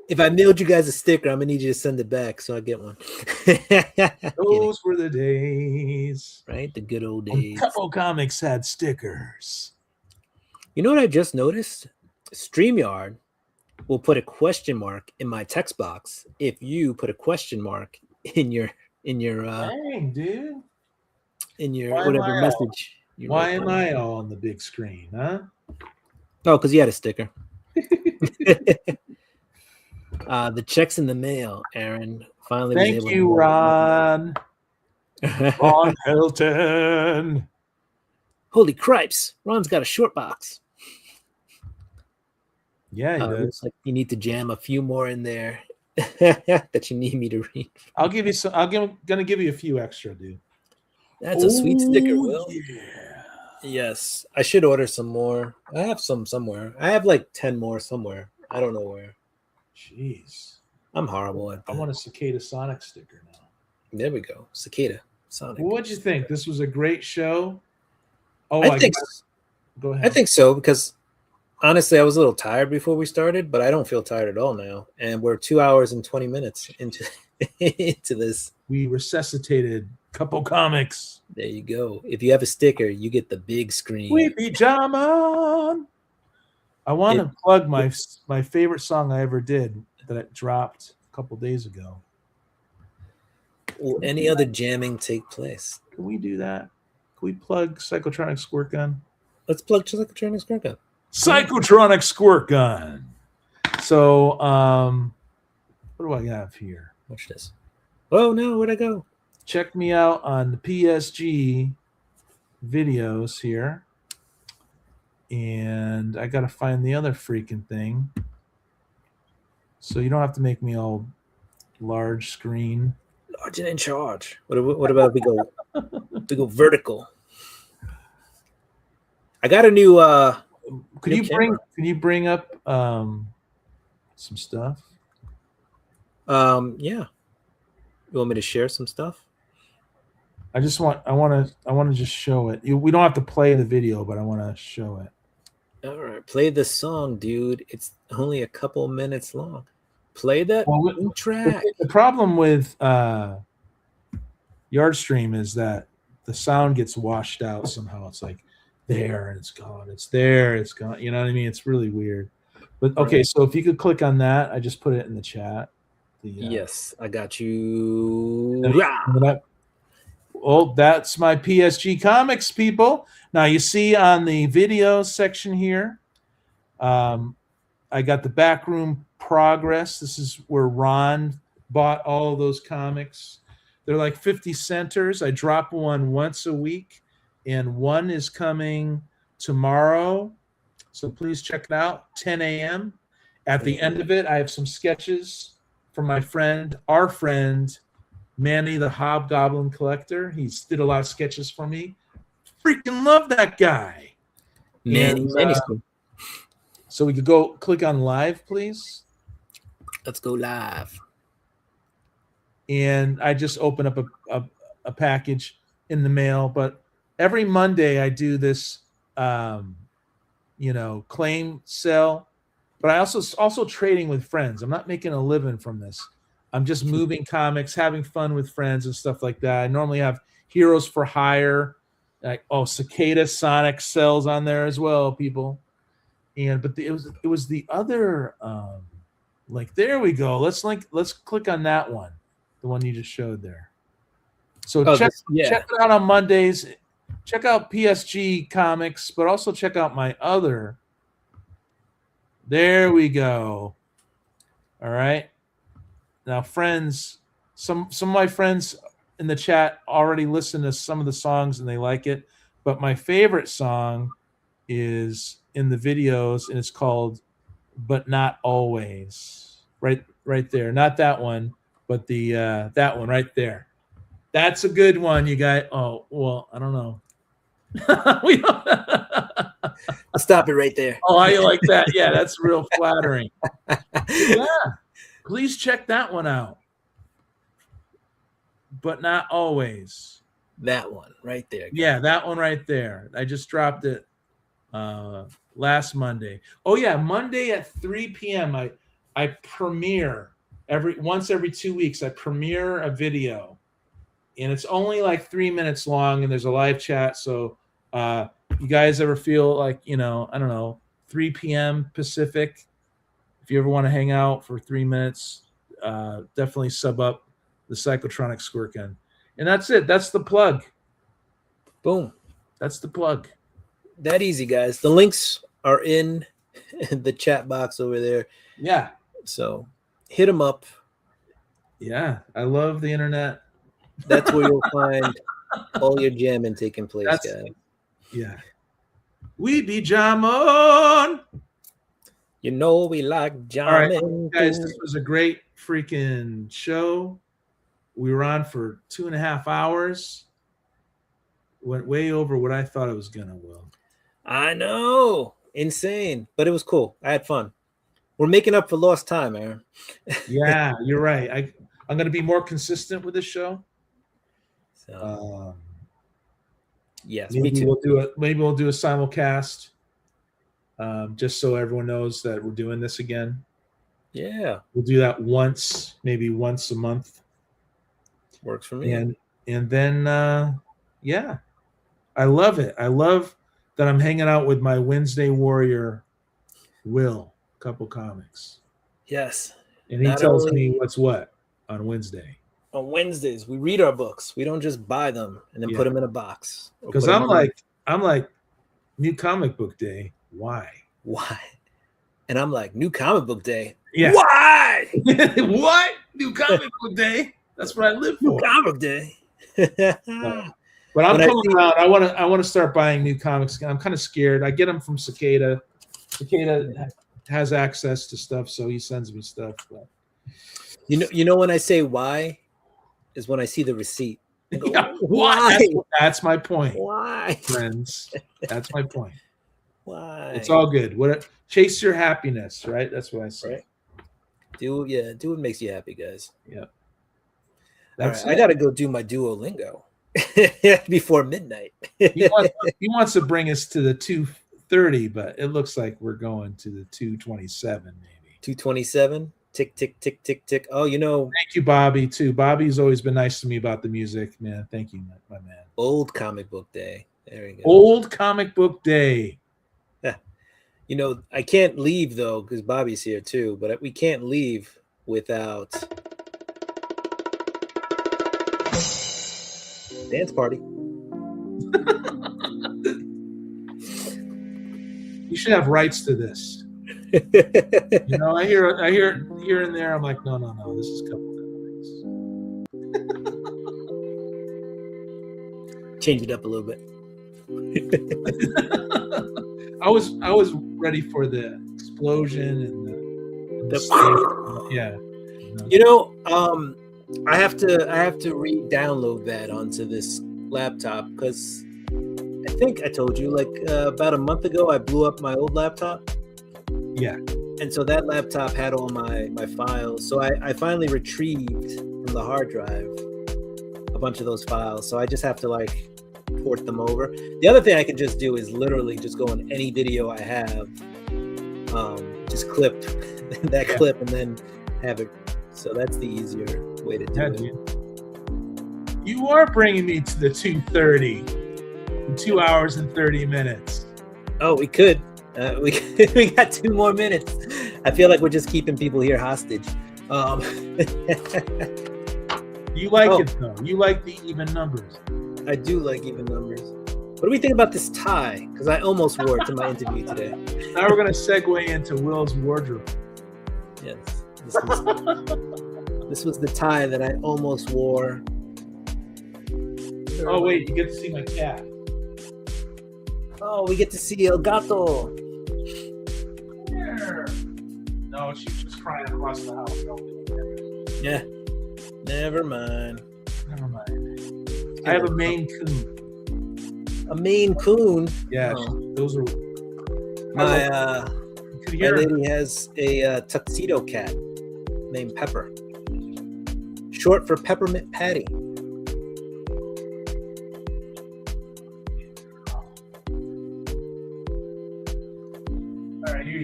If I mailed you guys a sticker, I'm gonna need you to send it back so I get one. Kidding, Those were the days right? The good old when days. Couple Comics had stickers. You know what I just noticed? StreamYard will put a question mark in my text box if you put a question mark in your Dang, dude. Why am whatever I message. you Why wrote. am I all on the big screen, huh? Oh, because you had a sticker. The check's in the mail, Aaron. Finally, was Thank able you, to- Ron. Ron Hilton. Holy cripes! Ron's got a short box. Yeah, he does. Looks like you need to jam a few more in there. that you need me to read. I'll give you some. Gonna give you a few extra, dude. That's a sweet sticker, Will. Yeah. Yes, I should order some more. I have some somewhere. I have like 10 more somewhere. I don't know where. Jeez. I'm horrible at I that. want a Cicada Sonic sticker now. There we go. Cicada Sonic. Well, what'd you think? This was a great show. Oh, I think go ahead. I think so because honestly, I was a little tired before we started, but I don't feel tired at all now. And we're 2 hours and 20 minutes into into this. We resuscitated Couple Comics. There you go. If you have a sticker, you get the big screen. We be Jaman. I want to plug my favorite song I ever did that it dropped a couple days ago. Will any other jamming take place? Can we do that? Can we plug Psychotronic Squirt Gun? Let's plug Psychotronic Squirt Gun. Psychotronic Squirt Gun. So, what do I have here? Watch this. Oh no, where'd I go? Check me out on the PSG videos here. And I got to find the other freaking thing. So you don't have to make me all large screen. Large and in charge. What about we go vertical? I got a new Could you bring up some stuff? Yeah. You want me to share some stuff? I want to just show it. We don't have to play the video, but I want to show it. All right, play the song, dude. It's only a couple minutes long. Play that track. The problem with Yardstream is that the sound gets washed out somehow. It's like there and it's gone. It's there, it's gone. You know what I mean? It's really weird. But okay, so if you could click on that, I just put it in the chat. Yes, I got you. Oh, that's my PSG Comics, people. Now you see on the video section here, I got the backroom progress. This is where Ron bought all of those comics. They're like 50 centers. I drop one once a week, and one is coming tomorrow. So please check it out, 10 a.m. At the end of it, I have some sketches from our friend, Manny the Hobgoblin Collector. He's did a lot of sketches for me. Freaking love that guy. Manny. So we could go click on live, please. Let's go live. And I just open up a package in the mail. But every Monday I do this, claim sale. But I also trading with friends. I'm not making a living from this. I'm just moving comics, having fun with friends and stuff like that. I normally have Heroes for Hire, like Cicada Sonic sells on there as well, people. But it was the other there we go. Let's click on that one, the one you just showed there. So check it out on Mondays. Check out PSG Comics, but also check out my other. There we go. All right. Now, friends, some of my friends in the chat already listen to some of the songs and they like it. But my favorite song is in the videos, and it's called "But Not Always." Right there. Not that one, but the that one right there. That's a good one, you guys. Oh, well, I don't know. We don't. I'll stop it right there. Oh, how you like that? Yeah, that's real flattering. Yeah. Please check that one out. But Not Always. That one right there. Yeah, that one right there. I just dropped it last Monday. Oh yeah, Monday at 3 p.m. I premiere once every 2 weeks. I premiere a video, and it's only like 3 minutes long, and there's a live chat. So you guys ever feel like, I don't know, 3 p.m. Pacific, if you ever want to hang out for 3 minutes, definitely sub up the Psychotronic Squirt Gun. And that's it. That's the plug. Boom. That's the plug. That easy, guys. The links are in the chat box over there. Yeah. So hit them up. Yeah. I love the internet. That's where you'll find all your jamming taking place, guys. Yeah. We be jamming. We like jamming. All right, guys, this was a great freaking show. We were on for 2.5 hours. Went way over what I thought it was gonna. Will. I know, insane, but it was cool. I had fun. We're making up for lost time, Aaron. Yeah, you're right. I'm gonna be more consistent with this show. So, yes, maybe me too. Maybe we'll do a simulcast, just so everyone knows that we're doing this again. Yeah, we'll do that maybe once a month. Works for me. And then yeah, I love it. I love that I'm hanging out with my Wednesday warrior, Will, Couple Comics. Yes, and he tells me what's what on Wednesday. On Wednesdays, we read our books. We don't just buy them and then put them in a box. Because I'm like, New Comic Book Day. Why? And I'm like, New Comic Book Day. Yeah. Why? What? New Comic Book Day. That's what I live for. New Comic Day. But I'm coming around. I want to start buying new comics. I'm kind of scared. I get them from Cicada. Cicada has access to stuff, so he sends me stuff. But you know when I say why, is when I see the receipt. Go, yeah, why? That's my point. Why, friends? That's my point. Why? It's all good. Chase your happiness, right? That's what I say. Right. Do what makes you happy, guys. Yeah. That's right. I gotta go do my Duolingo before midnight. he wants to bring us to the 2:30, but it looks like we're going to the 2:27, maybe. 2:27. Tick, tick, tick, tick, tick. Oh, Thank you, Bobby, too. Bobby's always been nice to me about the music, man. Thank you, my man. Old Comic Book Day. There we go. Old Comic Book Day. Yeah. I can't leave, though, because Bobby's here, too. But we can't leave without dance party. You should have rights to this. I hear here and there. I'm like, no. This is Couple Comics. Change it up a little bit. I was ready for the explosion and the yeah. I have to re-download that onto this laptop because I think I told you about a month ago I blew up my old laptop. Yeah. And so that laptop had all my files. So I finally retrieved from the hard drive a bunch of those files. So I just have to port them over. The other thing I can just do is literally just go in any video I have, just clip that clip and then have it. So that's the easier way to do it. You are bringing me to the 2:30 in 2 hours and 30 minutes. Oh, we could. We got 2 more minutes. I feel like we're just keeping people here hostage. You like it though. You like the even numbers. I do like even numbers. What do we think about this tie? Because I almost wore it to my interview today. Now we're gonna segue into Will's wardrobe. Yes. This was the tie that I almost wore. Oh wait, you get to see my cat. Oh, we get to see El Gato. Here. No, she's just crying across the house. Yeah. Never mind. I have a Maine Coon. A Maine Coon? Yeah, those are. My lady has a tuxedo cat named Pepper. Short for Peppermint Patty.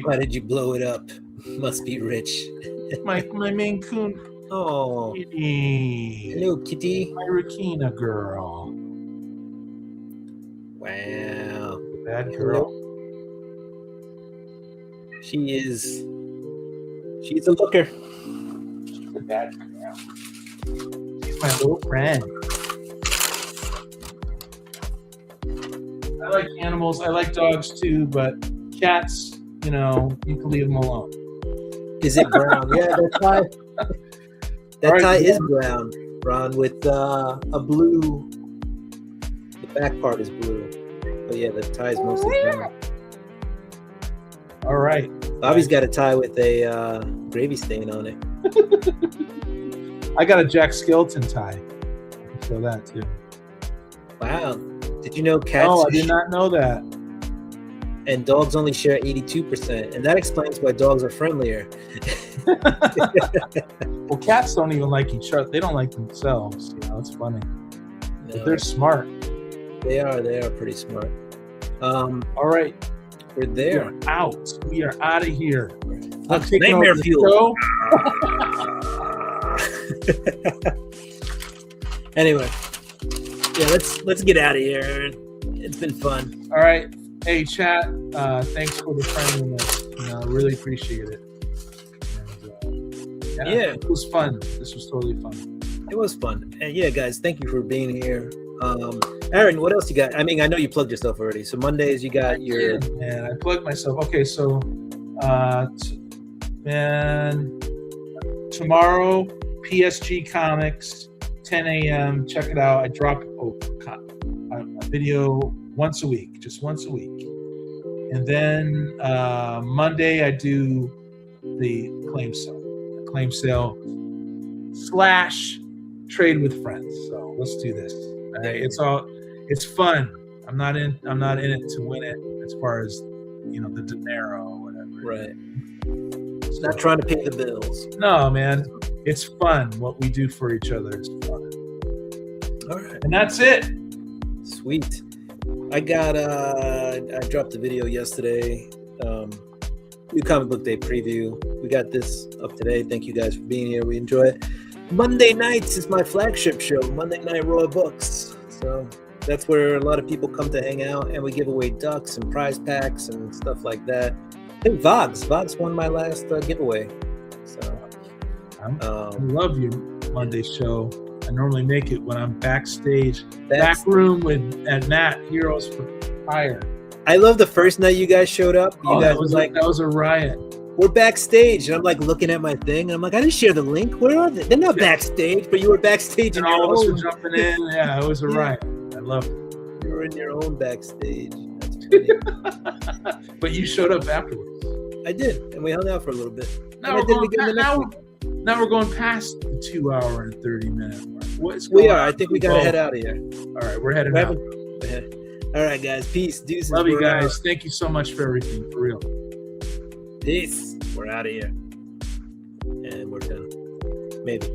Why did you blow it up? Must be rich. my Maine Coon. Oh, kitty. Hello, kitty. My Rakina girl. Wow. Bad girl. She's a looker. She's a bad girl. She's my little friend. I like animals. I like dogs too, but cats, you can leave them alone. Is it brown? Yeah, that tie is brown, Ron, with a blue. The back part is blue, but yeah, the tie is mostly brown. All right. Bobby's got a tie with a gravy stain on it. I got a Jack Skeleton tie. I can show that too. Wow. Did you know cats Oh, I did not know that. and dogs only share 82%? And that explains why dogs are friendlier. Well, cats don't even like each other. They don't like themselves. You know, it's funny. But No, they're smart. they are pretty smart. All right. We're We there. are out. We are out of here. Look, taking nightmare over the fuel. show. Anyway, yeah, let's get out of here, Aaron. It's been fun. All right. Hey, chat. Thanks for the friendliness. You know, I really appreciate it. And, Yeah. It was fun. This was totally fun. It was fun. And yeah, guys, thank you for being here. Aaron, what else you got? I mean, I know you plugged yourself already. So Mondays you got your Man, I plugged myself. Okay, so tomorrow, PSG Comics, 10 a.m. Check it out. I drop a video once a week, just once a week. And then Monday, I do the claim sale / trade with friends. So let's do this. All right, it's fun. I'm not in it to win it as far as, you know, the dinero or whatever. right. Not trying to pay the bills. No, man, it's fun. What we do for each other is fun. All right. And that's it. Sweet. I got I dropped a video yesterday. New comic book day preview. We got this up today. Thank you guys for being here. We enjoy it. Monday nights is my flagship show, Monday Night Raw Books. So that's where a lot of people come to hang out, and we give away ducks and prize packs and stuff like that. I think Vogs won my last giveaway. So I love your Monday show. I normally make it when I'm backstage, that's back room at Matt Heroes for Hire. I love the first night you guys showed up. You guys that was were like, that was a riot. we're backstage, and I'm like looking at my thing, and I'm like, I didn't share the link. Where are they? They're not backstage, but you were backstage in And your all of us were own. jumping in. Yeah, it was a Yeah. riot. I loved it. You were in your own backstage. That's funny. But you showed up afterwards. I did, and we hung out for a little bit. Now And I we're did it going. again the next Now, week. now we're going past the 2 hour and 30-minute mark. What's We going are. I on? think we gotta Oh, head out of here. All right, we're heading We're out. All right, guys. Peace. Deuces. Love you We're out. guys. Thank you so much for everything. For real. Peace. We're out of here, and we're done. Maybe.